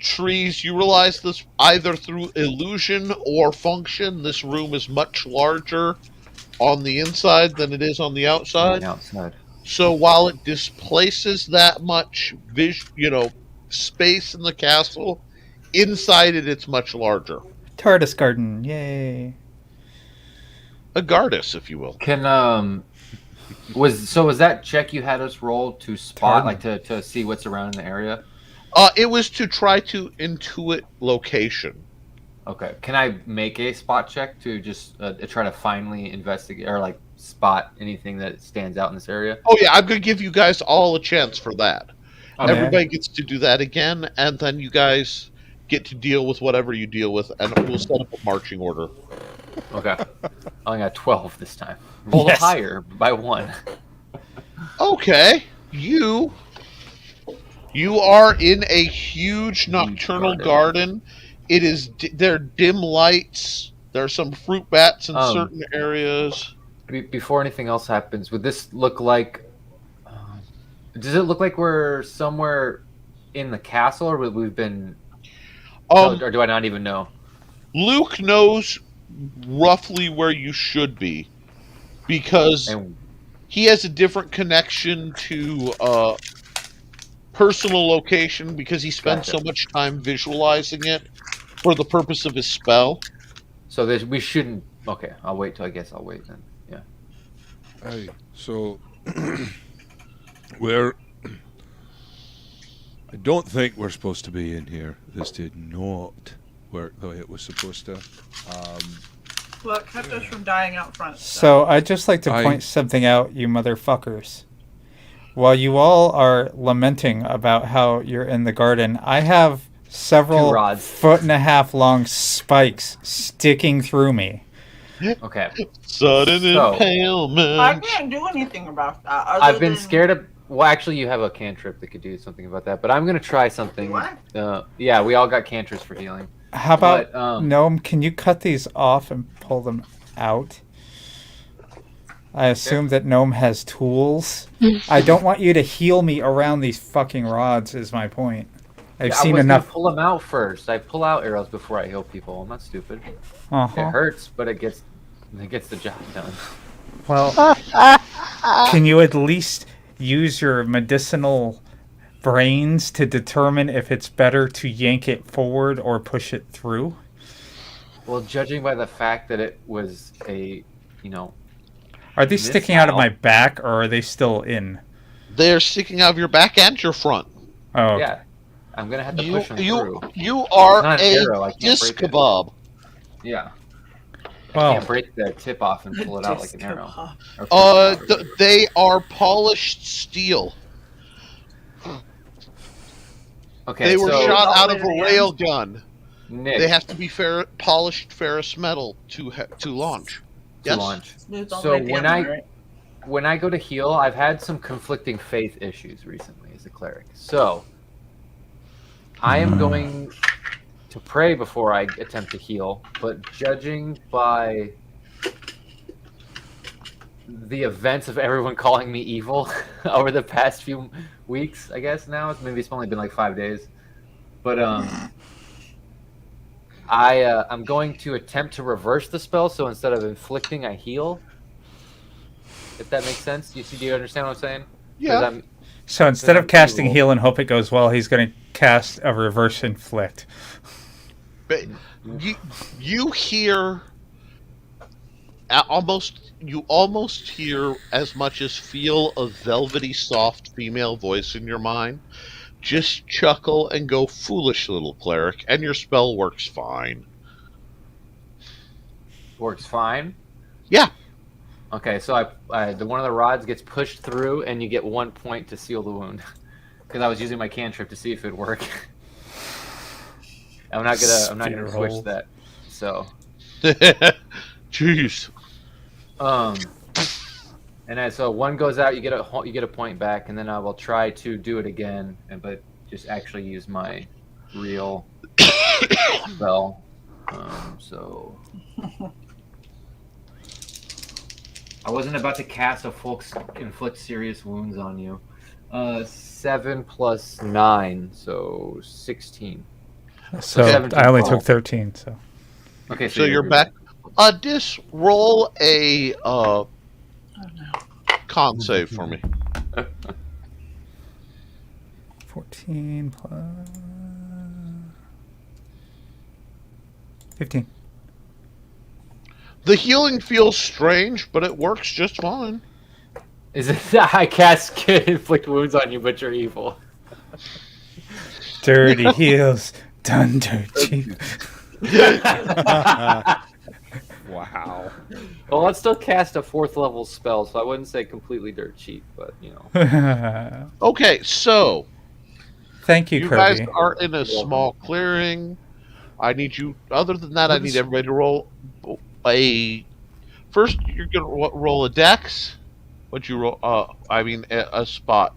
trees. You realize this either through illusion or function. This room is much larger on the inside than it is on the outside. Outside. So while it displaces that much space in the castle, inside it's much larger. TARDIS garden, yay! A Gardas, if you will. Can was that check you had us roll to spot, Pardon? like to see what's around in the area? It was to try to intuit location. Okay. Can I make a spot check to just try to finally investigate or like spot anything that stands out in this area? Oh yeah, I'm gonna give you guys all a chance for that. Okay. Everybody gets to do that again, and then you guys get to deal with whatever you deal with, and we'll set up a marching order. Okay. I only got 12 this time. Roll Yes. higher by 1. Okay, you are in a huge nocturnal garden. It is there are dim lights. There are some fruit bats in certain areas. Before anything else happens, would this look like? Does it look like we're somewhere in the castle, or we've been? Or do I not even know? Luke knows roughly where you should be because he has a different connection to personal location because he spends so much time visualizing it for the purpose of his spell. So we shouldn't. Okay, I'll wait till. I guess I'll wait then. Yeah. Hey, so we're. I don't think we're supposed to be in here. This did not work the way it was supposed to. Well, it kept us from dying out front. So I'd just like to point something out, you motherfuckers. While you all are lamenting about how you're in the garden, I have several 1.5 foot long spikes sticking through me. Okay. Sudden impalement. I can't do anything about that. I've been scared of. Well, actually, you have a cantrip that could do something about that. But I'm gonna try something. What? Yeah, we all got cantrips for healing. How about Gnome? Can you cut these off and pull them out? I assume that Gnome has tools. I don't want you to heal me around these fucking rods. Is my point. I've seen enough. Pull them out first. I pull out arrows before I heal people. I'm not stupid. Uh-huh. It hurts, but it gets the job done. Well, can you at least use your medicinal brains to determine if it's better to yank it forward or push it through? Well, judging by the fact that it was Are these sticking out of my back, or are they still in? They're sticking out of your back and your front. Oh, okay. Yeah. I'm gonna have to push them through. You are Not an arrow, I a can't break disc it. kebab. Yeah. Well, I can't break the tip off and pull it out like an arrow. They are polished steel. Okay, They were so shot out of a rail gun. Nick, They have to be polished ferrous metal to launch. to launch. Smooth all the So way together, when I go to heal, I've had some conflicting faith issues recently as a cleric. So I am going to pray before I attempt to heal, but judging by the events of everyone calling me evil over the past few weeks, I guess now maybe it's only been like 5 days, but I'm going to attempt to reverse the spell. So instead of inflicting, I heal. If that makes sense, do you understand what I'm saying? Yeah. So instead of casting evil. heal and hope it goes well, he's going to cast a reverse inflict. But you hear you almost hear as much as feel a velvety soft female voice in your mind. Just chuckle and go, foolish little cleric, and your spell works fine. Works fine. Yeah. Okay, so one of the rods gets pushed through, and you get 1 point to seal the wound. Because I was using my cantrip to see if it'd work. I'm not gonna switch that. So. Jeez. So one goes out, you get a point back, and then I will try to do it again, but just actually use my real spell. So I wasn't about to cast a folks inflict serious wounds on you. 7 plus 9, so 16. So 17 I only total. took 13. So Okay, So you're back. Dis, roll a con save for me. 14 plus 15. The healing feels strange, but it works just fine. Is it that I cast inflict wounds on you, but you're evil? Dirty heels, done dirt cheap. Wow. Well, let's still cast a 4th level spell, so I wouldn't say completely dirt cheap, but Okay, so Thank you, you Kirby. guys are in a small clearing. I need you. Other than that, I need everybody to roll a. First, you're gonna roll a dex. What'd you roll? A spot.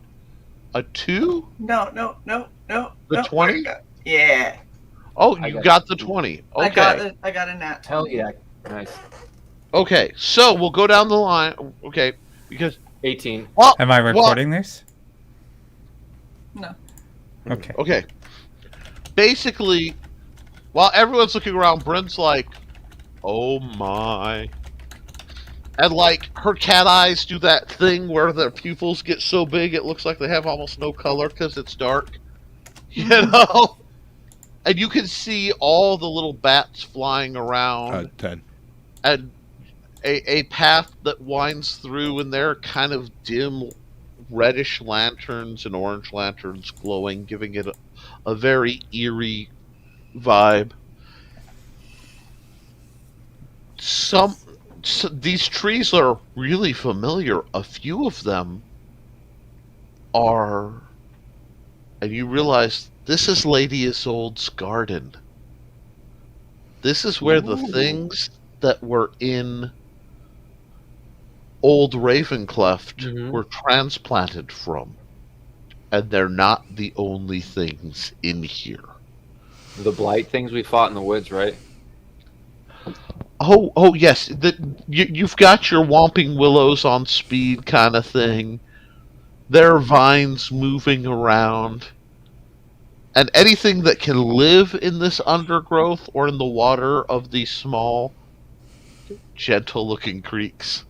A 2? No. The 20? Yeah. Oh, you got the 20. Okay. I got a nat. hell yeah, nice. Okay, so we'll go down the line. Okay, because 18. Am I recording this? No. Okay. Okay. Basically, while everyone's looking around, Bryn's like, "Oh my." And like her cat eyes do that thing where their pupils get so big it looks like they have almost no color because it's dark. You know? And you can see all the little bats flying around. 10. And a path that winds through, and they're kind of dim reddish lanterns and orange lanterns glowing, giving it a very eerie vibe. These trees are really familiar. A few of them are, and you realize this is Lady Isolde's garden. This is where the things that were in Old Ravencleft were transplanted from. And they're not the only things in here. The blight things we fought in the woods, right? Oh yes. You've got your Whomping Willows on speed kind of thing. There are vines moving around. And anything that can live in this undergrowth or in the water of these small, gentle-looking creeks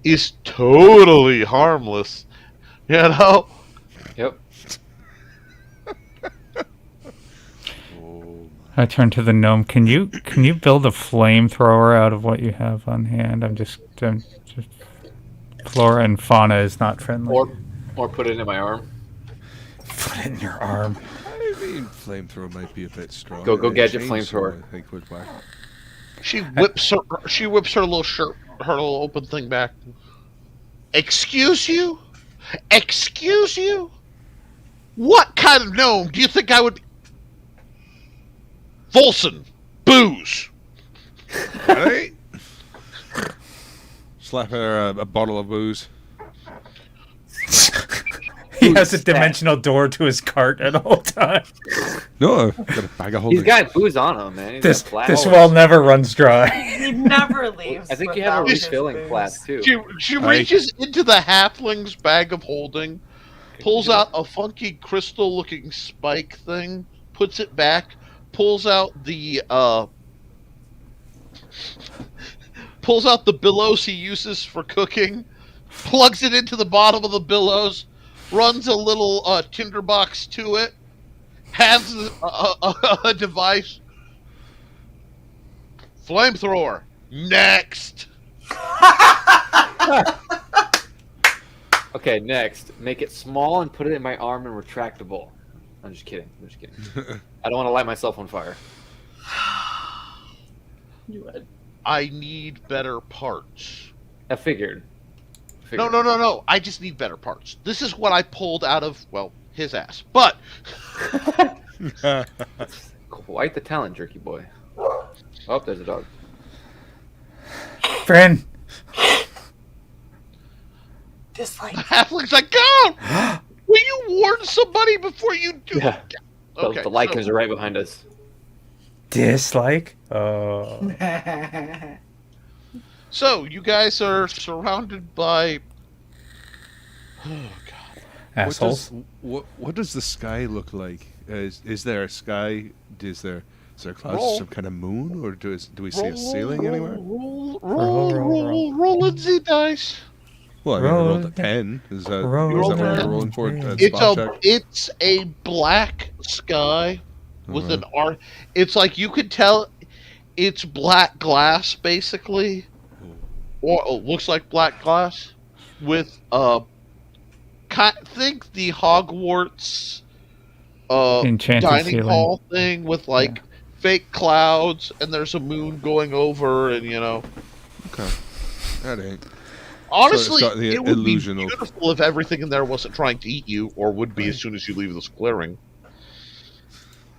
is totally harmless. You know? Yep. Oh I turn to the gnome. Can you build a flamethrower out of what you have on hand? I'm just flora and fauna is not friendly. Or put it in my arm. Put it in your arm. I mean, flamethrower might be a bit strong. Go gadget Chainsaw, flamethrower. I think would work. She whips her little shirt, her little open thing back. Excuse you? Excuse you? What kind of gnome do you think I would? Volson, booze. Right? Slap her a bottle of booze. He has a dimensional door to his cart at all times. No, I've got a bag of holding. He's got booze on him, man. He's This got this flasks. well never runs dry. He never leaves. I think you have a without his refilling booze. flask too. She reaches into the halfling's bag of holding, pulls out a funky crystal-looking spike thing, puts it back, pulls out the billows he uses for cooking, plugs it into the bottom of the billows, runs a little tinderbox to it, has a device. Flamethrower. Next. Okay, next. Make it small and put it in my arm and retractable. I'm just kidding. I don't want to light myself on fire. You would. I need better parts. I figured. No. I just need better parts. This is what I pulled out of, well, his ass. But Quite the talent, jerky boy. Oh, there's a dog. Friend. Dislike. Halfling's like, go! Will you warn somebody before you do? Yeah. Okay, The Lycans are right behind us. Dislike? Oh. So you guys are surrounded by. Oh God! Assholes. What does the sky look like? Is there a sky? Is there clouds? Roll. Some kind of moon, or do we see a ceiling anywhere? Roll the dice. Well, I mean, I Roll rolled a it. 10. Is that Roll what it. we're rolling for? It's a black sky with Uh-huh. an art. It's like you could tell it's black glass basically, or it looks like black glass with think the Hogwarts Enchanted dining ceiling. hall thing with like fake clouds, and there's a moon going over, and you know. Okay. That ain't. Honestly, got the it would be illusion of- beautiful if everything in there wasn't trying to eat you, or would be as soon as you leave this clearing.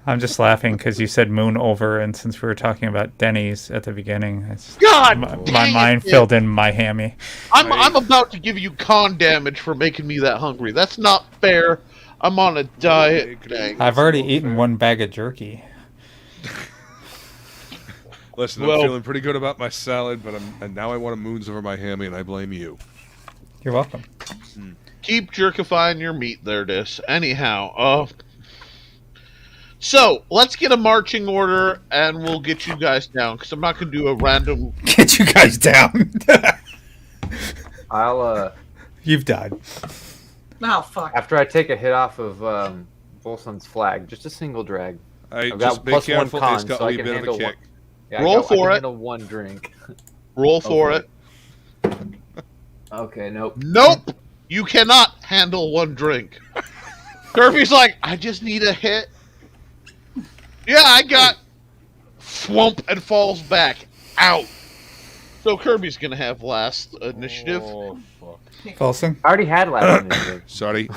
I'm just laughing because you said moon over, and since we were talking about Denny's at the beginning, God, my dang mind it. filled in my hammy. I'm about to give you con damage for making me that hungry. That's not fair. I'm on a diet. Dang. I've already eaten one bag of jerky. Listen, Well- I'm feeling pretty good about my salad, but and now I want a moons over my hammy, and I blame you. You're welcome. Keep jerkifying your meat there, Dis. Anyhow, so let's get a marching order, and we'll get you guys down, because I'm not going to do a random. Get you guys down. You've died. Oh, fuck. After I take a hit off of Volson's flag, just a single drag. I've got just be +1 careful. con, It's got so a I wee can bit of a handle kick. Yeah, Roll I for it. can handle one drink. Roll for it. Okay, nope. Nope! You cannot handle one drink. Kirby's like, I just need a hit. Yeah, I got. Swamp and falls back. Out. So Kirby's gonna have last initiative. Oh, fuck. Folsom? I already had last initiative. Sorry.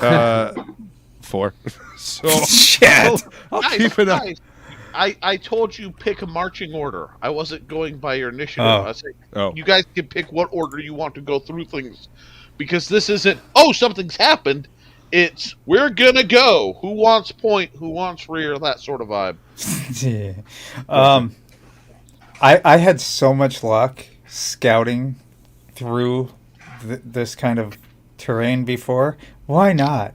4. So Shit. I'll Guys, keep it up. guys, I told you pick a marching order. I wasn't going by your initiative. Oh. I said Oh. you guys can pick what order you want to go through things, because this isn't something's happened. It's we're gonna go. Who wants point? Who wants rear? That sort of vibe. Yeah. I had so much luck scouting through this kind of terrain before. Why not?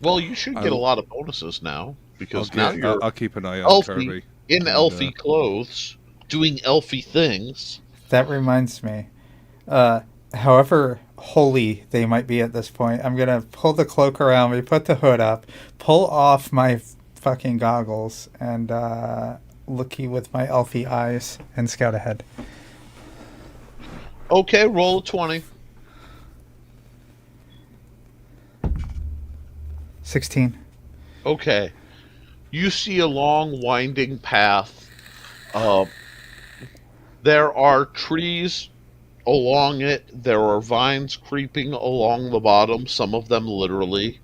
Well, you should get a lot of bonuses now because now you're I'll keep an eye on elfy, Kirby. in And, elfy clothes, doing elfy things. That reminds me. However holy they might be at this point, I'm going to pull the cloak around me, put the hood up, pull off my fucking goggles and looky with my elfie eyes and scout ahead. Okay, roll a 20. 16. Okay. You see a long, winding path. There are trees along it. There are vines creeping along the bottom, some of them literally.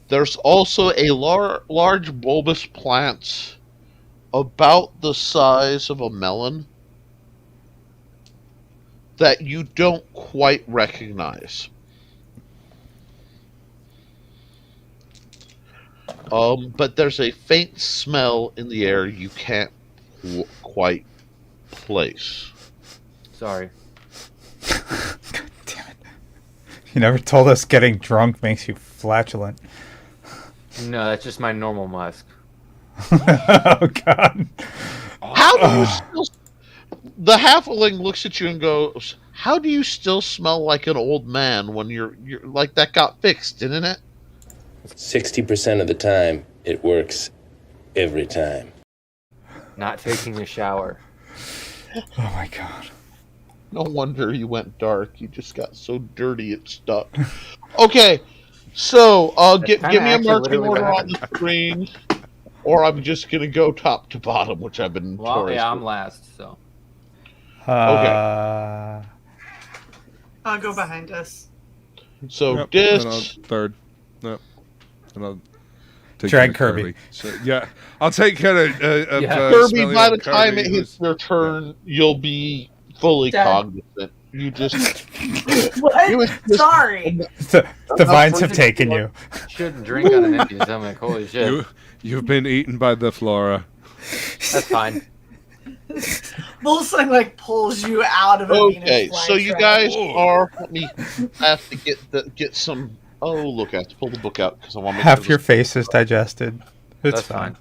There's also a large bulbous plant about the size of a melon that you don't quite recognize. But there's a faint smell in the air you can't quite place. Sorry. God damn it. You never told us getting drunk makes you flatulent. No, that's just my normal musk. Oh, God. How do you still... The halfling looks at you and goes, how do you still smell like an old man when you're like, that got fixed, didn't it? 60% of the time, it works every time. Not taking a shower. Oh, my God. No wonder you went dark. You just got so dirty it stuck. Okay, so give me a marching order on the screen, or I'm just going to go top to bottom, which I've been notorious I'm for. last, so. Okay. I'll go behind us. So, Yep, Dis... and I'll third. Yep. And I'll take Drag care of Kirby. So, yeah, I'll take care of Kirby, smelly by the old time Kirby, it hits your turn, you'll be fully Dead. cognizant. You just... What? It was just- Sorry. The vines have taken you. Shouldn't drink on an empty stomach. Holy shit. You've been eaten by the flora. That's fine. Volsung like pulls you out of a Okay, Venus so you flytrap. guys are... Let me have to get some... Oh, look, I have to pull the book out because I want to make Half sure your face is digested. It's That's fine.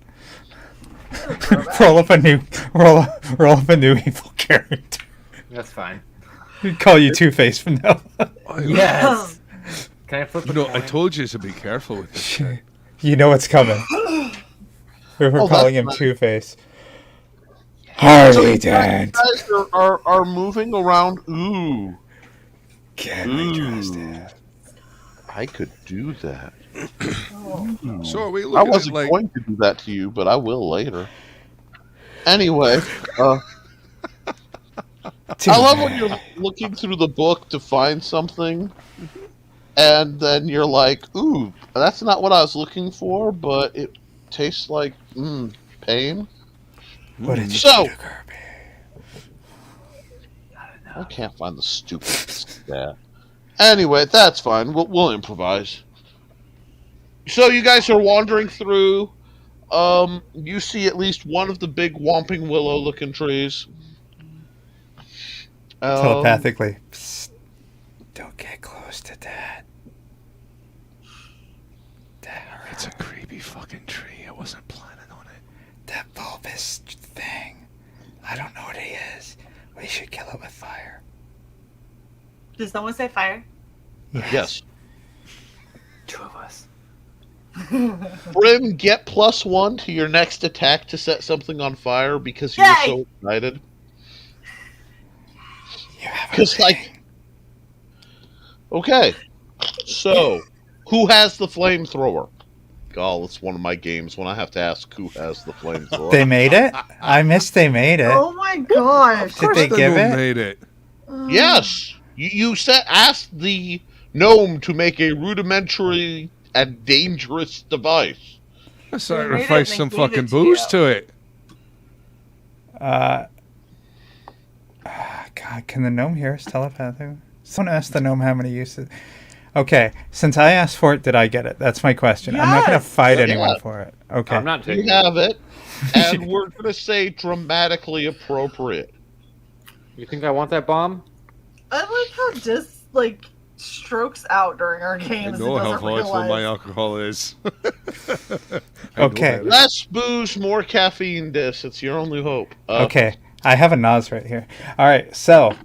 fine. roll up a new evil character. That's fine. We call you Two-Face from now on. Yes. Can I flip a I coin? told you to be careful with this shit. You know what's coming. We were Oh, calling that's him nice. Two-Face. So Harley you Dent. guys are moving around. Ooh, Get me dressed in. I could do that. So are we I looking wasn't at like going to do that to you, but I will later. Anyway, I love when you're looking through the book to find something, and then you're like, ooh, that's not what I was looking for, but it tastes like, pain. What did you So- do, Kirby? I can't find the stupid stat. Anyway, that's fine. We'll improvise. So you guys are wandering through. You see at least one of the big whomping willow-looking trees. Telepathically. Psst. Don't get close to that. That hurts. it's a creepy fucking tree. I wasn't planning on it. That bulbous thing. I don't know what he is. We should kill it with fire. Does someone say fire? Yes. Two of us. Brim, get +1 to your next attack to set something on fire because you were Yay! so excited. You have a Because, like... Okay. So, who has the flamethrower? Oh, it's one of my games when I have to ask who has the flamethrower. They made it? I missed they made it. Oh my gosh. Did they The give gnome it? made it. Yes! You asked the gnome to make a rudimentary and dangerous device. I made it sacrificed and some they gave fucking it to booze you. to it. God, can the gnome hear us telepathically? Someone asked the gnome how many uses. Okay, since I asked for it, did I get it? That's my question. I'm not going to Yes! fight Yeah. anyone for it. Okay. I'm not You taking it. have it, and we're going to say dramatically appropriate. You think I want that bomb? I like how Dis like strokes out during our I games. know and how doesn't volatile my realize. alcohol is. Okay. Less booze, more caffeine, Dis. It's your only hope. Okay, I have a Nas right here. All right, so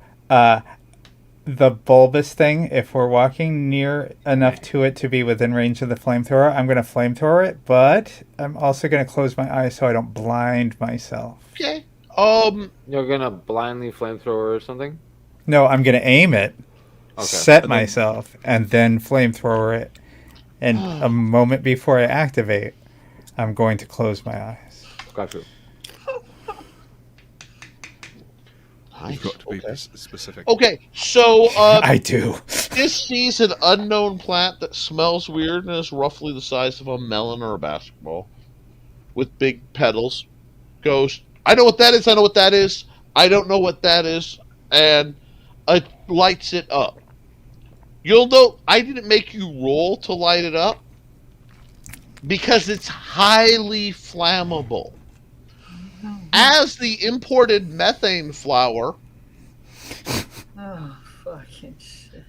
the bulbous thing, if we're walking near enough to it to be within range of the flamethrower, I'm going to flamethrower it, but I'm also going to close my eyes so I don't blind myself. Okay. You're gonna blindly flamethrower or something? No, I'm going to aim it, Okay. set myself, and then flamethrower it. And a moment before I activate, I'm going to close my eyes. Gotcha. You've got to be specific. Okay, so I do. this sees an unknown plant that smells weird and is roughly the size of a melon or a basketball, with big petals. Goes, I know what that is. I know what that is. I don't know what that is, and it lights it up. You'll note I didn't make you roll to light it up because it's highly flammable. As the imported methane flower Oh, fucking shit.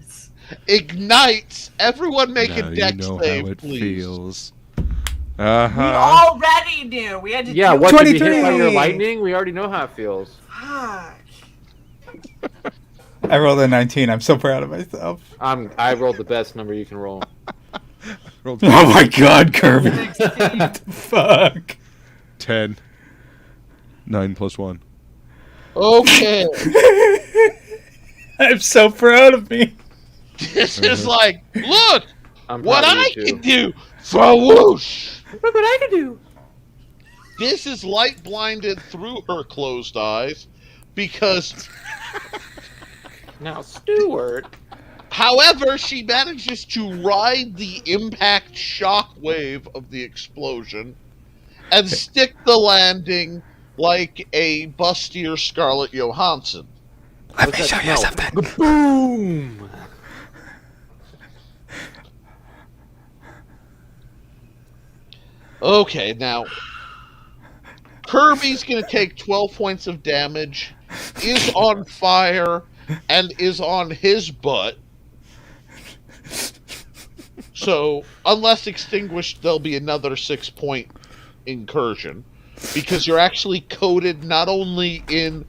ignites, everyone make a Now dex you know save, how it please. feels. We Uh-huh. already knew. We had to Yeah, do what, to be hit 23! by your lightning? We already know how it feels. Fuck. I rolled a 19. I'm so proud of myself. I rolled the best number you can roll. Rolled Oh my god, Kirby. 16. Fuck. 10. 9 plus 1. Okay. I'm so proud of me. This is like, look I'm what proud of I you, can too. do for whoosh. Look what I can do. This is light blinded through her closed eyes because, Now, Stewart. however, she manages to ride the impact shock wave of the explosion and stick the landing like a bustier Scarlett Johansson. Let me show you something. Boom! Okay, now Kirby's gonna take 12 points of damage, is on fire, and is on his butt. So, unless extinguished, there'll be another 6-point incursion. Because you're actually coated not only in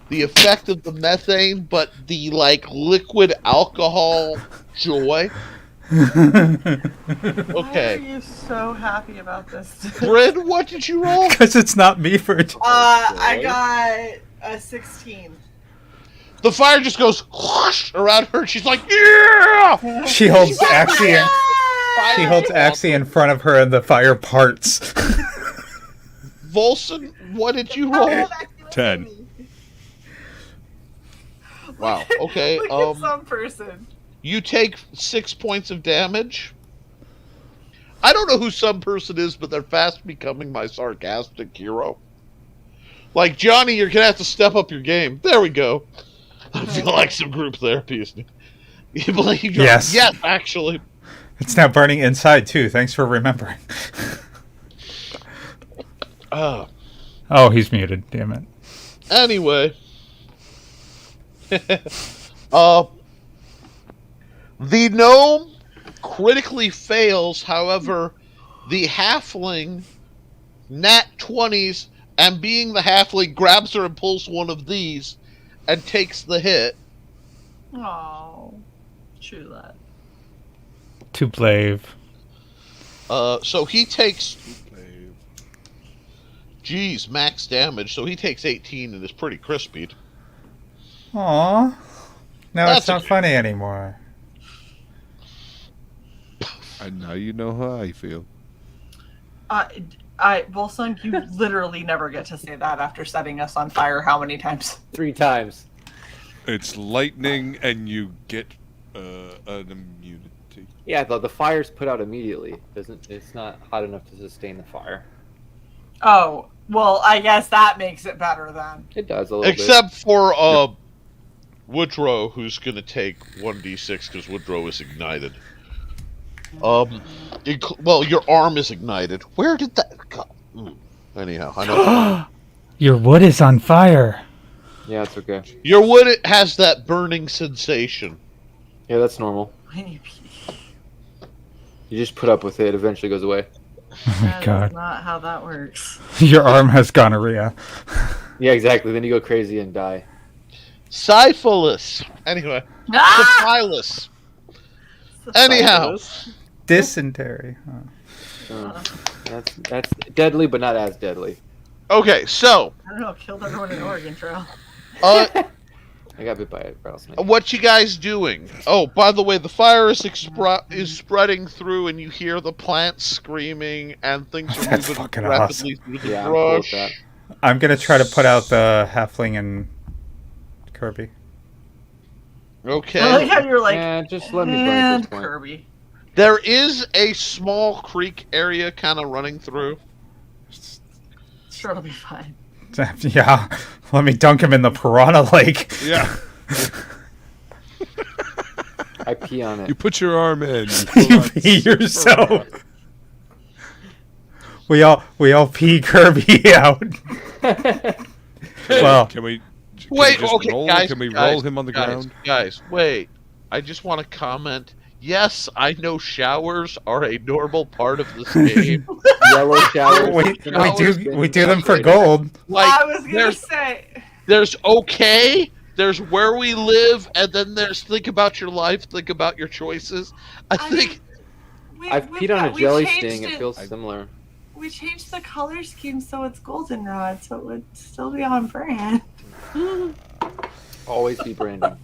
the effect of the methane, but the, like, liquid alcohol joy. Why are Okay. you so happy about this? Bryn, what did you roll? Because it's not me for a I got a 16. The fire just goes whoosh around her. She's like, yeah! She holds Axie in, Fire she holds Axie in front of her and the fire parts. Volson, what did you roll? 10. Wow. Okay. Look at some person. You take 6 points of damage. I don't know who some person is, but they're fast becoming my sarcastic hero. Like, Johnny, you're gonna have to step up your game. There we go. I feel like some group therapy is. You believe you're... Yes. Yes, actually. It's now burning inside too. Thanks for remembering. Oh, he's muted. Damn it. Anyway. The gnome critically fails, however, the halfling nat 20s, and being the halfling, grabs her and pulls one of these and takes the hit. Oh, true that. Too brave. So he takes... Geez, max damage, so he takes 18 and is pretty crispied. Aww. Now That's it's not okay. funny anymore. And now you know how I feel. Volsung, you literally never get to say that after setting us on fire how many times? 3 times. It's lightning and you get an immunity. Yeah, the fire's put out immediately. It's not hot enough to sustain the fire. Oh, well, I guess that makes it better then. It does a little Except for Woodrow, who's going to take 1d6 because Woodrow is ignited. Well, your arm is ignited. Where did that go? Anyhow, I know. Your wood is on fire. bit. Yeah, it's okay. Your wood has that burning sensation. Yeah, that's normal. I need pee. You just put up with it. It eventually goes away. Oh my That god. is not how that works. Your arm has gonorrhea. Yeah, exactly. Then you go crazy and die. Syphilis. Anyway. Syphilis. Anyhow. Dysentery. That's deadly, but not as deadly. Okay, so. I don't know, killed everyone in Oregon Trail. I got bit by a rattlesnake. What you guys doing? Oh, by the way, the fire is spreading through, and you hear the plants screaming, and things are That's moving fucking rapidly awesome. through the Yeah, I'm cool with brush. that. I'm gonna try to put out the halfling and Kirby. Okay. I like how you're like, Yeah, just let me burn at and this point. Kirby. There is a small creek area kind of running through. Sure, it'll be fine. Yeah, let me dunk him in the piranha lake. Yeah. I pee on it. You put your arm in. You pee yourself. We all pee Kirby out. Well, Can we? Can Wait, we just okay, roll? guys. Can we guys, roll him on the ground? Guys, wait. I just want to comment. Yes, I know showers are a normal part of this game. Yellow showers. we do them for gold. Like, I was gonna there's, say. there's okay, there's where we live, and then there's think about your life, think about your choices. I think I've peed on a jelly sting. It feels similar. We changed the color scheme so it's goldenrod, so it would still be on brand. Always be Brandon.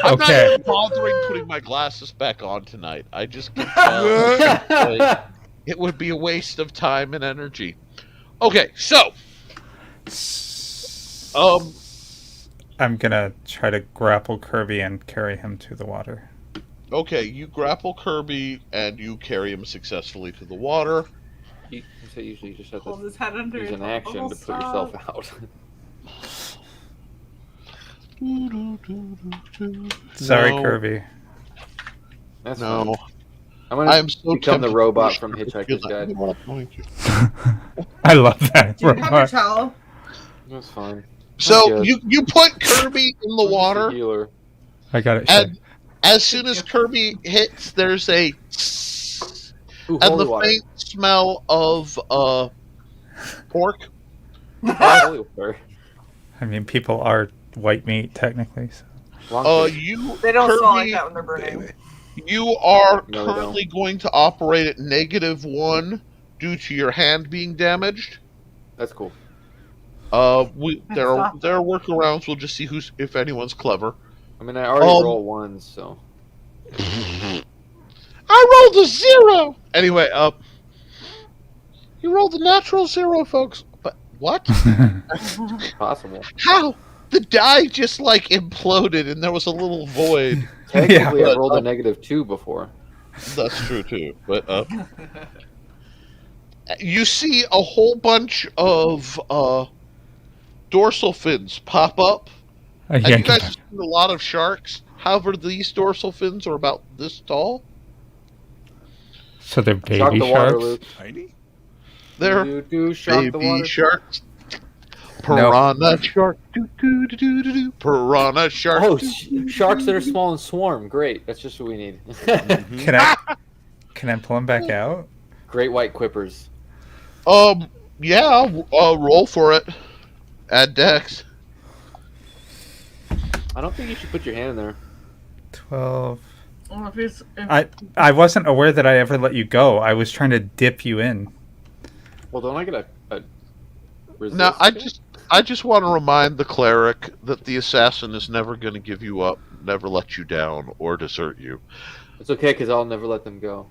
I'm Okay. not even bothering putting my glasses back on tonight. I just can tell like, it would be a waste of time and energy. Okay, so I'm gonna try to grapple Kirby and carry him to the water. okay, you grapple Kirby and you carry him successfully to the water. You usually just have Hold to his head under use it. an action to put yourself out. Sorry, No. Kirby. That's No. fine. I'm gonna I'm so become the tempted robot to from push Hitchhiker's I Guide. want to point you. I love that. Do you have your towel? That's fine. So good. you put Kirby in the I'm just a water, healer. I got it. and as soon as Kirby hits, there's a Ooh, and holy the water. faint smell of pork. Holy water. I mean, people are white meat technically. So. Long kick. You They don't smell like Kirby, that when they're burning. you are No, they currently going to operate at -1 due to your hand being damaged. That's cool. There are Stop. workarounds. We'll just see if anyone's clever. I mean, I already roll ones, so. I rolled a 0. Anyway, you rolled a natural 0, folks. But what? Possible. How? The die just like imploded, and there was a little void. Technically, Yeah. I rolled a -2 before. That's true too. But you see a whole bunch of dorsal fins pop up. And you guys have seen a lot of sharks. However, these dorsal fins are about this tall. So they're Shock baby the water, sharks. Luke. Tiny? They're Shock the baby water. sharks. Piranha shark. Do. Piranha shark. Oh, sharks that are small and swarm. Great. That's just what we need. Can I pull them back out? Great white quippers. Yeah. Roll for it. Add dex. I don't think you should put your hand in there. 12. Well, if he's- I wasn't aware that I ever let you go. I was trying to dip you in. Well, don't I get a resist? Now, I just want to remind the cleric that the assassin is never going to give you up, never let you down, or desert you. It's okay, because I'll never let them go.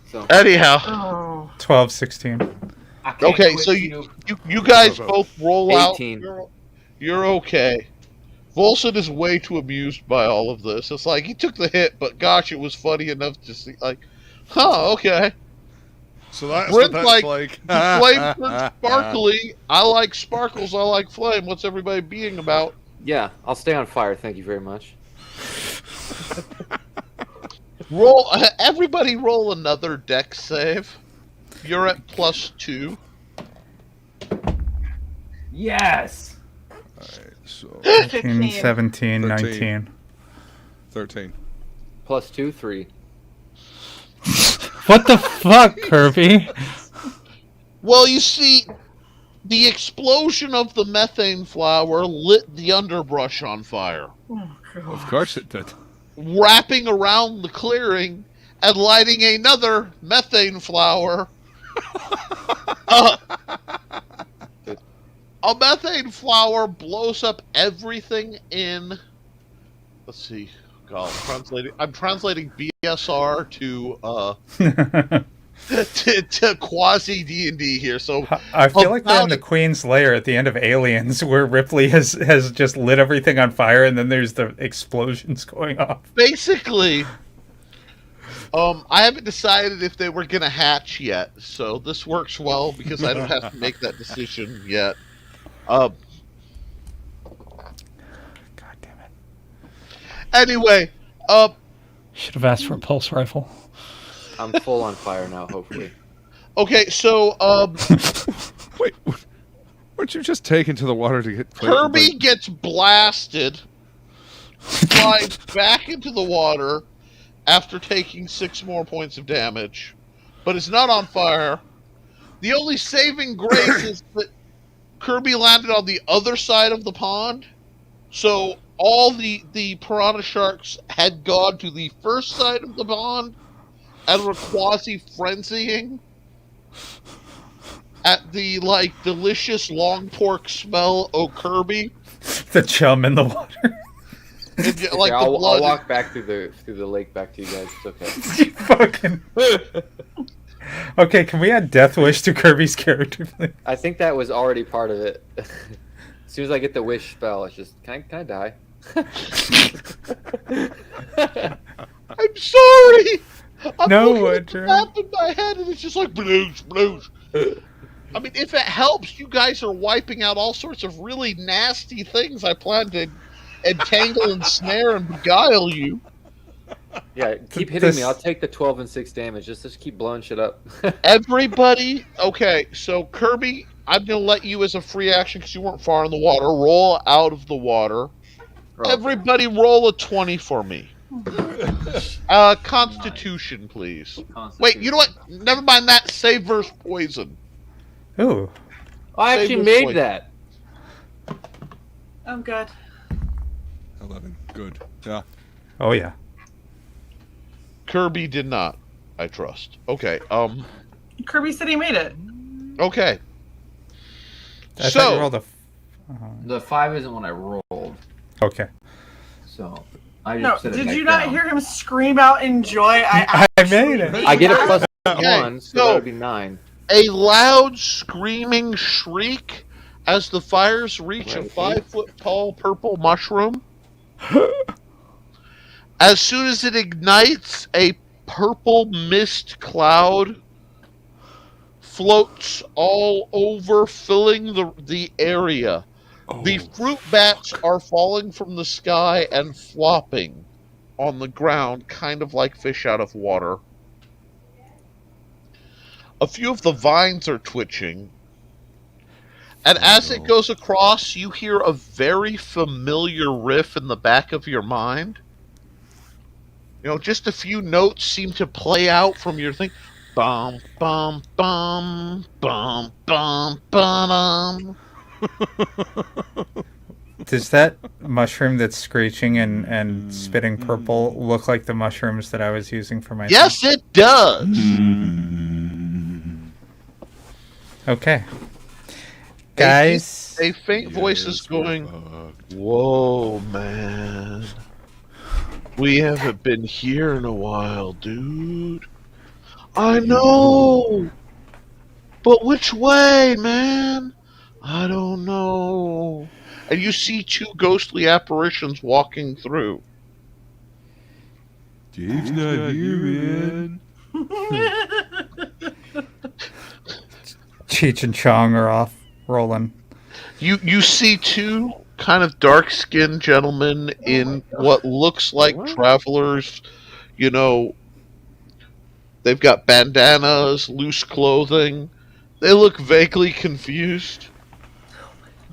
So. Anyhow. Oh. 12, 16. Okay, so you guys both roll 18. out. You're okay. Volson is way too amused by all of this. It's like he took the hit, but gosh, it was funny enough to see. Like, huh? Okay. So that's Brent's what that's like. Flame turns sparkly. I like sparkles. I like flame. What's everybody being about? Yeah, I'll stay on fire. Thank you very much. Roll. Everybody roll another dex save. You're at +2. Yes. Alright, so 15, 17, 13. 19. 13. +2, 3. What the fuck, Kirby? Well, you see, The explosion of the methane flower lit the underbrush on fire, Of course it did. wrapping around the clearing and lighting another methane flower. A methane flower blows up everything in. Let's see. God, I'm translating BSR to quasi D&D here. So I feel like they're in the Queen's Lair at the end of Aliens, where Ripley has just lit everything on fire, and then there's the explosions going off. basically, I haven't decided if they were gonna hatch yet. So this works well because I don't have to make that decision yet. God damn it! Anyway, Should have asked for a pulse rifle. I'm full on fire now, hopefully. okay, so Wait, weren't you just taken to the water to get Kirby gets blasted, flies back into the water after taking 6 more points of damage, but is not on fire. The only saving grace is that Kirby landed on the other side of the pond, so all the piranha sharks had gone to the first side of the pond and were quasi-frenzying at the, delicious long pork smell of Kirby. The chum in the water. And, Okay, I'll walk back through the lake back to you guys. It's okay. You fucking. Okay, can we add Death Wish to Kirby's character, please? I think that was already part of it. As soon as I get the wish spell, it's just, can I die? I'm sorry! I'm No, looking at the Woodrow. map in my head and it's just like blues. I mean, if it helps, you guys are wiping out all sorts of really nasty things I plan to entangle and snare and beguile you. Yeah, keep hitting me. I'll take the 12 and 6 damage. Just keep blowing shit up. Everybody, okay, so Kirby, I'm going to let you as a free action because you weren't far in the water. Roll out of the water. Everybody roll a 20 for me. Constitution, please. Wait, you know what? Never mind that. Save versus poison. Ooh. I actually Save made point. that. I'm good. 11. Good. Yeah. Oh yeah. Kirby did not, I trust. Okay, Kirby said he made it. okay. I thought you rolled a. The 5 isn't what I rolled, Okay. so I No, just set it did back you not down. hear him scream out in joy? I made it. I get a plus Okay, 1, so so- that would be 9. A loud screaming shriek as the fires reach a 5-foot-tall purple mushroom. As soon as it ignites, a purple mist cloud floats all over, filling the area. The fruit bats are falling from the sky and flopping on the ground, kind of like fish out of water. A few of the vines are twitching. And as it goes across, you hear a very familiar riff in the back of your mind. You know, just a few notes seem to play out from your thing. Bum, bum, bum, bum, bum, bum. Does that mushroom that's screeching and spitting purple look like the mushrooms that I was using for my? Yes, it does. Okay. Guys. A faint voice is going, "Whoa, man. We haven't been here in a while, dude. I know. But which way, man? I don't know." And you see 2 ghostly apparitions walking through. Dave's not here, man. Cheech and Chong are off rolling. You see 2 kind of dark-skinned gentlemen in what looks like travelers. You know, they've got bandanas, loose clothing. They look vaguely confused.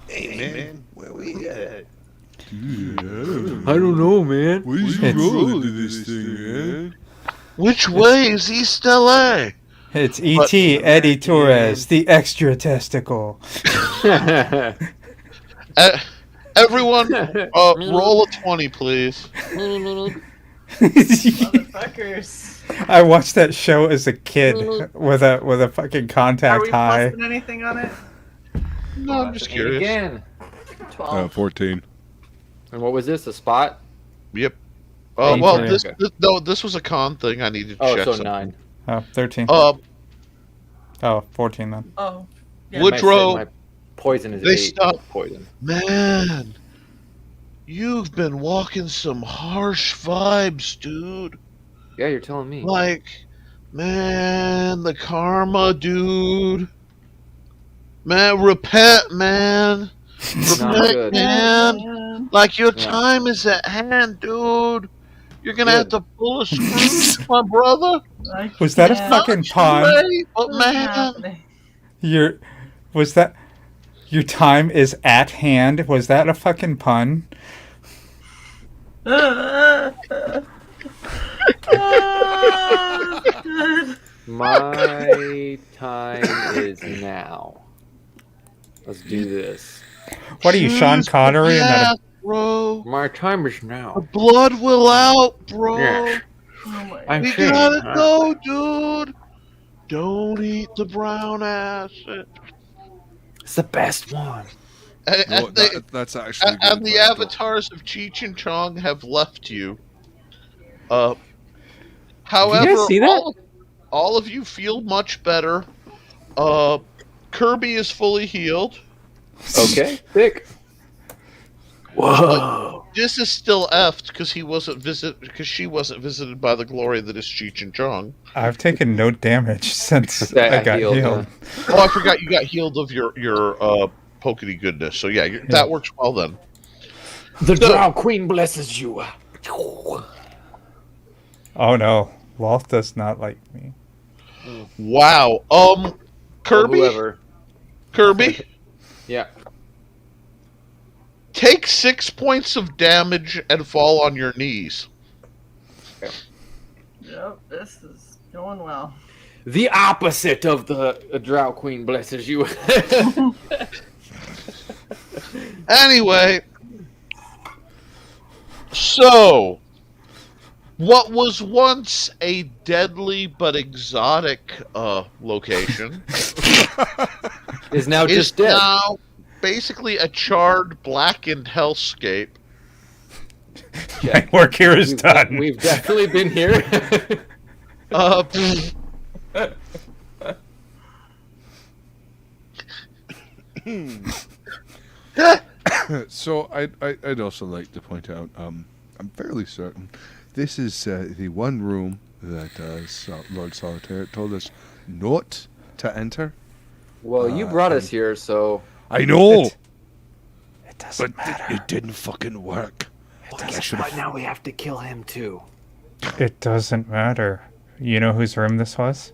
Hey, man, where we at? Dude, I don't know, man. What is It's- rolling into this thing, man? Which way is East LA? It's E.T. Eddie Torres, the extra testicle. Everyone, roll a 20, please. Motherfuckers. I watched that show as a kid with a fucking contact Are we high. plusing anything on it? No, I'm just curious. Again. 12. 14. And what was this? A spot? Yep. Oh, Well, okay. this was a con thing. I needed to Oh, check. so something. 9. Oh, 13. Oh, 14 then. Oh. Yeah. Woodrow. My poison is They 8 stopped. poison. Man, you've been walking some harsh vibes, dude. Yeah, you're telling me. Like, man, the karma, dude. Man, repent, man. Not Repent, good. man. Like, your Yeah. time is at hand, dude. You're gonna Good. have to pull a Scrooge, my brother. Was that a fucking pun? Right, but What's man, happening? Your time is at hand? Was that a fucking pun? My time is now. Let's do this. What are you, Sean Connery? In that yeah, bro. My time is The now. blood will out, bro. Yeah. Oh my I'm We saying, gotta huh? go, dude. Don't eat the brown acid. It's the best one. And That's actually good and the advice, avatars of Cheech and Chong have left you. However, Did you guys see that? all of you feel much better. Kirby is fully healed. Okay, thick. Whoa. This is still effed because she wasn't visited by the glory that is Cheech and Chong. I've taken no damage since Okay, I got healed. Oh, I forgot you got healed of your pokety goodness. So yeah, that works well then. The Drow Queen blesses you. Oh no, Loth does not like me. Wow. Kirby. Whoever. Kirby. Yeah. Take 6 points of damage and fall on your knees. Yep, this is going well. The opposite of the Drow Queen blesses you. Anyway, so what was once a deadly but exotic location Is now is just dead. now basically a charred, blackened hellscape. My work here is done. We've definitely been here. So I'd also like to point out, I'm fairly certain this is the one room that Lord Solitaire told us not to enter. Well, you brought us here, so I know, It doesn't matter. it didn't fucking work. but now we have to kill him too. It doesn't matter. You know whose room this was?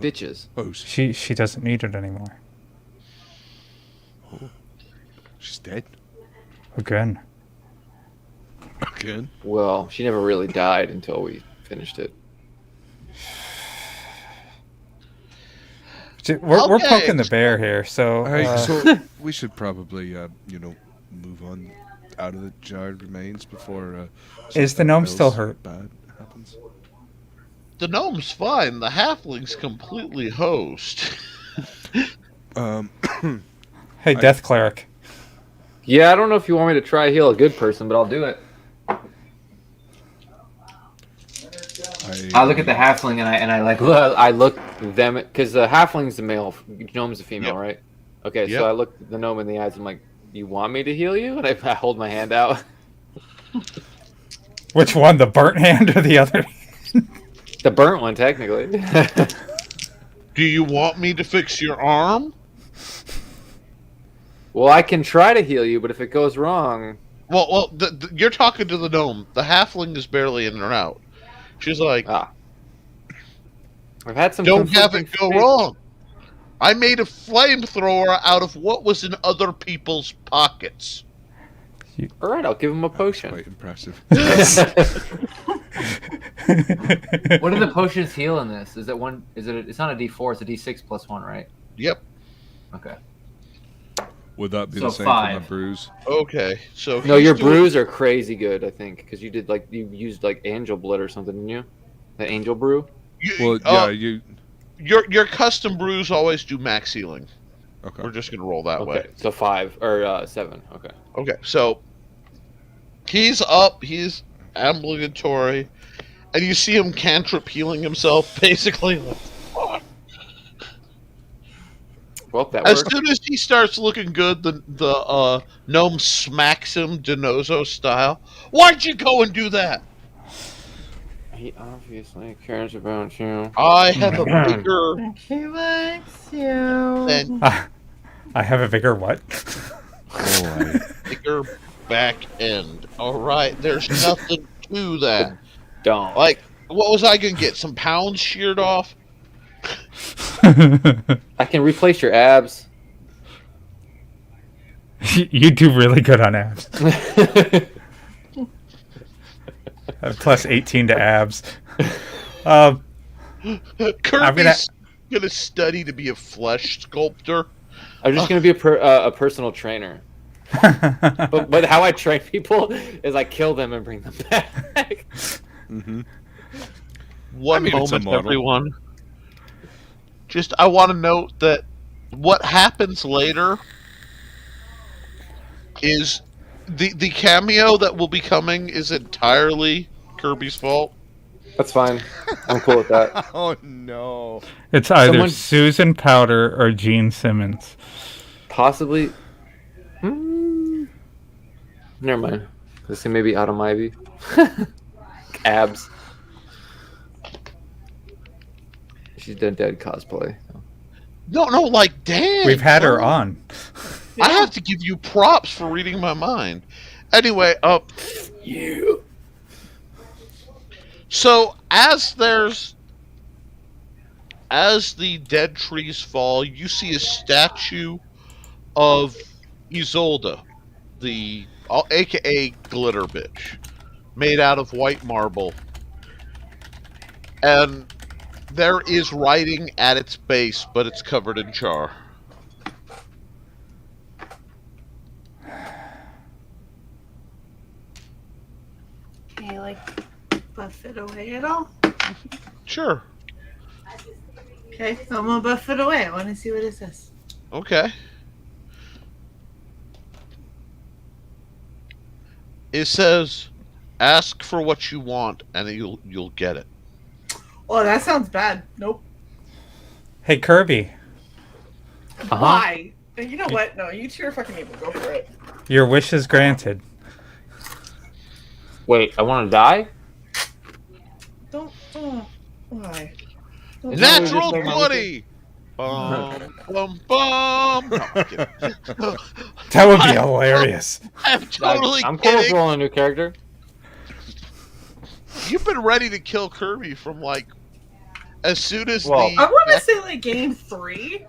Bitches. Oh, She doesn't need it anymore. she's dead Again. again. Well, she never really died until we finished it. We're Okay. poking the bear here, so So we should probably move on out of the jarred remains before. Is the something gnome still else hurt? Bad happens. The gnome's fine. The halfling's completely hosed. hey, Death Cleric. Yeah, I don't know if you want me to try heal a good person, but I'll do it. I look at the halfling and I look them because the halfling's the male, gnome's the female, Yep. right? Okay, Yep. so I look the gnome in the eyes. I'm like, "You want me to heal you?" And I hold my hand out. Which one, the burnt hand or the other? The burnt one, technically. Do you want me to fix your arm? Well, I can try to heal you, but if it goes wrong, Well, you're talking to the gnome. The halfling is barely in and out. She's like, I've had some. don't have conflicting it go faith- wrong. I made a flamethrower out of what was in other people's pockets. All right, I'll give him a potion. Quite impressive. What do the potions heal in this? Is it one? Is it? It's not a D4. It's a D6 plus 1, right? Yep. Okay. Would that be So the same 5. for my bruise? Okay, so No, he's your doing- brews are crazy good. I think because you did you used angel blood or something, didn't you? The angel brew. Well, yeah, you. Your custom brews always do max healing. Okay. We're just gonna roll that Okay, way. so 5 or 7. Okay. Okay, so he's up. He's ambulatory, and you see him cantrip healing himself, basically. Well, that As worked. soon as he starts looking good, the gnome smacks him Denozo style. Why'd you go and do that? He obviously cares about you. I have a bigger He likes you. than I have a bigger what? bigger back end. All right, there's nothing to that. Don't. Like, what was I gonna get? Some pounds sheared off? I can replace your abs. You do really good on abs. Plus 18 to abs. Kirby's gonna study to be a flesh sculptor. I'm just gonna be a personal trainer. but how I train people is I kill them and bring them back. Mm-hmm. One it's a moment, model. everyone. Just, I want to note that what happens later is the cameo that will be coming is entirely Kirby's fault. That's fine. I'm cool with that. Oh no! It's either Someone- Susan Powder or Gene Simmons. Possibly. Never mind. Let's see, maybe Autumn Ivy. Abs. She's done dead cosplay. No, like, damn. We've had her bro. on. I have to give you props for reading my mind. Anyway, You. so as the dead trees fall, you see a statue of Isolde, the aka Glitter Bitch, made out of white marble. And there is writing at its base, but it's covered in char. Can you buff it away at all? Sure. Okay, I'm gonna buff it away. I want to see what it says. Okay. It says, "Ask for what you want, and you'll get it." Oh, that sounds bad. Nope. Hey, Kirby, Why? You know what? No, you two are fucking evil. Go for it. your wish is granted. Wait, I want to die? Don't. Why? Don't Natural just like 20! Bum, bum, bum! No, I'm kidding. That would be hilarious. I'm totally I'm cool with kidding. rolling a new character. You've been ready to kill Kirby from, as soon as Well, I want to say game 3.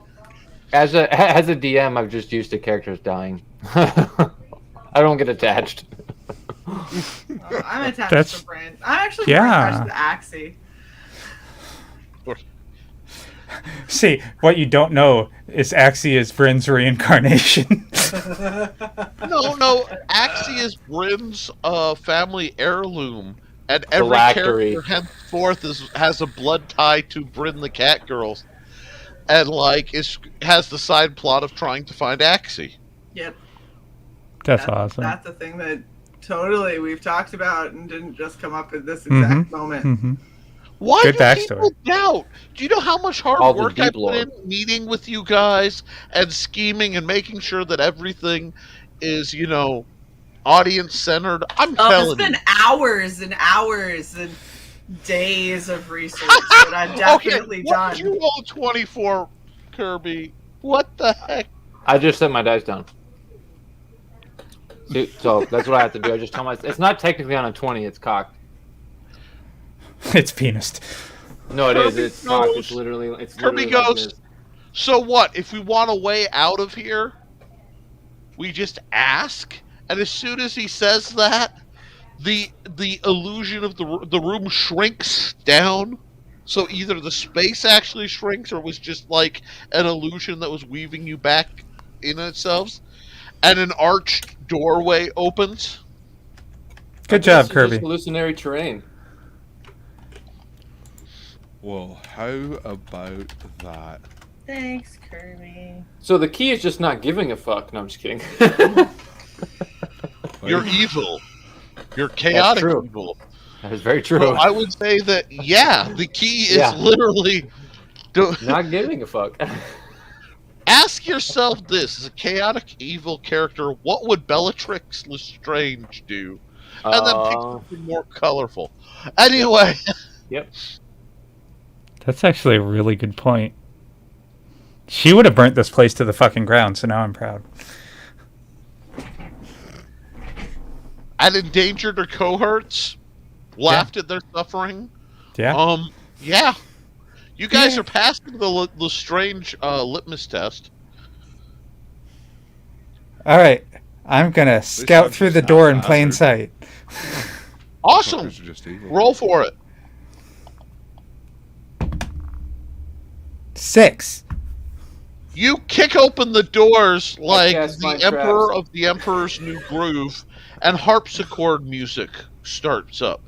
As a DM, I've just used to characters dying. I don't get attached. I'm attached That's- to Brand. I'm actually Yeah. more attached to Axie. See, what you don't know is Axie is Bryn's reincarnation. No, Axie is Bryn's family heirloom, and every Valkyrie. character henceforth has a blood tie to Bryn the Catgirl, and has the side plot of trying to find Axie. Yep. That's awesome. That's a thing that totally we've talked about and didn't just come up at this exact moment. Mm-hmm. Why Good do backstory. people doubt? Do you know how much hard All the work I deep put lore. in meeting with you guys and scheming and making sure that everything is, audience centered? I'm Oh, it's telling been you. hours and hours and days of research that I've definitely okay, what done. did you roll 24, Kirby? What the heck? I just set my dice down. So that's what I have to do. I just tell myself it's not technically on a 20. It's cocked. It's penised. No, it is. Kirby It's cocked. goes- It's literally. It's Kirby literally like goes- this. So what? If we want a way out of here, we just ask? And as soon as he says that, the illusion of the room shrinks down. So either the space actually shrinks, or it was just like an illusion that was weaving you back in itself, and an arched doorway opens. Good job, Kirby. Hallucinatory terrain. Well, how about that? Thanks, Kirby. So the key is just not giving a fuck. No, I'm just kidding. You're evil. You're chaotic evil. That is very true. So I would say that, yeah, the key is literally... Not giving a fuck. Ask yourself this, as a chaotic evil character, what would Bellatrix Lestrange do? And then pick something more colorful. Anyway. Yep. That's actually a really good point. She would have burnt this place to the fucking ground, so now I'm proud. And endangered her cohorts. Laughed at their suffering. Yeah. Yeah. You guys are passing the Lestrange litmus test. All right. I'm going to scout through the door in plain sight. Awesome. Roll for it. 6. You kick open the doors like the Emperor of the Emperor's New Groove, and harpsichord music starts up.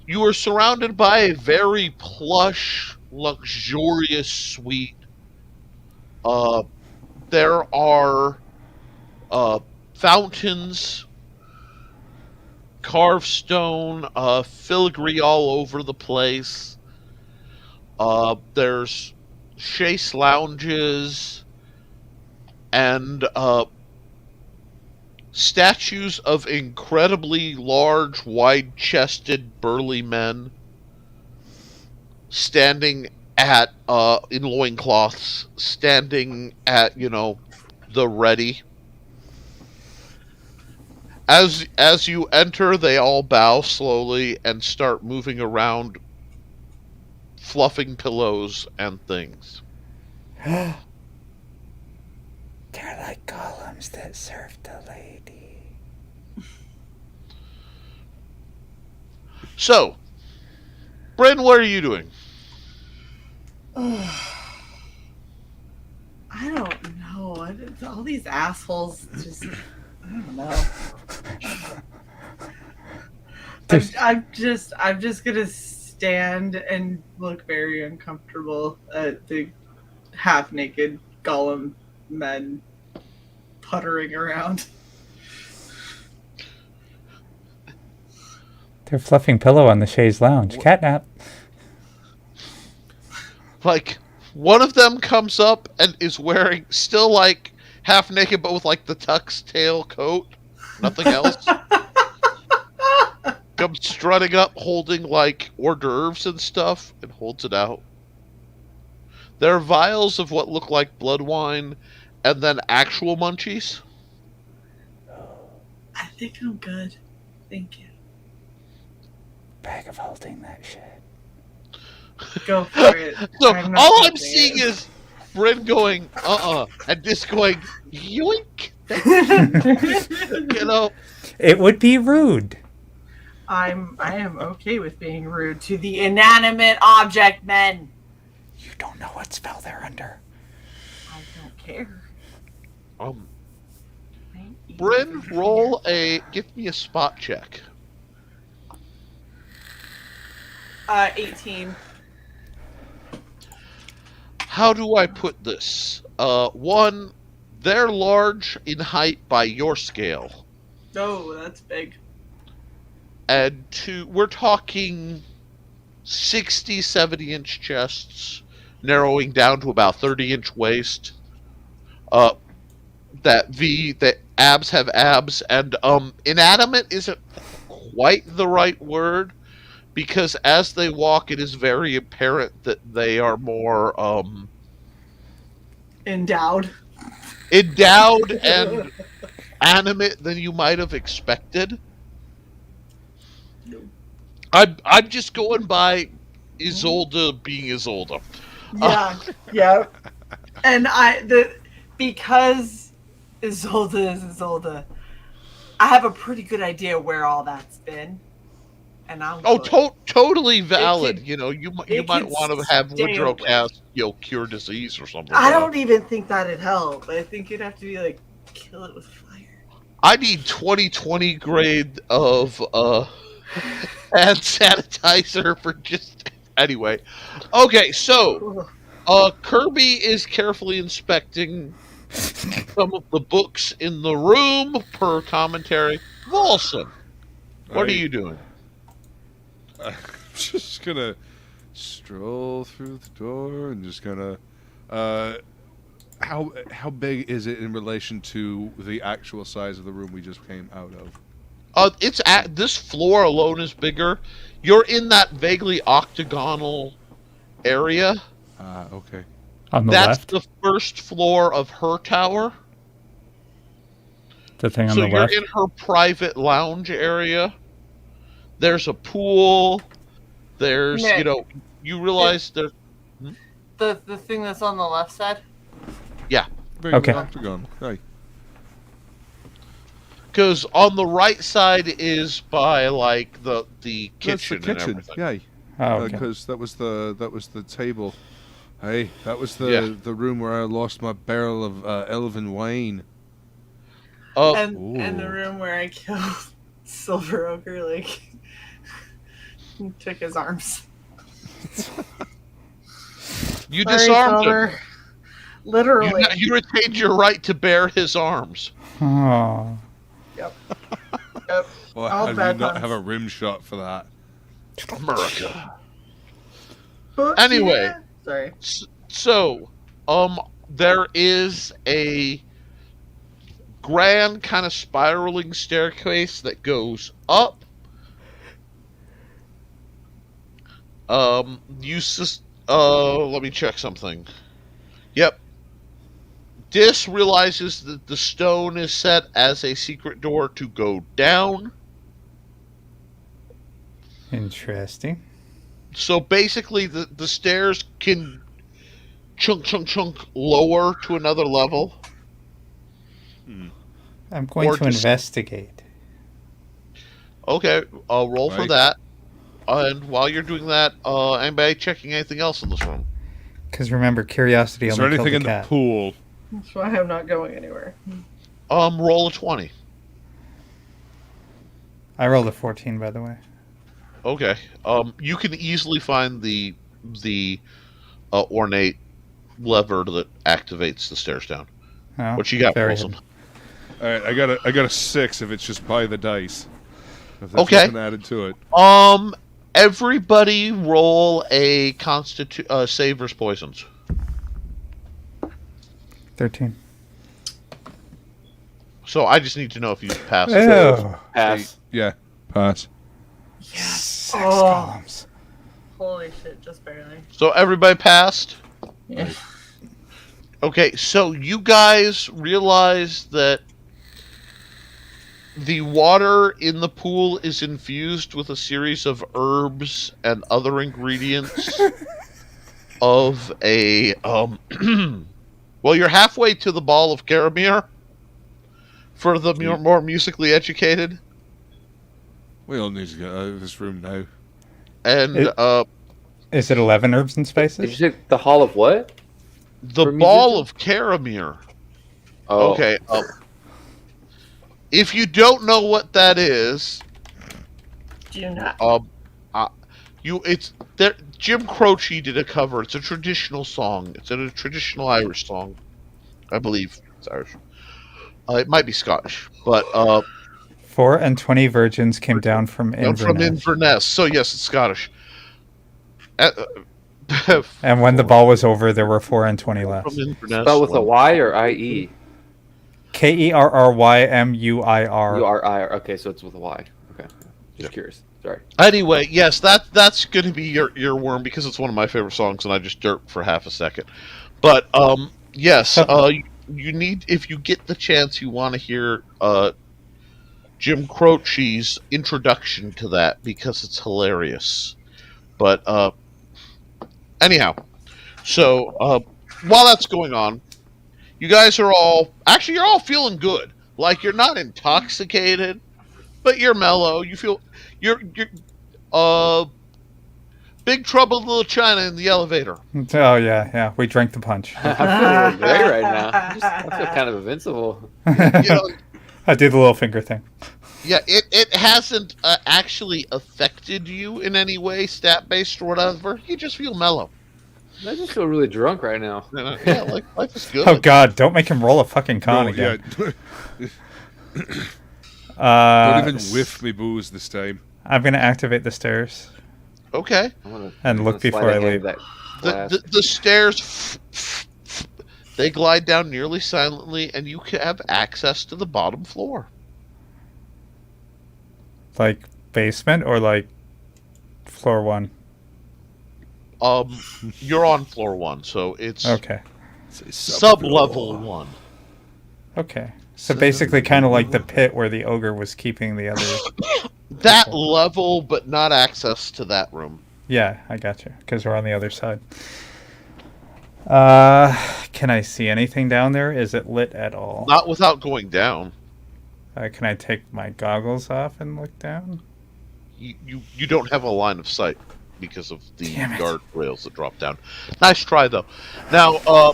You are surrounded by a very plush, luxurious suite. There are fountains, carved stone, filigree all over the place. There's chaise lounges and statues of incredibly large, wide-chested, burly men standing at in loincloths, standing at the ready. As you enter, they all bow slowly and start moving around, fluffing pillows and things. They're like golems that served the lady. So, Bryn, what are you doing? I don't know. All these assholes just... I don't know. I'm just gonna stand and look very uncomfortable at the half-naked golem men puttering around. They're fluffing pillow on the chaise lounge. Catnap. Like, one of them comes up and is wearing, still like, half naked, but with like the tux tail coat. Nothing else. Comes strutting up, holding like hors d'oeuvres and stuff, and holds it out. There are vials of what look like blood wine, and then actual munchies. I think I'm good. Thank you. Bag of holding that shit. Go for it. So all I'm seeing is Bryn going, and just going, yoink. It would be rude. I am okay with being rude to the inanimate object men. You don't know what spell they're under. I don't care. Bryn, give me a spot check. 18. How do I put this? One, they're large in height by your scale. Oh, that's big. And two, we're talking 60, 70-inch chests, narrowing down to about 30-inch waist. The abs have abs, and inanimate isn't quite the right word, because as they walk, it is very apparent that they are more endowed and animate than you might have expected. I'm just going by Isolde being Isolde. Yeah. And because Isolde is Isolde, I have a pretty good idea where all that's been, and I'm Totally valid. could- You know, you it might could want to have stay Woodrow away. cast, cure disease or something. I don't even think that'd help. I think it'd have to be like kill it with fire. I need 2020 grade of hand sanitizer for just anyway. Okay, so Kirby is carefully inspecting some of the books in the room per commentary. Volson, what are you doing? I'm just gonna stroll through the door and just gonna. How big is it in relation to the actual size of the room we just came out of? It's at this floor alone is bigger. You're in that vaguely octagonal area. Okay. On the That's left? the first floor of her tower. The thing on So the you're left? in her private lounge area. There's a pool. There's, Nick. you realize there's... The thing that's on the left side? Yeah. Big Okay. octagon. Hey. Because on the right side is by, like, the That's the kitchen and kitchen. everything. Yay. Oh, okay. Because that was the table. Hey, that was Yeah. the room where I lost my barrel of elven wine. And the room where I killed Silver Ogre, like, took his arms. You Sorry, disarmed Silver. him. Literally. You retained your right to bear his arms. Oh. Yep. Well, All how do you bad not puns. have a rim shot for that? America. But, Anyway. yeah. Sorry. So, there is a grand kind of spiraling staircase that goes up. Let me check something. Yep. Dis realizes that the stone is set as a secret door to go down. Interesting. So basically, the stairs can chunk lower to another level. I'm going Or to just- investigate. Okay, roll for Right. that. And while you're doing that, anybody checking anything else in this room? Because remember, curiosity Is there only anything killed in the the cat. pool? That's why I'm not going anywhere. Roll a 20. I rolled a 14, by the way. Okay. You can easily find the ornate lever that activates the stairs down. Oh, What you got, very Wilson? hidden. All right, I got a 6 if it's just by the dice. If there's Okay. nothing added to it. Everybody roll a Savers Poisons. 13. So I just need to know if you pass. Ew. Pass. Yeah, pass. Sex Oh. columns. Holy shit, just barely. So everybody passed? Yeah. Okay, so you guys realize that the water in the pool is infused with a series of herbs and other ingredients of a well, you're halfway to the ball of Caramir for the more musically educated. We all need to get out of this room now. And Is it 11 herbs and Did spices? you say the Hall of what? the For ball musician? of Caramir. Oh. Okay. If you don't know what that is, Do you not? it's there. Jim Croce did a cover. It's a traditional song. It's a traditional Irish song, I believe. It's Irish. It might be Scottish, but 4 and 20 virgins came down from I'm from Inverness. Inverness, so yes, it's Scottish. And when the ball was over, there were 4 and 20 left. From Inverness. Spelled with a Y or I-E? Kerrymuir. U-R-I. Okay, so it's with a Y. Okay. Just curious. Sorry. Anyway, yes, that's going to be your worm because it's one of my favorite songs, and I just derped for half a second. But yes, you need, if you get the chance, you want to hear Jim Croce's introduction to that because it's hilarious. But anyhow, so while that's going on, you guys are all you're all feeling good. Like you're not intoxicated, but you're mellow. You feel you're Big Trouble in Little China in the elevator. Oh yeah. We drank the punch. I feel really great right now. I feel kind of invincible. You know, I did the little finger thing. yeah, it hasn't actually affected you in any way, stat based or whatever. You just feel mellow. I just feel really drunk right now. Yeah, life is good. Oh God! Don't make him roll a fucking con No, again. Don't even whiff me booze this time. I'm gonna activate the stairs Okay. and look before I leave. The stairs, they glide down nearly silently, and you can have access to the bottom floor. Like basement or like floor 1? You're on floor 1, so it's Okay. sub-level 1. Okay. So basically, kind of like the pit where the ogre was keeping the other. That level, but not access to that room. Yeah, I got you. Because we're on the other side. Can I see anything down there? Is it lit at all? Not without going down. Can I take my goggles off and look down? You don't have a line of sight because of the guardrails that drop down. Nice try, though. Now,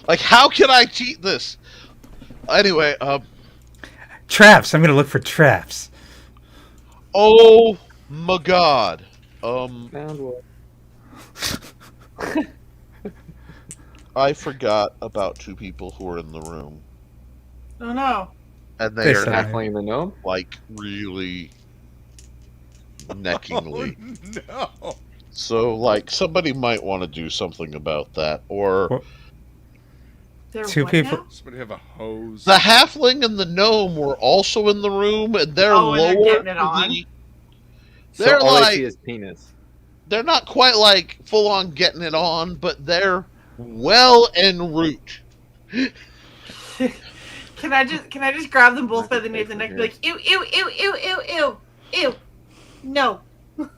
like, how can I cheat this? Anyway, traps. I'm gonna look for traps. Oh my God. Found one. I forgot about 2 people who are in the room, Oh no. and they are Halfling and the gnome. like really neckingly. Oh, no. So, like, somebody might want to do something about that, or. They're 2 what people. now? Somebody have a hose. The halfling and the gnome were also in the room, and they're Oh, and they're lower. getting it to on? the- So They're all I like- see is penis. They're not quite like full on getting it on, but they're well en route. Can I just grab them both by the nape of the neck and be like, ew, ew, ew, ew, ew, ew, ew. No.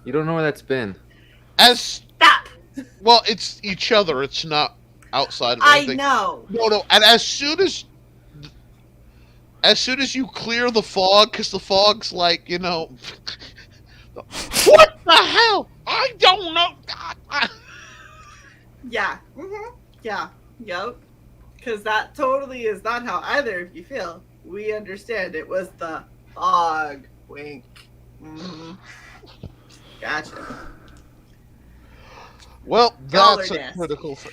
You don't know where that's been. As Stop. well, it's each other. It's not outside of I anything. know. No. And as soon as you clear the fog, because the fog's like, what the hell? I don't know. Yeah. Yeah. Yup. Because that totally is not how either of you feel. We understand it was the fog. Wink. Gotcha. Well, that's a Collarness. critical thing.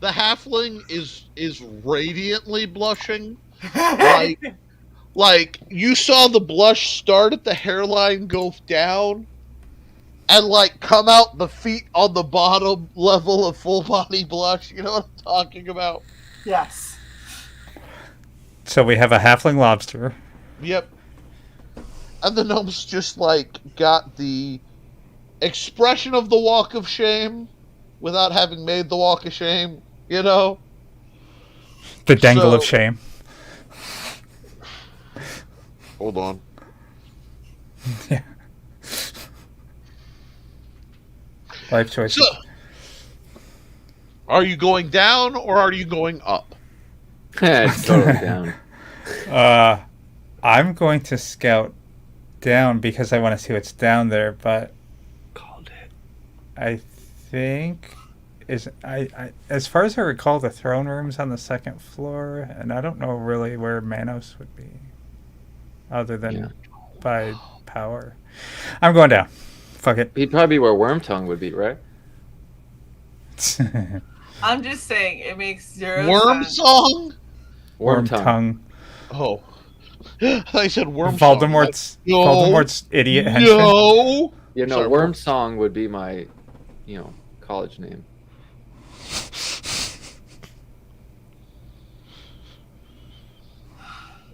The halfling is radiantly blushing. Like you saw the blush start at the hairline, go down, and like come out the feet on the bottom level of full body blush. You know what I'm talking about? Yes. So we have a halfling lobster. Yep. And the gnome's just like got the expression of the walk of shame without having made the walk of shame, The dangle of So- shame. Hold on. Yeah. Life choices. So, are you going down or are you going up? It's totally down. I'm going to scout down because I want to see what's down there, but Called it. I think I as far as I recall, the throne room's on the 2nd floor, and I don't know really where Manos would be, other than by power. I'm going down. Fuck it. He'd probably be where Wormtongue would be, right? I'm just saying, it makes zero Worm sense. song? Wormtongue. Oh. I said worm Voldemort's song. No. Voldemort's idiot henchman. No. Yeah, no, Sorry, Wormsong would be my, college name.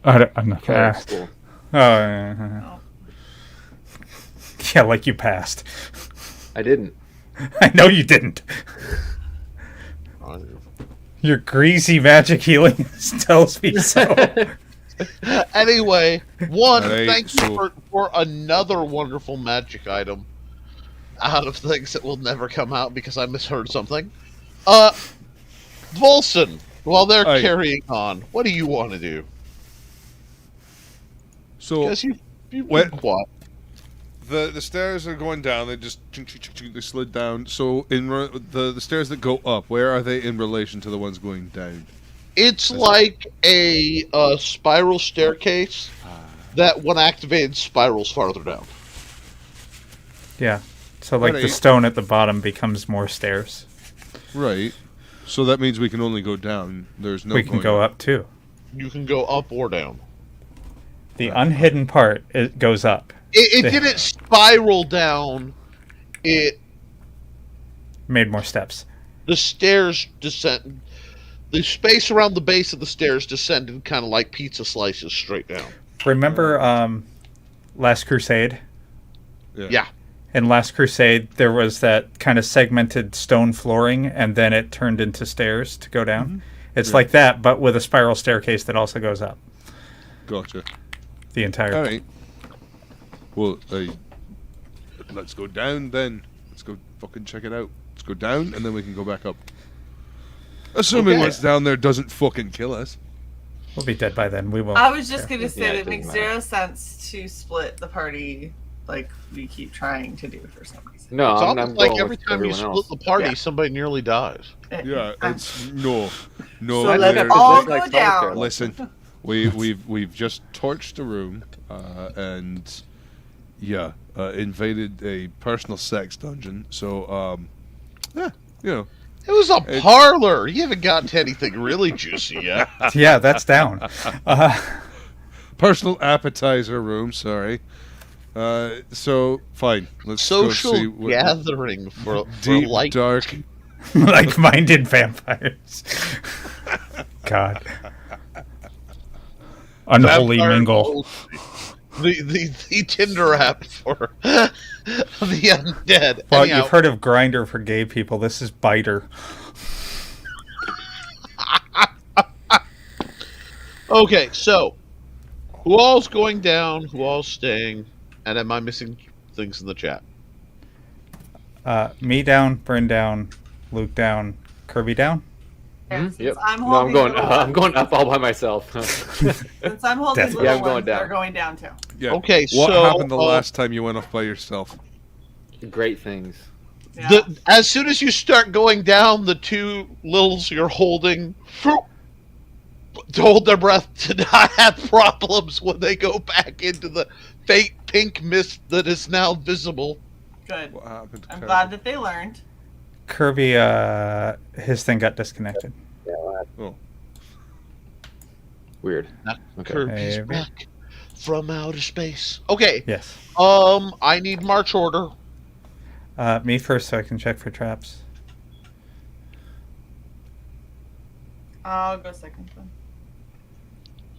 I'm not gonna College ask. school. Oh, yeah. Yeah, like you passed. I didn't. I know you didn't. Your greasy magic healing tells me so. Anyway, Alright, thank you so- for another wonderful magic item out of things that will never come out because I misheard something. Volson, while they're Aye. carrying on, what do you want to do? So Because you've What? been quiet. the stairs are going down. They just they slid down. So the stairs that go up, where are they in relation to the ones going down? It's like a spiral staircase that, when activated, spirals farther down. Yeah. So like the Right. stone at the bottom becomes more stairs. Right. So that means we can only go down. There's no. We can go up too. You can go up or down. The unhidden part it goes up. It They- didn't spiral down. It Made more steps. the stairs descend. The space around the base of the stairs descended kind of like pizza slices straight down. Remember Last Crusade? Yeah. In Last Crusade, there was that kind of segmented stone flooring, and then it turned into stairs to go down. It's like that, but with a spiral staircase that also goes up. Gotcha. The entire All right. Well, let's go down then. Let's go fucking check it out. Let's go down, and then we can go back up. Assuming Okay. what's down there doesn't fucking kill us. We'll be dead by then. We will. I was just gonna Yeah, say it that it doesn't makes matter. zero sense to split the party like we keep trying to do for some reason. It's No, I'm almost going like every with time you everyone split else. the party, Yeah. somebody nearly dies. Yeah, I'm- it's no. So there- let's all Just go like down. Tockert. Listen, we've just torched a room and invaded a personal sex dungeon. So yeah, you know, It was a It's- parlor. You haven't gotten to anything really juicy yet. Yeah, that's down. personal appetizer room. Sorry. So fine. Let's go see Social what gathering for deep light. dark. Like-minded vampires. God. Unholy Vampire mingle. The Tinder app for the undead. Well, Anyhow, you've heard of Grindr for gay people. This is Biter. okay, so who all's going down? Who all's staying? And am I missing things in the chat? Me down, Bryn down, Luke down, Kirby down. Yeah, Yep. since I'm No, holding I'm going. little I'm going up all by myself. Since I'm holding Definitely. little Yeah, I'm going ones, down. they're going down too. Yeah. Okay, What so happened the last time you went off by yourself? Great things. Yeah. As soon as you start going down, the two littles you're holding to hold their breath to not have problems when they go back into the fake pink mist that is now visible. Good. What happened to I'm Kirby? glad that they learned. Kirby, his thing got disconnected. Oh. Weird. Okay. Kirby's Maybe. back from outer space. Okay, Yes. I need march order. Me first so I can check for traps. I'll go second then.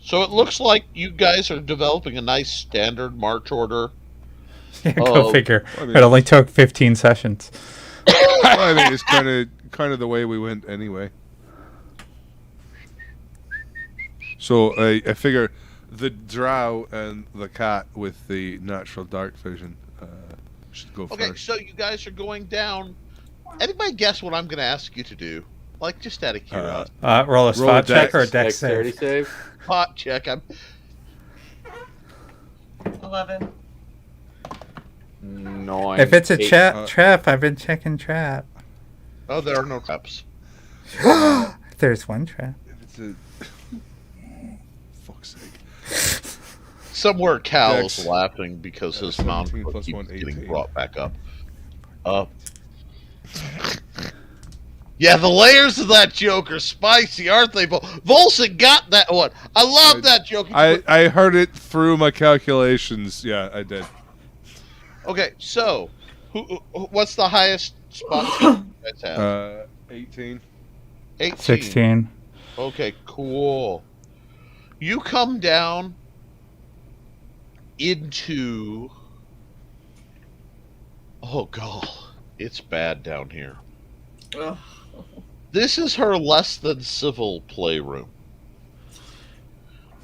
So it looks like you guys are developing a nice standard march order. Yeah, go Oh, figure. I mean- It only took 15 sessions. Well, I mean, it's kind of the way we went anyway. So I figure the drow and the cat with the natural dark vision should go Okay, first. so you guys are going down. Anybody guess what I'm going to ask you to do? Like, just out of curiosity. Roll a Roll a spot check or a dex. dex Dexterity save. save. Pot check. 11. 9. If it's a 8. trap, I've been checking trap. Oh, there are no traps. There's one trap. If it's a... Fuck's sake. Somewhere Cal's Dex. laughing because his 17 mount plus keeps 1, getting 18. brought back up. Yeah, the layers of that joke are spicy, aren't they? Volson got that one. I love that joke. I heard it through my calculations. Yeah, I did. Okay, so what's the highest spot you guys have? 18. 18. 16. Okay, cool. You come down into... Oh, God. It's bad down here. Ugh. This is her less than civil playroom.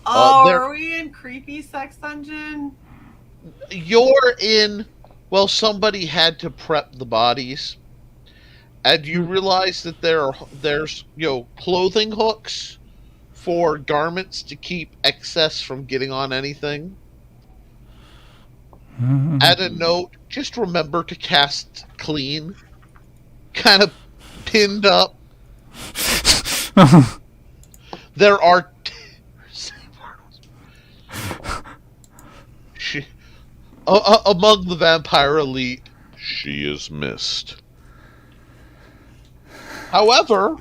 Oh, there- are we in creepy sex dungeon? You're in... Well, somebody had to prep the bodies. and you realize that there's clothing hooks for garments to keep excess from getting on anything. Add a note, just remember to cast clean, kind of pinned up. There are among the vampire elite, she is missed. However,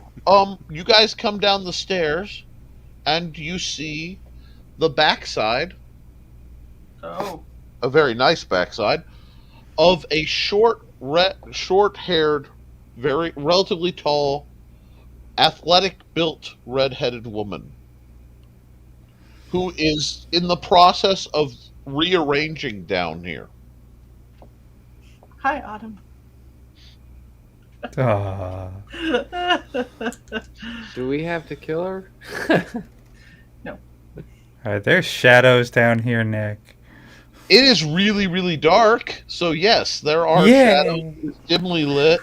you guys come down the stairs and you see the backside. Oh. A very nice backside of a short-haired, very relatively tall, athletic-built, red-headed woman who is in the process of rearranging down here. Hi, Autumn. Do we have to kill her? No. Alright, there's shadows down here, Nick. It is really, really dark, so yes, there are shadows dimly lit.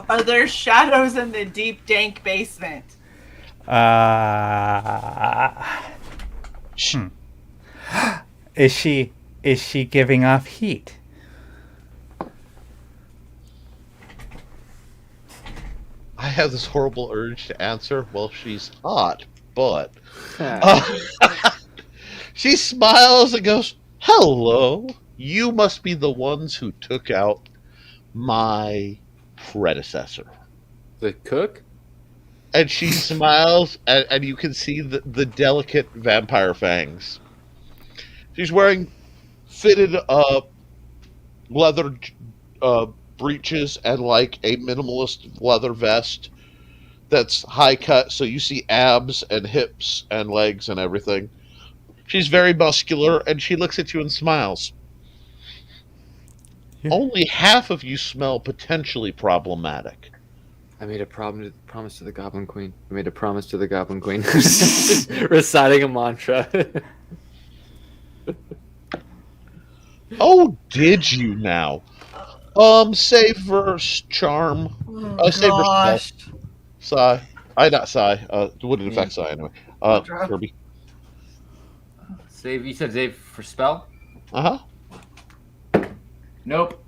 Are there shadows in the deep, dank basement? Is she giving off heat? I have this horrible urge to answer, well, she's hot, but... she smiles and goes, hello, you must be the ones who took out my predecessor. The cook? And she smiles, and you can see the delicate vampire fangs. She's wearing fitted leather breeches and like a minimalist leather vest that's high cut, so you see abs and hips and legs and everything. She's very muscular, and she looks at you and smiles. Yeah. Only half of you smell potentially problematic. I made a promise to the Goblin Queen. I made a promise to the Goblin Queen. Just reciting a mantra. Oh, did you now? Save verse charm. Save verse Psy. Not Psy. Wouldn't affect Psy anyway. Kirby. Save. You said save for spell? Uh-huh. Nope.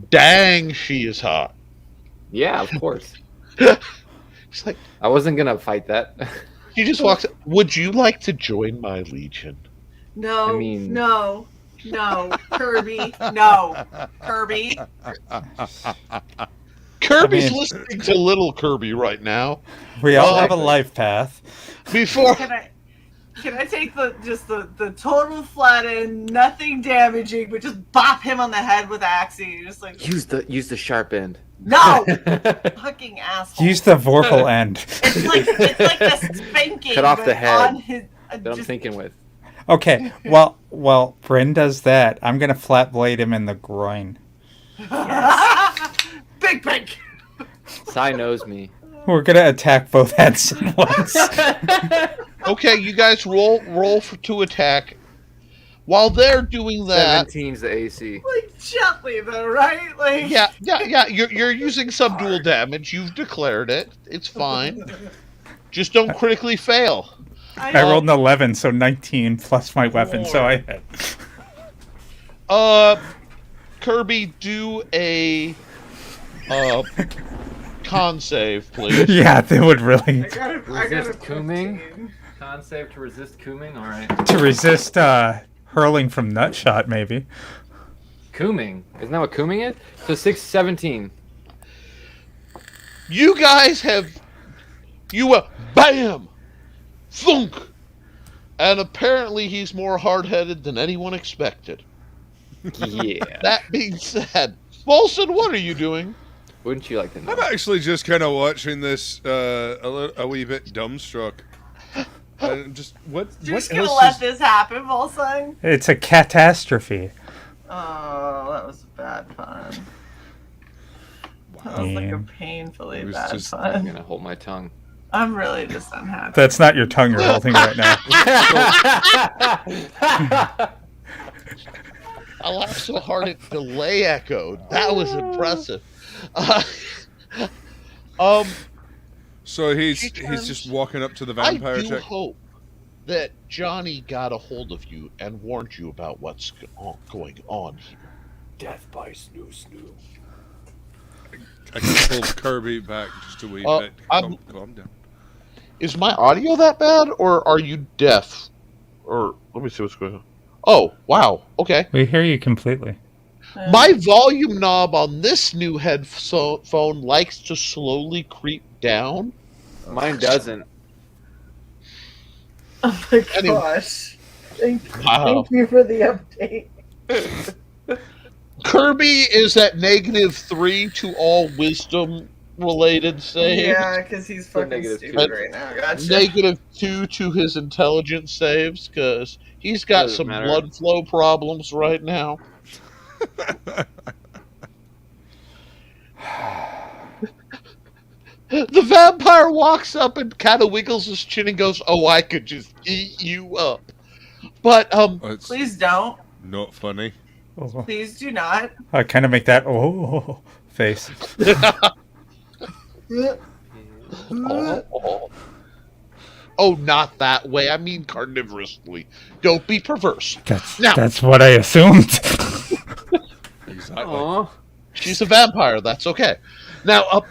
Dang, she is hot. Yeah, of course. She's like, I wasn't gonna fight that. She just walks. Would you like to join my legion? No. I mean, no, Kirby, no, Kirby. Kirby's listening to little Kirby right now. We all have a life path. Before. Can I take the total flatten, nothing damaging, but just bop him on the head with Axie? Just like use the sharp end. No, fucking asshole. Use the vorpal end. It's like the spanking. Cut off the head that I'm thinking with. Okay, well, Bryn does that. I'm gonna flat blade him in the groin. Yes. Big. Sai knows me. We're gonna attack both heads at once. Okay, you guys roll to attack. While they're doing that, 17's the AC. Like gently though, right? Like yeah. You're using subdual damage. You've declared it. It's fine. Just don't critically fail. I rolled an 11, so 19 plus my weapon, so I hit. Kirby, do a con save, please. Yeah, they would really. Resist cooming. Con save to resist cooming. All right. To resist hurling from nutshot, maybe. Cooming. Isn't that what cooming is? So 17. You guys have bam, thunk, and apparently he's more hard-headed than anyone expected. Yeah. That being said, Bolson, what are you doing? Wouldn't you like to know? I'm actually just kind of watching this a wee bit dumbstruck. Just what? You're just gonna let this happen, Volsung? It's a catastrophe. Oh, that was a bad pun. That was like a painfully bad pun. I'm gonna hold my tongue. I'm really just unhappy. That's not your tongue you're holding right now. I laughed so hard it delay echoed. That was impressive. So he's just walking up to the vampire I do chick. hope that Johnny got a hold of you and warned you about what's going on here. Death by snoo. I can pull Kirby back just a wee bit. Calm down. Is my audio that bad, or are you deaf? Or let me see what's going on. Oh, wow. Okay. We hear you completely. My volume knob on this new headphone likes to slowly creep down. Mine doesn't. Oh my gosh. Thank you for the update. Kirby is at -3 to all wisdom related saves. Yeah, because he's fucking stupid right now. Gotcha. -2 to his intelligence saves because he's got some blood flow problems right now. The vampire walks up and kind of wiggles his chin and goes, "Oh, I could just eat you up." But please don't. Not funny. Please do not. I kind of make that face. Oh, not that way. I mean carnivorously. Don't be perverse. That's what I assumed. Exactly. Aww. She's a vampire. That's okay. Now,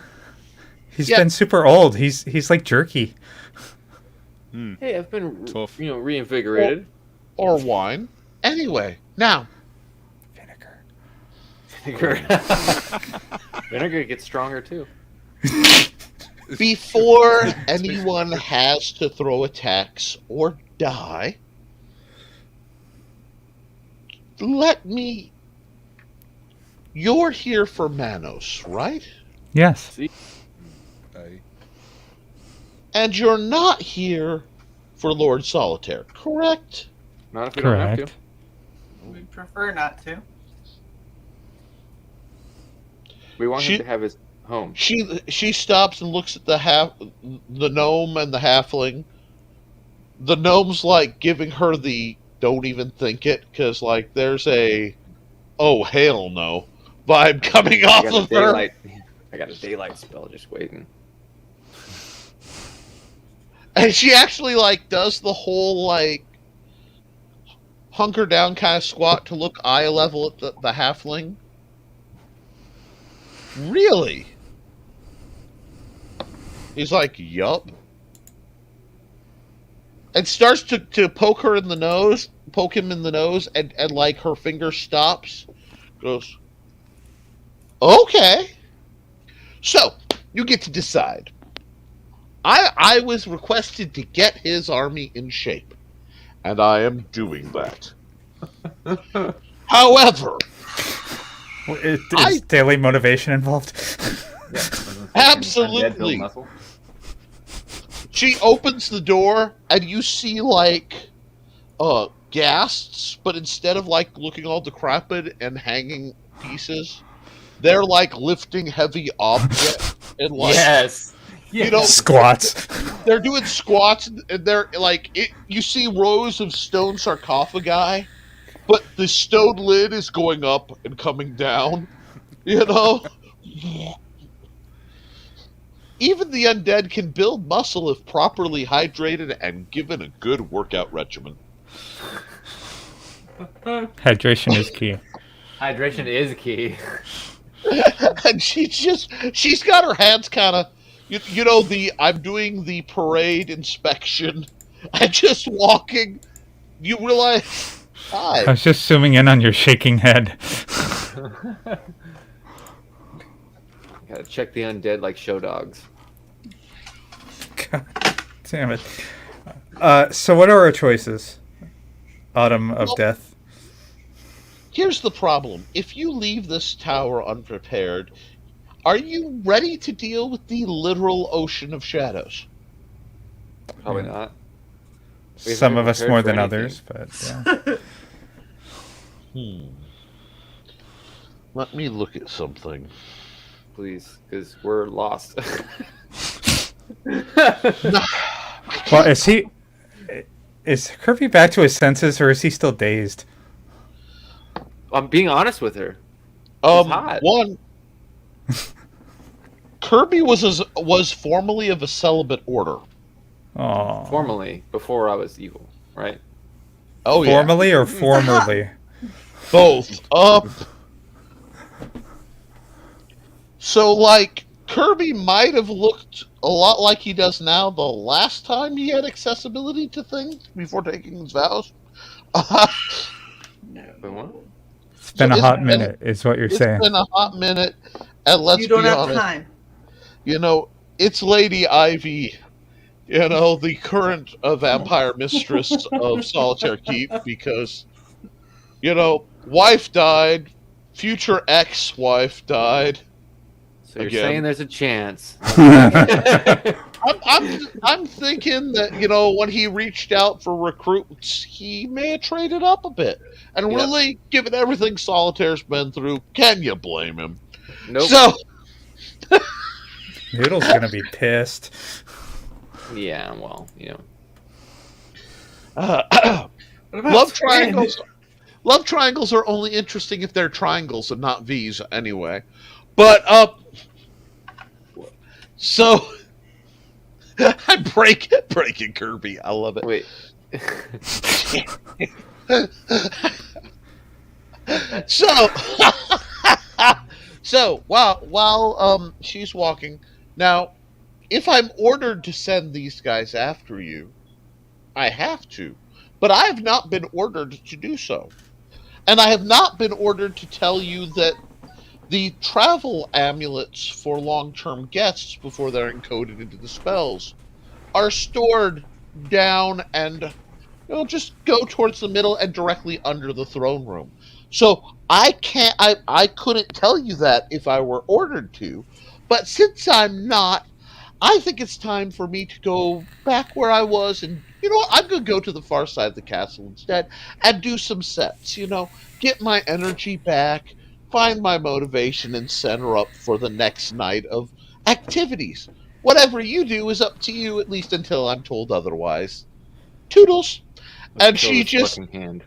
He's been super old. He's like jerky. Hey, I've been tough. Reinvigorated. Or wine. Anyway, now. Vinegar gets stronger too. Before anyone has to throw attacks or die, let me... You're here for Manos, right? Yes. And you're not here for Lord Solitaire, correct? Not if we don't have to. We'd prefer not to. We want him to have his home. She stops and looks at the gnome and the halfling. The gnome's like giving her the "don't even think it" because like there's a "oh hell no" vibe coming off of her. I got a daylight spell just waiting. And she actually like does the whole like hunker down kind of squat to look eye level at the halfling. Really? He's like, yup. And starts to poke him in the nose, and like her finger stops. Goes, okay. So, you get to decide. I was requested to get his army in shape, and I am doing that. However... Is daily motivation involved? Absolutely. She opens the door and you see like ghasts, but instead of like looking all decrepit and hanging pieces, they're like lifting heavy objects and like you know, squats. They're doing squats and they're like you see rows of stone sarcophagi. But the stone lid is going up and coming down, you know? Even the undead can build muscle if properly hydrated and given a good workout regimen. Hydration is key. Hydration is key. And she's got her hands kind of, you know, I'm doing the parade inspection and just walking, you realize... Hi. I was just zooming in on your shaking head. Gotta check the undead like show dogs. God damn it. So what are our choices? Autumn of Death. Here's the problem. If you leave this tower unprepared, are you ready to deal with the literal ocean of shadows? Probably not. Some of us more than others, but yeah. Let me look at something. Please, because we're lost. Well, is Kirby back to his senses, or is he still dazed? I'm being honest with her. She's hot. One, Kirby was formerly of a celibate order. Oh. Formally, before I was evil, right? Oh yeah, Formally or formerly? both. So like Kirby might have looked a lot like he does now the last time he had accessibility to things before taking his vows. But what? It's been a It's hot been- minute, is what you're saying. It's been a hot minute, and let's You don't be have honest. time. You know, it's Lady Ivy, you know, the current vampire mistress of Solitaire Keep, because, you know, wife died, future ex-wife died. So you're Again. saying there's a chance. I'm thinking that, you know, when he reached out for recruits, he may have traded up a bit. And Yeah. really, given everything Solitaire's been through, can you blame him? Nope. So, Noodle's gonna be pissed. Yeah, well, What about love Twin? triangles. Love triangles are only interesting if they're triangles and not V's, anyway. But so I'm breaking Kirby. I love it. Wait. So while she's walking now, if I'm ordered to send these guys after you, I have to, but I have not been ordered to do so, and I have not been ordered to tell you that the travel amulets for long-term guests before they're encoded into the spells are stored down and just go towards the middle and directly under the throne room. So I couldn't tell you that if I were ordered to, but since I'm not, I think it's time for me to go back where I was, and you know what? I'm going to go to the far side of the castle instead and do some sets, get my energy back, find my motivation, and center up for the next night of activities. Whatever you do is up to you, at least until I'm told otherwise. Toodles. And Kill she this just... fucking hand.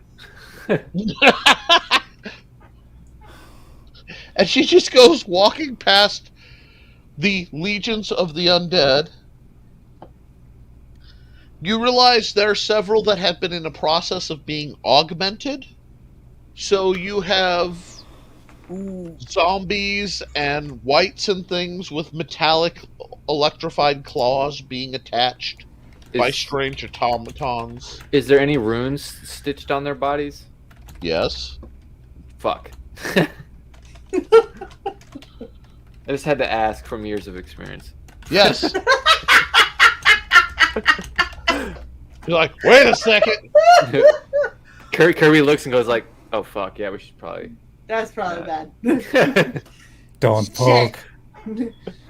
And she just goes walking past the legions of the undead. You realize there are several that have been in the process of being augmented. So you have zombies and wights and things with metallic electrified claws being attached by strange automatons. Is there any runes stitched on their bodies? Yes. Fuck. I just had to ask from years of experience. Yes. You're like, wait a second. Kirby looks and goes like, "Oh fuck, yeah, we should probably." That's probably bad. Don't poke.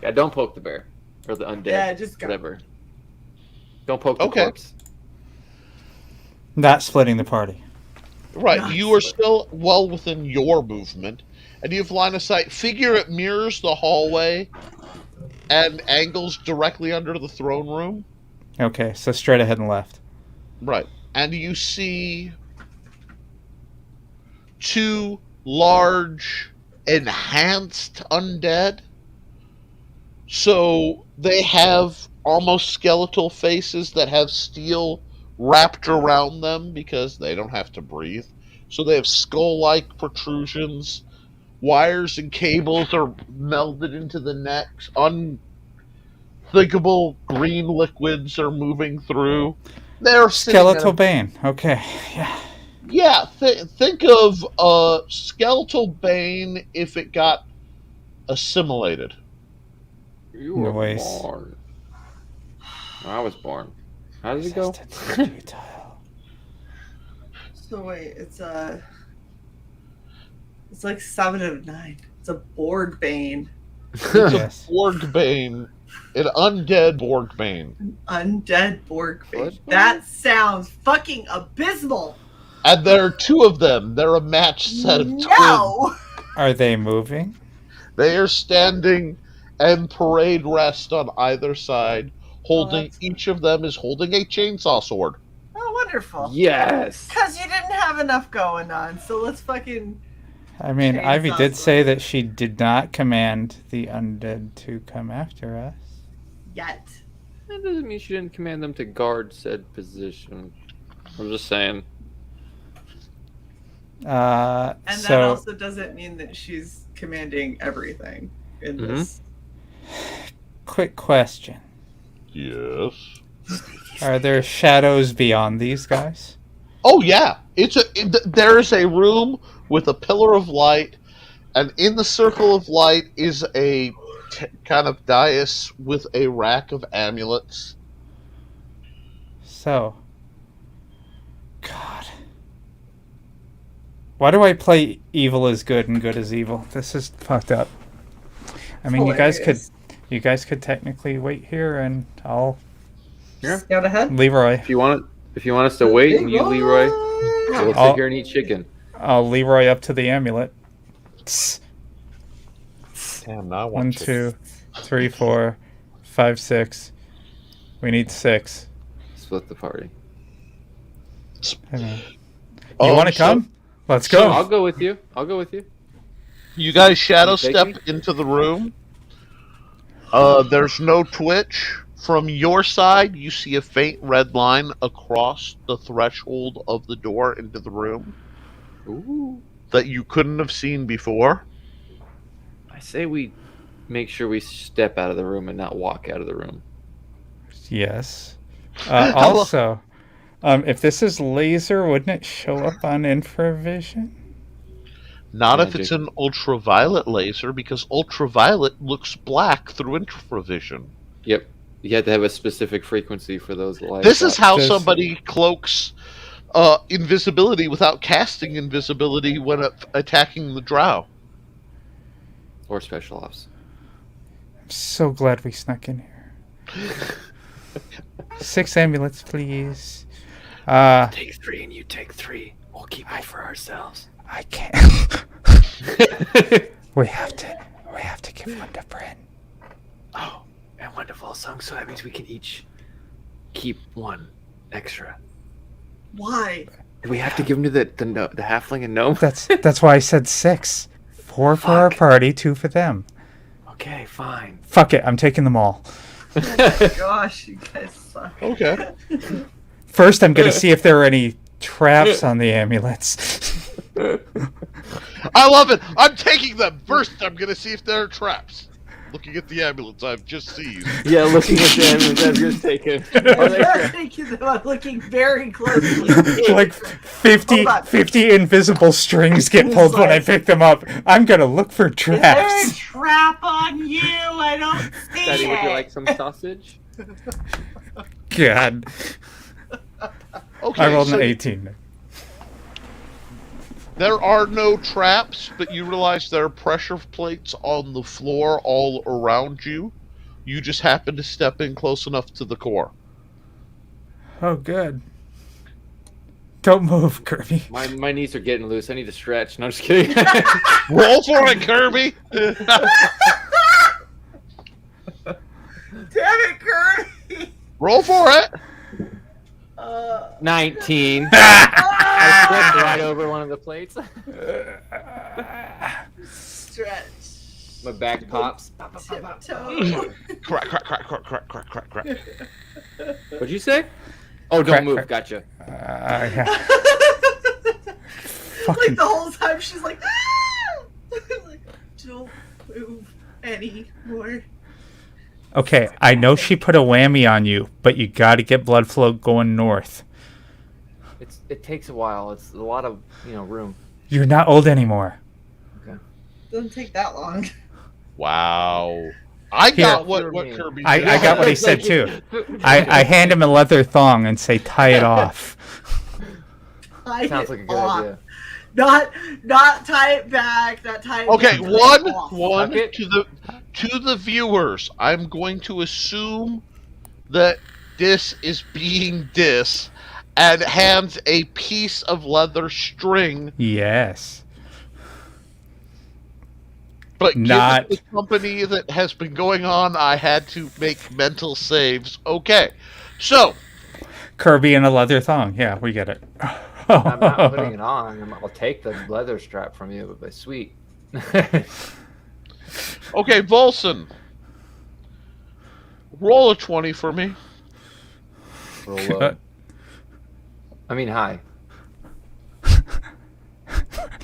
Yeah, don't poke the bear or the undead. Yeah, just go. Whatever. Don't poke the Okay. corpse. Not splitting the party. Right, you are still well within your movement, and you have line of sight. Figure it mirrors the hallway and angles directly under the throne room. Okay, so straight ahead and left. Right, and you see two large, enhanced undead. So they have almost skeletal faces that have steel wrapped around them because they don't have to breathe. So they have skull-like protrusions. Wires and cables are melded into the necks. Unthinkable green liquids are moving through. They're Skeletal Bane. Okay, yeah. Yeah, think of Skeletal Bane if it got assimilated. You were Noise. born. I was born. How did it go? So wait, it's like 7 of 9. It's a Borg Bane. It's Yes. a Borg Bane, an undead Borg Bane. Undead Borg Bane. What? That sounds fucking abysmal. And there are two of them. They're a matched set of twins. No! Are they moving? They are standing and parade rest on either side, holding that's- each of them is holding a chainsaw sword. Oh, wonderful. Yes. Because you didn't have enough going on, so let's fucking I mean, Chainsaw Ivy did Sword. say that she did not command the undead to come after us. Yet. That doesn't mean she didn't command them to guard said position. I'm just saying. And that So also doesn't mean that she's commanding everything in this. quick question. Yes. Are there shadows beyond these guys? Oh yeah, there's a room with a pillar of light, and in the circle of light is a kind of dais with a rack of amulets. So, God. Why do I play evil as good and good as evil? This is fucked up. I mean, Hilarious. you guys could technically wait here, and I'll Scout ahead. Leroy. If you want us to wait and you Leroy, we'll sit here and eat chicken. I'll Leroy up to the amulet. Tss. Damn, now I 1, want 2, 3, 4, 5, 6. We need 6. Split the party. I mean, you want to come? Let's go. I'll go with you. You guys shadow You take step me? into the room. There's no twitch. From your side, you see a faint red line across the threshold of the door into the room. Ooh. That you couldn't have seen before. I say we make sure we step out of the room and not walk out of the room. Yes. Also, if this is laser, wouldn't it show up on infravision? Not if Magic. it's an ultraviolet laser, because ultraviolet looks black through infravision. Yep. You have to have a specific frequency for those lights. This is how Does- somebody cloaks invisibility without casting invisibility when attacking the drow. Or special ops. I'm so glad we snuck in here. 6 amulets, please. Take 3 and you take 3. We'll keep it for ourselves. I can't. we have to give one to Bryn. Oh, and wonderful song, so that means we can each keep 1 extra. Why? Do we have to give them to the halfling and gnome? That's why I said 6. 4 for our party, 2 for them. Okay, fine. Fuck it, I'm taking them all. Gosh, you guys suck. Okay. First, I'm gonna see if there are any traps on the amulets. I love it. I'm taking them. First, I'm going to see if there are traps. Looking at the ambulance I've just seized. Yeah, looking at them as I've just taken. Are they I'm looking very closely. Like 50 Hold on. 50 invisible strings get pulled when I pick them up. I'm gonna look for Is there a traps. trap on you? I don't see Daddy, would you it. like some sausage? God, Okay, I rolled so an 18. there are no traps, but you realize there are pressure plates on the floor all around you. You just happen to step in close enough to the core. Oh, good. Don't move, Kirby. My knees are getting loose. I need to stretch. No, I'm just kidding. Roll for it, Kirby! Damn it, Kirby! Roll for it! 19. I slipped right over one of the plates. Stretch. My back pops. Tiptoe. Crack, crack, crack, crack, crack, crack, crack, crack. What'd you say? Oh, don't Crack, move. crack. Gotcha. Yeah. Like the whole time she's like, ah! Like, don't move anymore. Okay, I know she put a whammy on you, but you got to get blood flow going north. It takes a while. It's a lot of room. You're not old anymore. Doesn't take that long. Wow. I got what Kirby I did. got what he said too. I hand him a leather thong and say, tie it off. Tie Sounds it like a good off. idea. Not tie it back. Not tie it Okay, back, one tie it off. Okay. to the viewers. I'm going to assume that this is being dis and hands a piece of leather string, Yes. but Not- given the company that has been going on, I had to make mental saves. Okay, so Kirby in a leather thong. Yeah, we get it. I'm not putting it on. I'll take the leather strap from you, but sweet. Okay, Volson. Roll a 20 for me. Roll low. I mean high.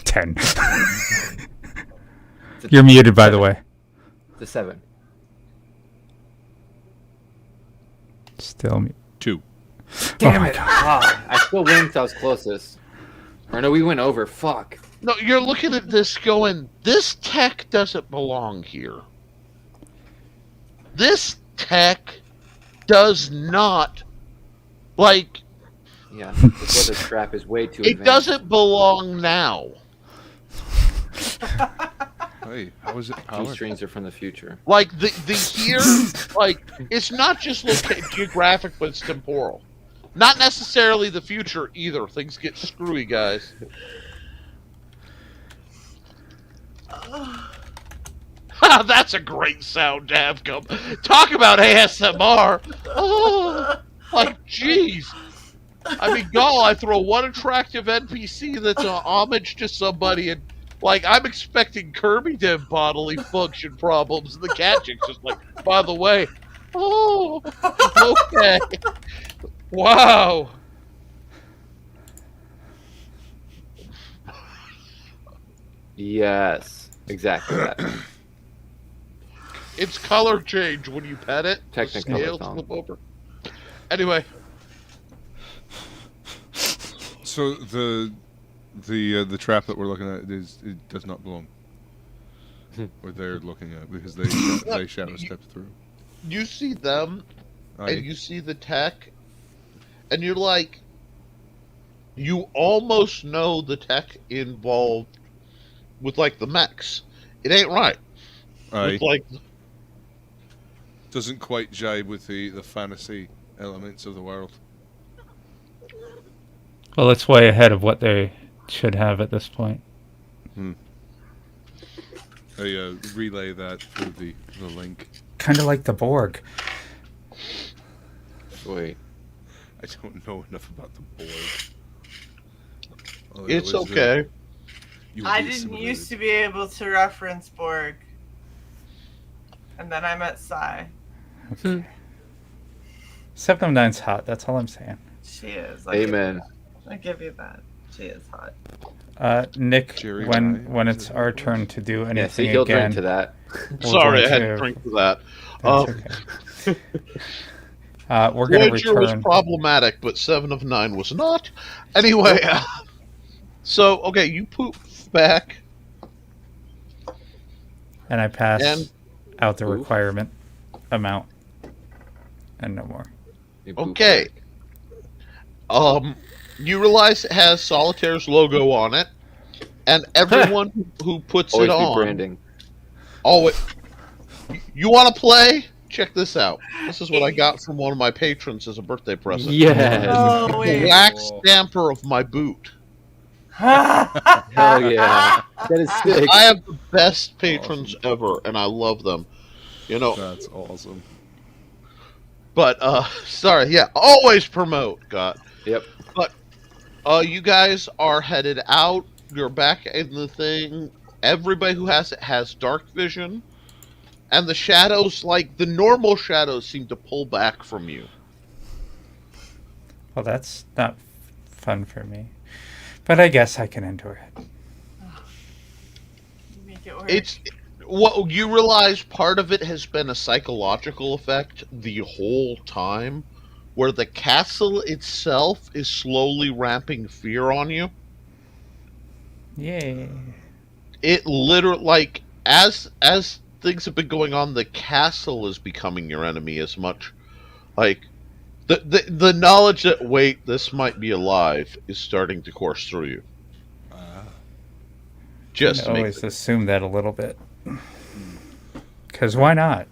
10. You're muted, by the way. The 7. Still mute. 2. Damn it! Ah, I still win because I was closest. Or no, we went over. Fuck. No, you're looking at this going, this tech doesn't belong here. This tech does not, like... Yeah, the leather strap is way too It advanced. doesn't belong now. Hey, how is it These powered? strings are from the future. Like, the here, like, it's not just geographic, but it's temporal. Not necessarily the future, either. Things get screwy, guys. That's a great sound, Davcom. Talk about ASMR. Oh, like, jeez. I mean, I throw one attractive NPC that's a homage to somebody, and like I'm expecting Kirby to have bodily function problems, and the cat chick's just like, by the way, oh, okay, wow. Yes, exactly that. It's color change when you pet it. The Technicolor scales song. flip over. Anyway. So the trap that we're looking at it does not belong. Or they're looking at because they shadow step through. You see them, Aye. and you see the tech, and you're like, you almost know the tech involved with like the mechs. It ain't right. Aye. With, like, Doesn't quite jibe with the fantasy elements of the world. Well, it's way ahead of what they should have at this point. I relay that through the link. Kind of like the Borg. Wait. I don't know enough about the Borg. All I know it's is that okay. you will I be didn't assimilated. used to be able to reference Borg. And then I met Sai. 709's hot. That's all I'm saying. She is. Amen. I give you that. She is hot. Nick, Jerry when Ryan, it's is it our what it turn was? to do Yeah, anything see, he'll again, drink to that. we're Sorry, I going had to- to drink for that. That's okay. We're going to Voyager was return. problematic, but 7 of 9 was not. Anyway, so, okay, you poop back. And I pass And- out the Oof. requirement amount. And no more. You poop Okay. back. You realize it has Solitaire's logo on it, and everyone who puts Always it be on... branding. You want to play? Check this out. This is what I got from one of my patrons as a birthday present. Yes. Oh, The wait. wax stamper of my boot. Hell yeah. That is sick. I have the best patrons ever, and I love them. You know, That's awesome. but, sorry, yeah, always promote, God. Yep. But, you guys are headed out. You're back in the thing. Everybody who has it has dark vision. And the shadows, like, the normal shadows seem to pull back from you. Well, that's not fun for me. But I guess I can endure it. Make it work. It's what you realize part of it has been a psychological effect the whole time, where the castle itself is slowly ramping fear on you. Yay. It literally, like, as things have been going on, the castle is becoming your enemy as much. Like, the knowledge that, wait, this might be alive is starting to course through you. Just I make always assume that a little bit. Because why not?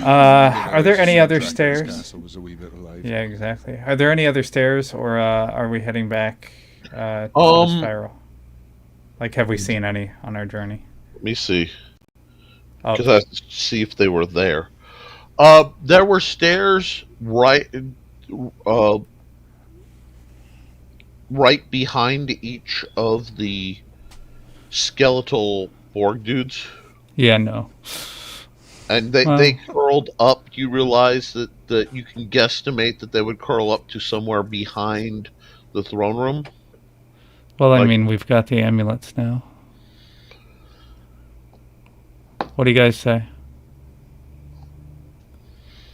Are there any other stairs? Castle was a wee bit alive. Yeah, exactly. Are there any other stairs, or are we heading back to the spiral? Like, have we seen any on our journey? Let me see. Oh, Because I have to see if they were there. There were stairs right right behind each of the skeletal Borg dudes? Yeah, no. And they curled up. You realize that you can guesstimate that they would curl up to somewhere behind the throne room? Well, I Like- mean, we've got the amulets now. What do you guys say?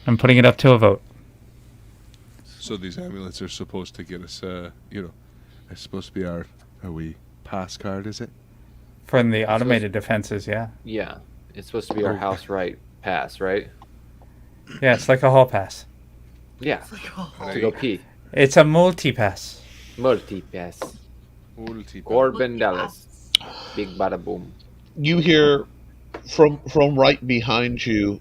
I'm putting it up to a vote. So these amulets are supposed to get us, it's supposed to be our pass card, is it? From the automated defenses, yeah. Yeah, it's supposed to be our house right pass, right? Yeah, it's like a hall pass. Yeah, to go pee. It's a multi-pass. Multi-pass. Corbin Dallas. Big bada boom. You hear from right behind you,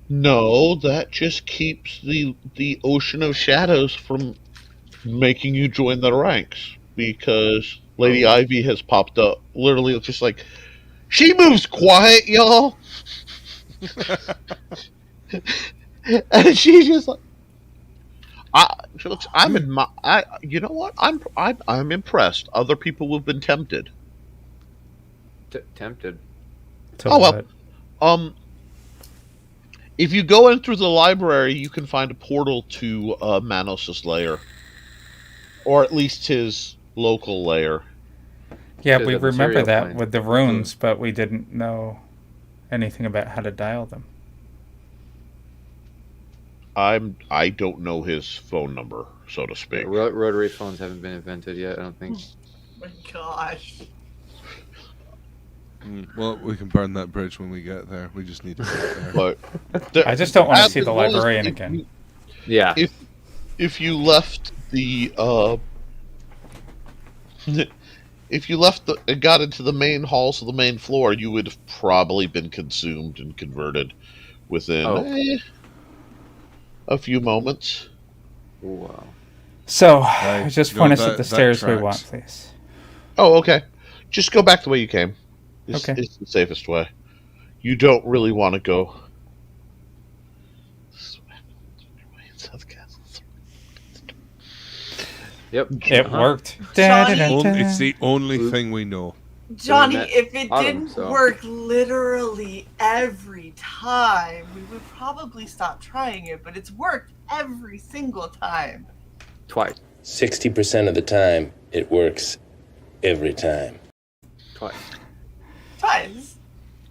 no, that just keeps the ocean of shadows from making you join the ranks, because Lady Ivy has popped up. Literally, it's just like, she moves quiet, y'all. And she's just like, you know what? I'm impressed. Other people have been tempted. Tempted. Oh well. If you go in through the library, you can find a portal to Manos' lair, or at least his local lair. Yeah, To we the remember material that plane. with the runes, but we didn't know anything about how to dial them. I don't know his phone number, so to speak. Rotary phones haven't been invented yet, I don't think. Oh my gosh. Well, we can burn that bridge when we get there. We just need to get there. But I just don't want to as see the well as librarian if again. you- Yeah. If you left the if you left and got into the main halls of the main floor, you would have probably been consumed and converted within a few moments. Wow. So, Right. just No, point us at that- the that stairs we tracks. want, please. Oh, okay. Just go back the way you came. It's Okay. the safest way. You don't really want to go. Yep. It worked. Johnny- It's the only thing we know. Johnny, that if it autumn, didn't so. work literally every time, we would probably stop trying it, but it's worked every single time. Twice. 60% of the time, it works every time. Twice. Twice.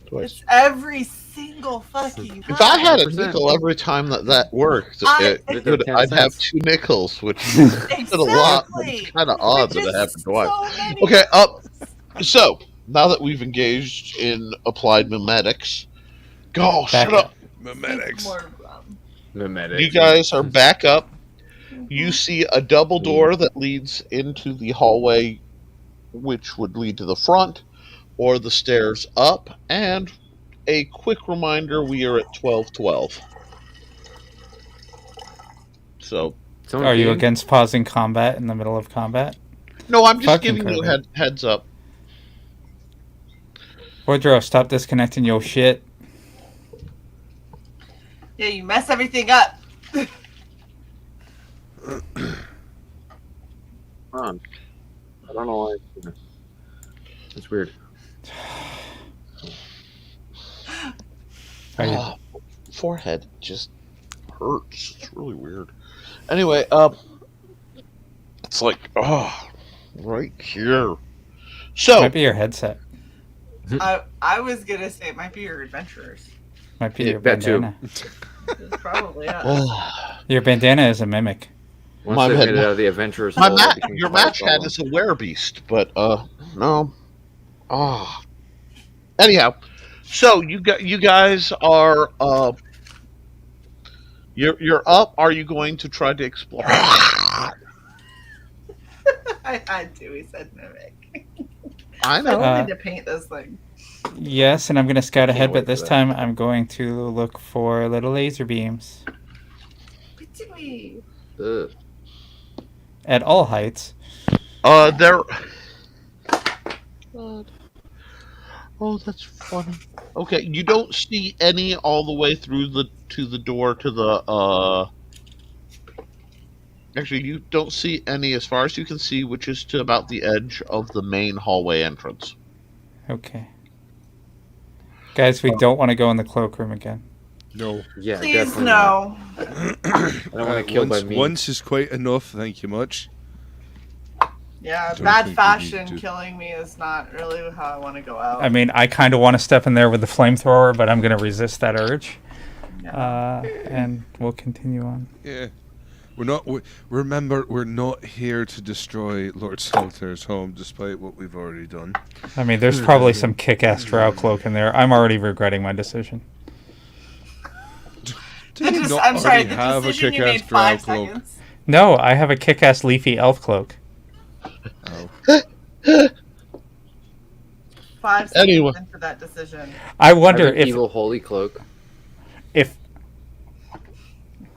Twice. It's every single fucking time. If I had a 100%. nickel every time that worked, I- I'd have 2 nickels, which is a lot. But it's kind of odd that it happened twice. So many Okay, nickels. So now that we've engaged in applied memetics, go Back shut up. Memetics. More, Mimetic. You guys are back up. You see a double door that leads into the hallway, which would lead to the front, or the stairs up. And a quick reminder: we are at 12:12. So Someone Are you peeing? against pausing combat in the middle of combat? no, I'm just Fucking giving you Kirby. heads up. Woodrow, stop disconnecting your shit. Yeah, you mess everything up. I don't know why. It's weird. Are you- Ah, forehead just hurts. It's really weird. Anyway, it's like right here. So Might be your headset. I was gonna say it might be your adventurers. Might be Yeah, your that too. bandana. It's probably us. Your bandana is a mimic. Once My they bad. made it out of the Adventurers my hole, ma- it became your quite a match hat problem. is a werebeast, but no. Anyhow, so you guys are you're up. Are you going to try to explore? I had to. He said mimic. I I know. wanted to paint this thing. Yes, and I'm going to scout ahead, wait but for this that. time I'm going to look for little laser beams Pitsy. Ugh. at all heights. There. Oh, that's funny. Okay, you don't see any all the way through to the door to Actually, you don't see any as far as you can see, which is to about the edge of the main hallway entrance. Okay. Guys, we don't want to go in the cloakroom again. No. Yeah, Please definitely no. I don't want to kill by me. Once is quite enough. Thank you much. Yeah, Don't bad think we fashion need to. killing me is not really how I want to go out. I mean, I kind of want to step in there with the flamethrower, but I'm going to resist that urge. And we'll continue on. Yeah. Remember, we're not here to destroy Lord Solitaire's home, despite what we've already done. I mean, there's probably some kick-ass drow cloak in there. I'm already regretting my decision. I'm sorry, the decision you made 5 seconds. No, I have a kick-ass leafy elf cloak. Oh. 5 seconds Anyway. into that decision. I wonder if evil holy cloak. If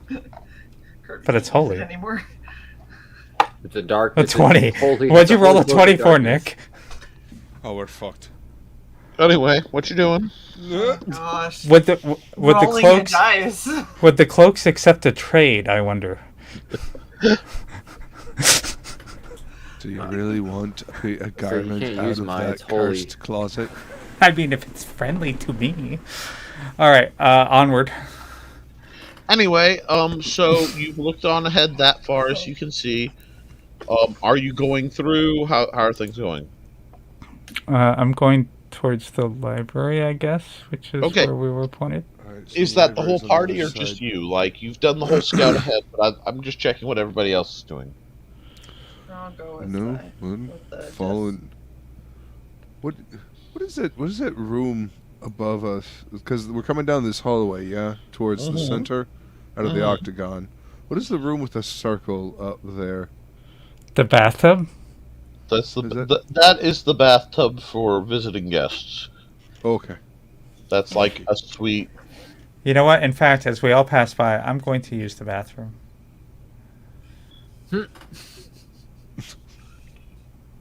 Kirby but it's can't use holy. it anymore. It's a dark. A it's 20. holy- What'd it's you roll a holy cloak of 20 for, darkness. Nick? Oh, we're fucked. Anyway, what you doing? Gosh. Would the Rolling cloaks the dice. would the cloaks accept a trade? I wonder. Do you really want a garment can't out use of mine, that it's holy. cursed closet? I mean, if it's friendly to me. All right, onward. Anyway, so you've looked on ahead that far as you can see. Are you going through? How are things going? I'm going towards the library, I guess, which is Okay. where we were pointed. Right, so Is that the whole library's on party or other just side. you? Like, you've done the whole scout ahead, but I'm just checking what everybody else is doing. I'll go with No, with the following. What is it? What is that room above us? Because we're coming down this hallway, yeah, towards the Mhm. center, out of the octagon. What is the room with the circle up there? The bathtub? That's Is that- that is the bathtub for visiting guests. Okay. That's like a suite. You know what? In fact, as we all pass by, I'm going to use the bathroom.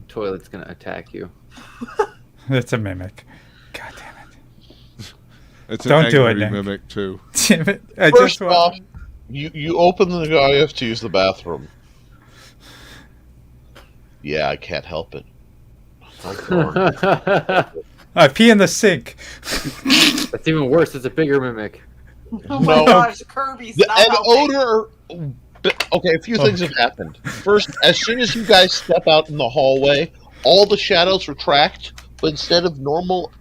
Toilet's gonna attack you. It's a mimic. God damn It's Don't an do it, angry Nick. mimic too. it. Damn it. I First just want... off, you open the IF to use the bathroom. Yeah, I can't help it. I pee in the sink. That's even worse. It's a bigger mimic. Oh my No. gosh, Kirby, The stop and helping. odor. Okay, a few things have happened. First, as soon as you guys step out in the hallway, all the shadows retract, but instead of normal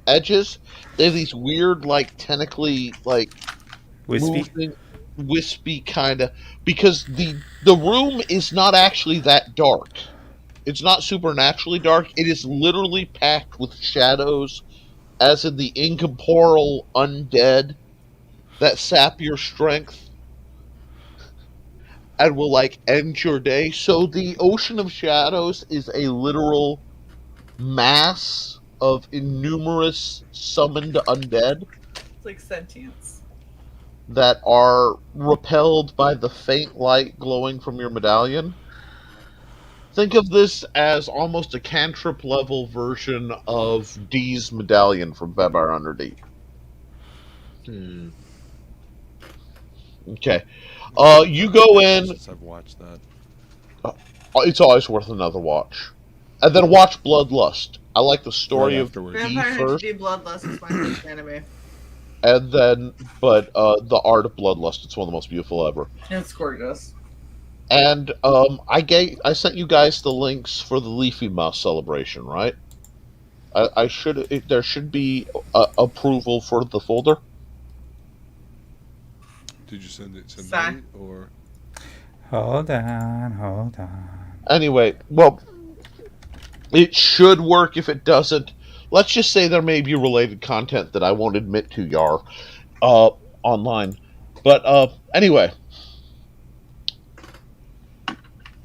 edges, they have these weird, like tentacly, like Wispy. moving, wispy kind of. Because the room is not actually that dark. It's not supernaturally dark. It is literally packed with shadows, as in the incorporeal undead that sap your strength and will like end your day. So the ocean of shadows is a literal mass of innumerous summoned undead It's like sentience. that are repelled by the faint light glowing from your medallion. Think of this as almost a cantrip level version of D's medallion from Vampire Underdeep. Hmm. Okay. You go in. Since I've watched that. It's always worth another watch. And then watch Bloodlust. I like the story Right of afterwards. D Vampire first, HD Bloodlust is my first anime. and then, but the art of Bloodlust. It's one of the most beautiful ever. It's gorgeous. And I sent you guys the links for the Leafy Mouse celebration, right? There should be approval for the folder. Did you send it to Sorry. me or? Hold on. Anyway, well, it should work. If it doesn't, let's just say there may be related content that I won't admit to Yar online. But anyway,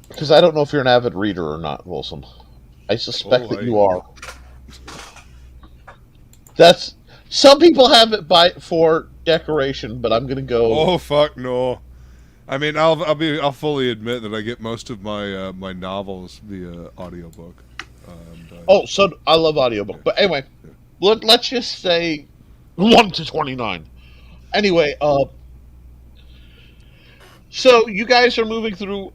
because I don't know if you're an avid reader or not, Wilson. I suspect that you are. That's some people have it for decoration, but I'm gonna go. Oh fuck no! I mean, I'll fully admit that I get most of my my novels via audiobook. Oh, so I love audiobook. But anyway, let's just say 1 to 29. Anyway, So you guys are moving through.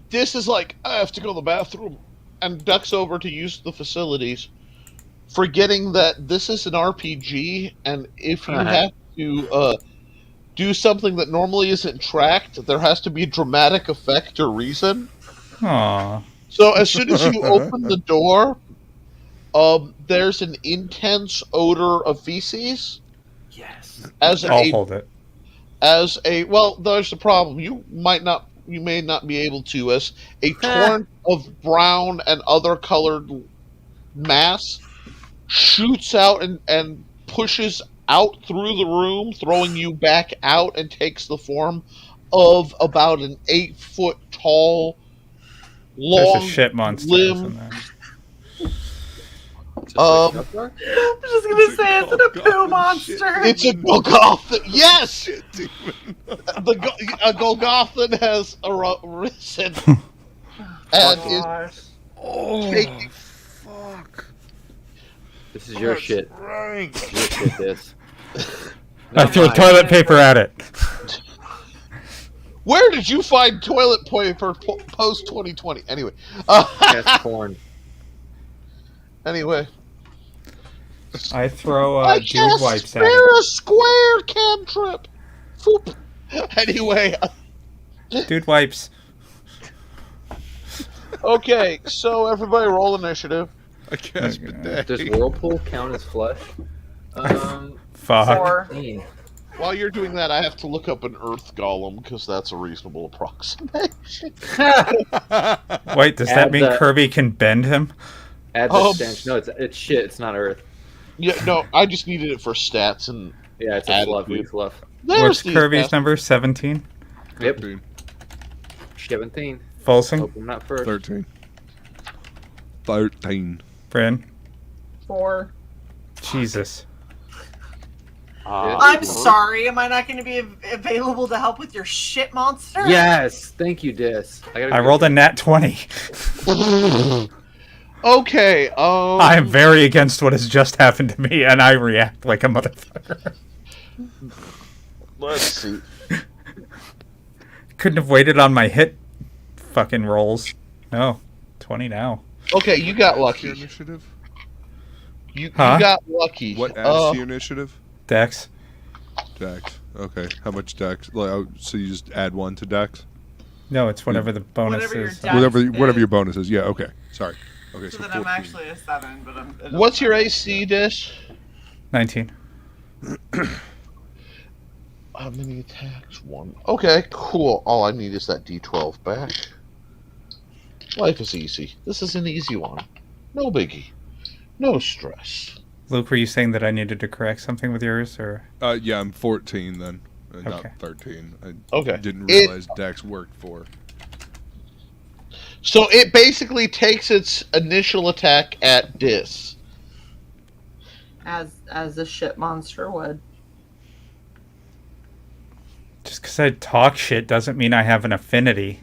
This is like, I have to go to the bathroom, and ducks over to use the facilities, forgetting that this is an RPG, and if you have to do something that normally isn't tracked, there has to be a dramatic effect or reason. Aww. So as soon as you open the door, there's an intense odor of feces. Yes. I'll hold it. Well, there's a problem. You may not be able to, as a torrent of brown and other colored mass shoots out and pushes out through the room, throwing you back out, and takes the form of about an 8-foot tall, long, There's a shit monster, isn't there? I'm just gonna say it's a poo monster. It's a Golgothan. Yes, a Golgothan has arisen and is taking. Fuck. This is your shit. Right. Your shit, this. I threw toilet paper at it. Where did you find toilet paper post 2020? Anyway, That's porn. Anyway, I throw I dude cast wipes at spare it. a square cantrip. Foop. Anyway, Dude wipes. okay, so everybody roll initiative. I cast bidet. Does whirlpool count as flesh? Fuck. 4. 15. While you're doing that, I have to look up an earth golem because that's a reasonable approximation. Wait, does that Add mean the- Kirby can bend him? Add the stench. No, it's shit. It's not earth. Yeah, no, I just needed it for stats and. Yeah, it's a fluff. We fluff. What's Kirby's number? 17? Yep. 17. Folsom? Hope I'm not first. 13. 13. Bryn? 4. Jesus. I'm sorry. Am I not going to be available to help with your shit monster? Yes. Thank you, Dis. I rolled a nat 20. Okay. I am very against what has just happened to me, and I react like a motherfucker. Let's see. Couldn't have waited on my hit fucking rolls. No. 20 now. Okay, you got Your lucky. initiative? You Huh? got lucky. What adds to your initiative? Dex. Dex. Okay. How much dex? So you just add 1 to dex? No, it's whatever the bonus Whatever your is. dex Whatever is. your bonus is. Yeah, okay. Sorry. Okay, So so then 14. I'm actually a 7, but I'm. What's your AC, Dish? 19. How many attacks? 1. Okay, cool. All I need is that D12 back. Life is easy. This is an easy one. No biggie. No stress. Luke, were you saying that I needed to correct something with yours, or? Yeah, I'm 14 then. Okay. Not 13. I Okay. didn't realize dex worked for. So it basically takes its initial attack at Dis. As the shit monster would. Just because I talk shit doesn't mean I have an affinity.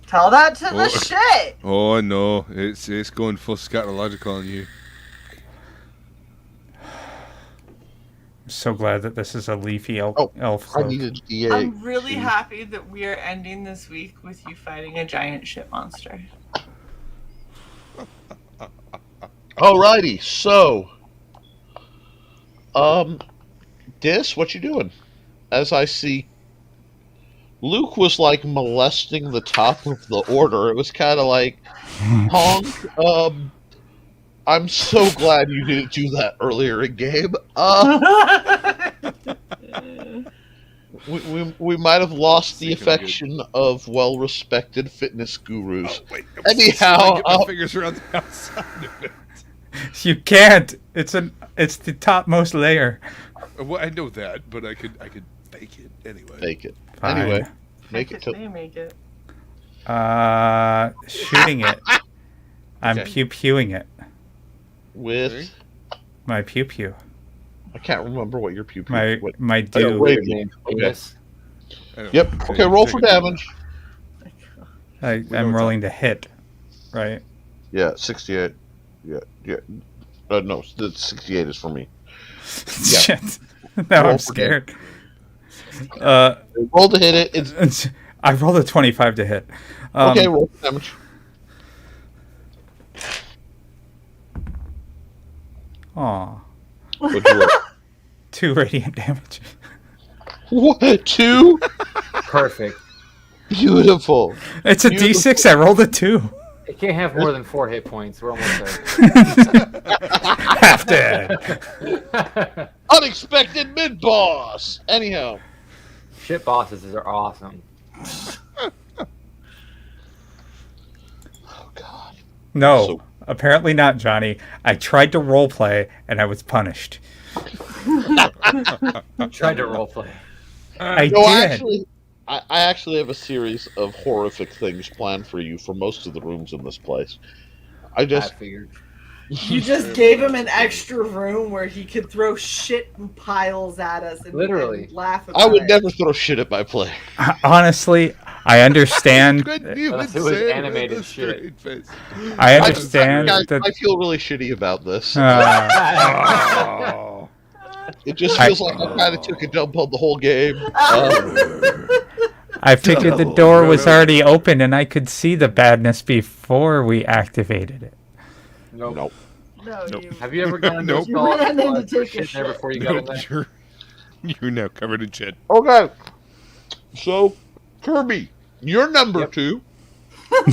Tell that to the Oh. shit. Oh no, it's going full scatological on you. I'm so glad that this is a leafy elf I cloak. needed D8. I'm really happy that we are ending this week with you fighting a giant shit monster. Alrighty, so Dis, what you doing? As I see Luke was like molesting the top of the order. It was kinda like honk. I'm so glad you didn't do that earlier in game. We might have lost the affection of well-respected fitness gurus. Anyhow, Get my fingers around the outside of it. You can't. It's the topmost layer. Well, I know that, but I could fake it anyway. Make it. Fine. Anyway, make it to. You make it. Shooting it. I'm Okay. pew-pewing it. With My pew-pew. I can't remember what your pew. My do. wait. Name. Okay. Yes. Yep. Okay. Roll for damage. I'm rolling to hit, right? Yeah, 68. Yeah. No, the 68 is for me. Shit. Now Roll I'm for scared. Roll to hit it. I rolled a 25 to hit. Okay, roll damage. Aw. What'd you roll? 2 radiant damage. What? 2? Perfect. Beautiful. It's a D6. I rolled a 2. It can't have more than 4 hit points. We're almost there. Half dead. Unexpected mid-boss. Anyhow. Shit bosses are awesome. Oh, God. No, apparently not, Johnny. I tried to roleplay and I was punished. Tried to roleplay. I did. I actually have a series of horrific things planned for you for most of the rooms in this place. I figured. You just gave him an extra room where he could throw shit in piles at us and, Literally. and laugh about I would it. never throw shit at my player. Honestly, I understand. Unless it was animated shit. I understand. I feel really shitty about this. Oh. It just feels like I kind of took a dump on the whole game. I figured the door was already open and I could see the badness before we activated it. Nope. No, Have you ever gone to You ran in to take a shit there before you got in there? You're now covered in shit. Okay. So, Kirby, you're number 2.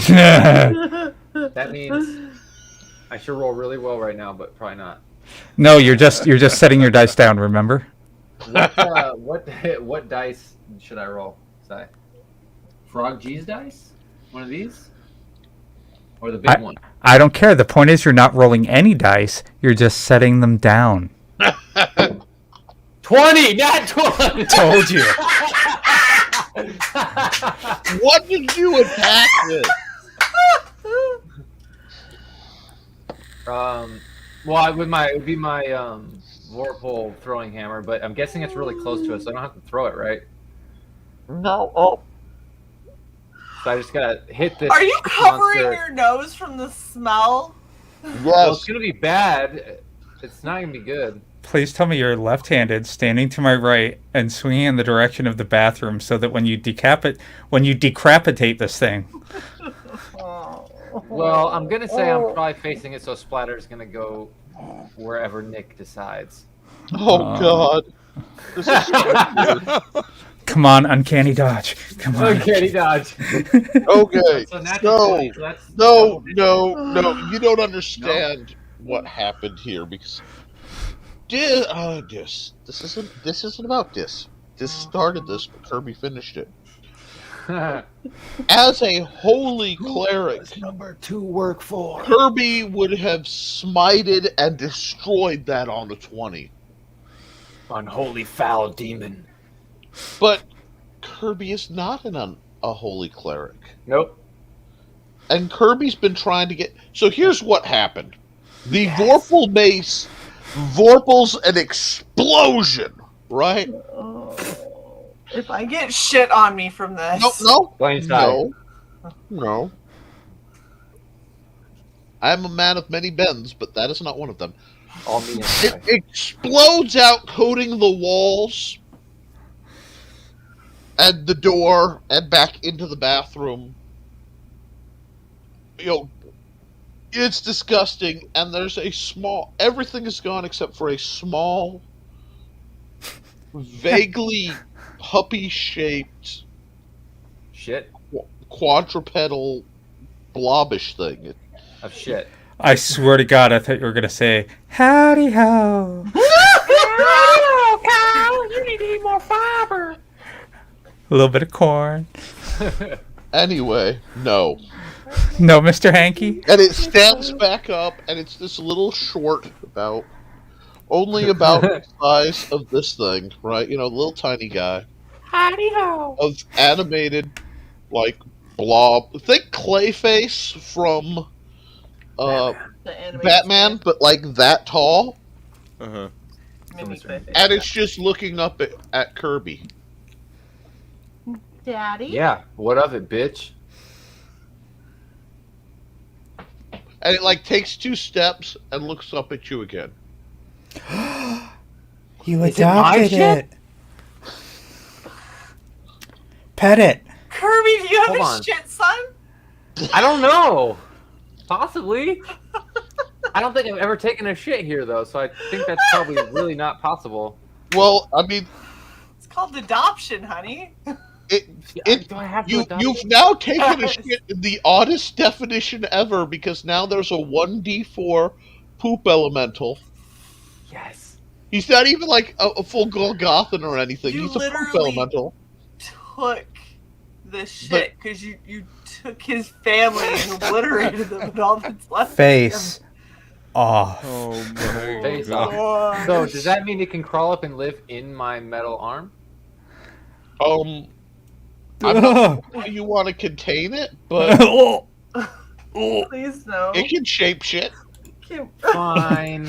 That means I should roll really well right now, but probably not. No, you're just setting your dice down. Remember? What dice should I roll? Say, Frog G's dice? One of these, or the big one? I don't care. The point is, you're not rolling any dice. You're just setting them down. 20, not 20. Told you. What did you attack with? Well, it would be my Vorpal throwing hammer, but I'm guessing it's really close to us, so I don't have to throw it, right? No. Oh. So I just gotta hit this. Are you covering monster. your nose from the smell? Well, it's gonna be bad. It's not gonna be good. Please tell me you're left-handed, standing to my right, and swinging in the direction of the bathroom, so that when you decapitate this thing. Well, I'm gonna say I'm probably facing it, so Splatter's gonna go wherever Nick decides. Oh God! This is so weird. Come on, uncanny dodge. Come on. Uncanny dodge. Okay. So natural 20, so that's No. You don't understand what happened here because this isn't about this. This started this, but Kirby finished it. As a holy cleric, number 2 work for? Kirby would have smited and destroyed that on a 20. Unholy foul demon. But Kirby is not a holy cleric. Nope. And Kirby's been trying to get... So here's what happened. The Vorpal mace vorpals an explosion, right? If I get shit on me from this. No. Blindside. No. I am a man of many bends, but that is not one of them. All me It explodes out, coating the walls and the door and back into the bathroom. It's disgusting, and there's a small... Everything is gone except for a small, vaguely puppy-shaped shit quadrupedal blobbish thing. Of shit. I swear to God, I thought you were going to say, howdy ho. Oh, Kyle, you need to eat more fiber. A little bit of corn. Anyway, no. No, Mr. Hanky? And it stands back up, and it's this little short, only about the size of this thing, right? Little tiny guy. Howdy ho. Of animated, blob. Think Clayface from Batman, but that tall. Uh-huh. And it's just looking up at Kirby. Daddy? Yeah, what of it, bitch? And it takes 2 steps and looks up at you again. You adopted it. Pet it. Kirby, do you have Hold a on. shit son? I don't know. Possibly. I don't think I've ever taken a shit here, though, so I think that's probably really not possible. Well, I mean, It's called adoption, honey. Do I have to adopt you've it? now taken a shit in the oddest definition ever because now there's a 1d4 poop elemental. Yes. He's not even like a full Golgothan or anything. You He's a poop literally elemental. Took the shit because you took his family and obliterated them and all that's left. Face off. Oh my Face god. off. So does that mean it can crawl up and live in my metal arm? I'm not sure how you want to contain it, but Please no. it can shape shit. Fine.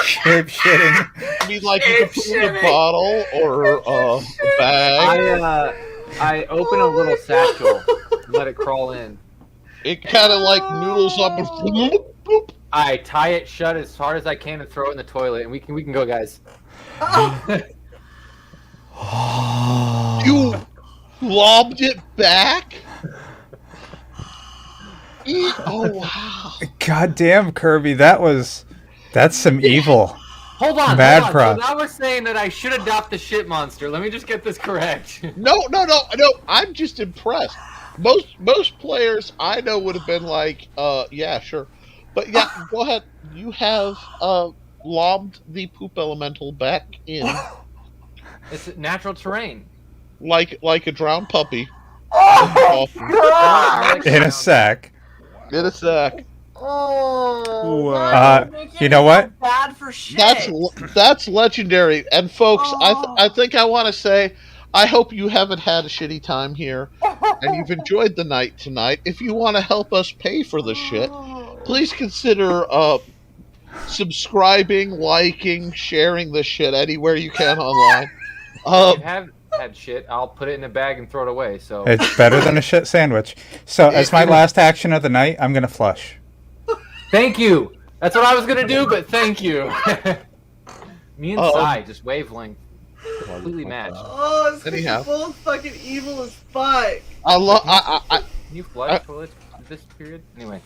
Shape shitting. I mean, like you can put it in a bottle or a bag. I open a little satchel and let it crawl in. It kind of like noodles up and boop. I tie it shut as hard as I can and throw it in the toilet, and we can go, guys. You lobbed it back? Oh, wow. God damn, Kirby, that's some evil. Hold on, Bad hold on. prop. So now we're saying that I should adopt the shit monster. Let me just get this correct. No. I'm just impressed. Most players I know would have been like, yeah, sure. But yeah, go ahead. You have lobbed the poop elemental back in It's natural terrain. like a drowned puppy. In a sack. In a sack. You know what? Bad for shit. That's legendary. And folks, I think I want to say, I hope you haven't had a shitty time here, and you've enjoyed the night tonight. If you want to help us pay for the shit, please consider subscribing, liking, sharing this shit anywhere you can online. If you have had shit, I'll put it in a bag and throw it away. So It's better than a shit sandwich. So, as my last action of the night, I'm going to flush. thank you. That's what I was gonna do, but thank you. Me and Sai, just wavelength, completely matched. Oh, it's Anyhow. both fucking evil as fuck. I Can you flush for this period? Anyway.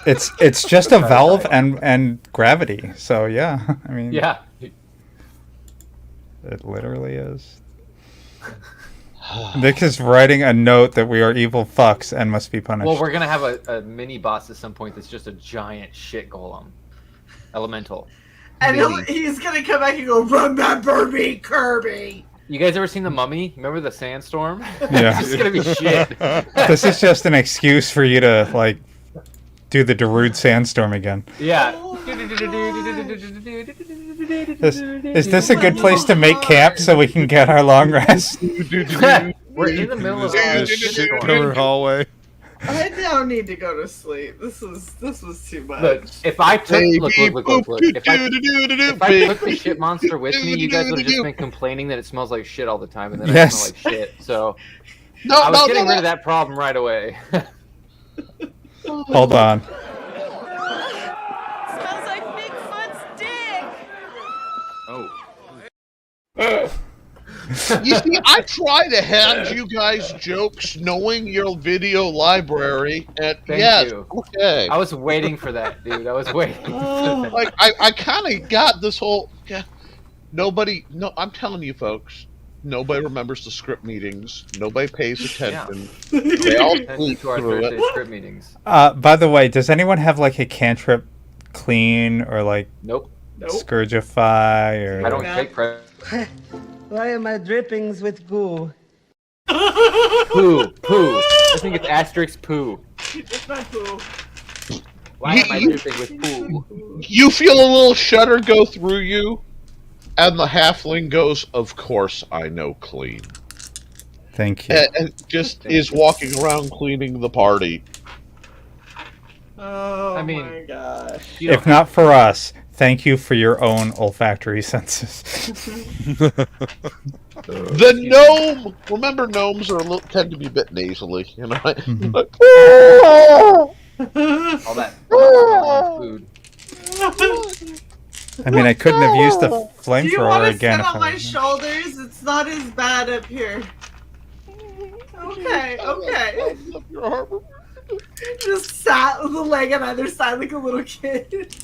It's just a valve and gravity. So yeah, I mean, Yeah. it literally is. Nick is writing a note that we are evil fucks and must be punished. Well, we're gonna have a mini boss at some point that's just a giant shit golem, elemental. And he's gonna come back and go, remember me, Kirby. You guys ever seen The Mummy? Remember the sandstorm? Yeah. It's just gonna be shit. This is just an excuse for you to like do the Darude sandstorm again. Yeah. Is this a good place to make camp so we can get our long rest? We're in the middle of a Shit covered hallway. I now need to go to sleep. This was too much. Look, if I took look. If I took the shit monster with me, you guys would have just been complaining that it smells like shit all the time, and then I smell like shit. So I was getting rid of that problem right away. Hold on. Smells like Bigfoot's dick. Oh. You see, I try to hand you guys jokes knowing your video library, and Thank you. Okay. I was waiting for that, dude. I was waiting. For that. Like I kind of got this whole. Yeah, I'm telling you, folks. Nobody remembers the script meetings. Nobody pays attention. Yeah. They all Attention sleep to our through Thursday it. script meetings. By the way, does anyone have like a cantrip clean or like Nope. Scourgify or? I don't take credit. Why am I drippings with goo? Poo. I think it's asterisk poo. It's my poo. Why am I dripping with poo? You feel a little shudder go through you, and the halfling goes, "Of course, I know clean." Thank you. And just is walking around cleaning the party. Oh I mean, my gosh. If not for us, thank you for your own olfactory senses. The gnome. Remember, gnomes are tend to be a bit nasally. You know. All that food. I mean, I couldn't have used the Do you flamethrower want to again. sit If on I my was- shoulders? It's not as bad up here. Okay, okay. Just sat with the leg on either side like a little kid.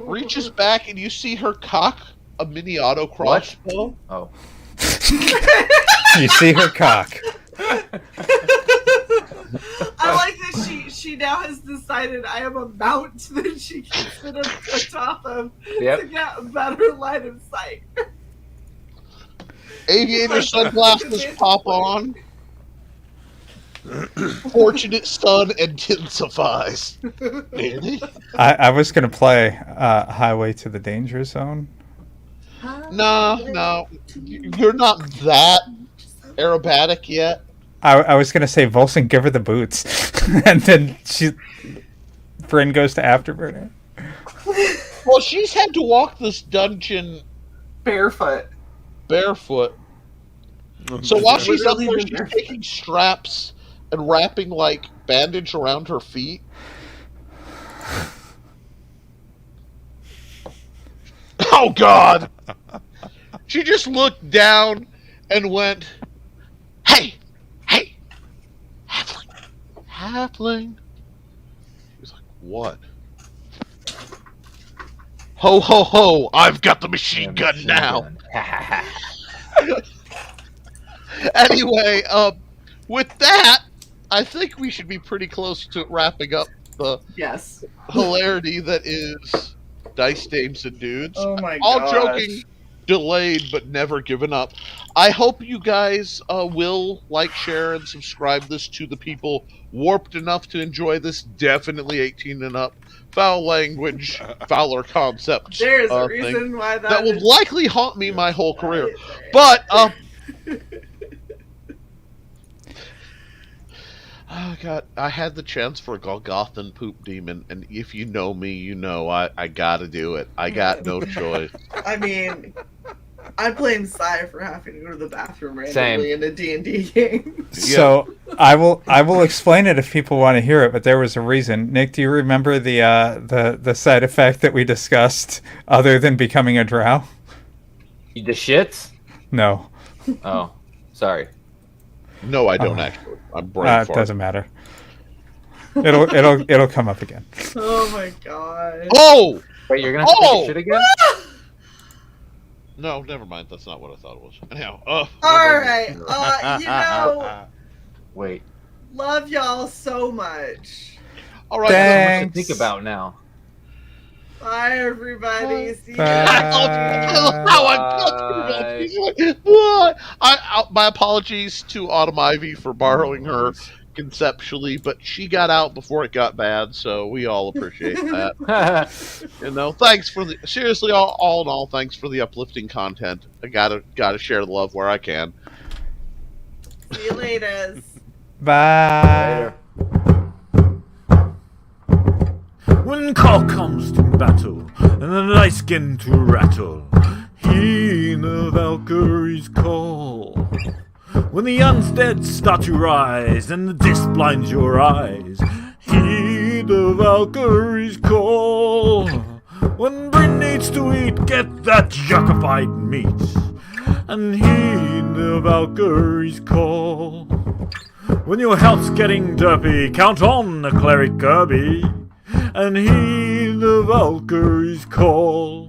Reaches back and you see her cock a mini auto crossbow. Oh. You see her cock. I like that she now has decided I am a mount that she can sit on top of to get a better line of sight. Aviator sunglasses pop on. Fortunate son intensifies. I was gonna play Highway to the Danger Zone. No, you're not that aerobatic yet. I was gonna say Volson, give her the boots, and then Bryn goes to Afterburner. Well, she's had to walk this dungeon barefoot. So while she's up there, she's taking straps and wrapping like bandage around her feet. Oh God! She just looked down and went, "Hey, halfling." She's like, "What?" Ho ho ho! I've got the machine gun now. Anyway, with that, I think we should be pretty close to wrapping up the hilarity that is Dice Dames and Dudes. Oh my All gosh. joking, delayed but never given up. I hope you guys will like, share, and subscribe this to the people warped enough to enjoy this. Definitely 18 and up. Foul language, fouler concept. There's a reason why that will is likely haunt me my whole career. But oh God, I had the chance for a Golgothan poop demon, and if you know me, you know I gotta do it. I got no choice. I mean, I blame Sai for having to go to the bathroom randomly in a D&D game. So I will explain it if people want to hear it, but there was a reason. Nick, do you remember the side effect that we discussed other than becoming a drow? The shits? No. Oh, sorry. No, I don't actually. I'm brain It doesn't matter. It'll come up again. Oh my God. Oh! Wait, you're gonna have to take a shit again? No, never mind. That's not what I thought it was. Anyhow, Alright, you know, wait. love y'all so much. All right, There's so much to think about now. Bye, everybody. See you my apologies to Autumn Ivy for borrowing her conceptually, but she got out before it got bad, so we all appreciate that. You know, thanks for the seriously, all in all, thanks for the uplifting content. I gotta share the love where I can. See you later. Bye. When call comes to battle, and the dice begin to rattle, heed the Valkyrie's call. When the undead start to rise, and the disc blinds your eyes, heed the Valkyrie's call. When Bryn needs to eat, get that yuckified meat, and heed the Valkyrie's call. When your health's getting derpy, count on the Cleric Kirby, and heed the Valkyrie's call.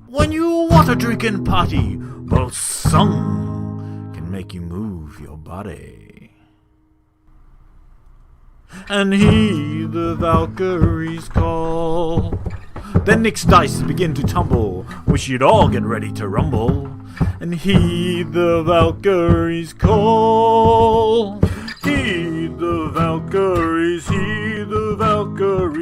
When you want a drinking party, both song can make you move your body. And heed the Valkyrie's call. Then Nick's dice begin to tumble, wish you'd all get ready to rumble, and heed the Valkyrie's call. Heed the Valkyries, heed the Valkyries.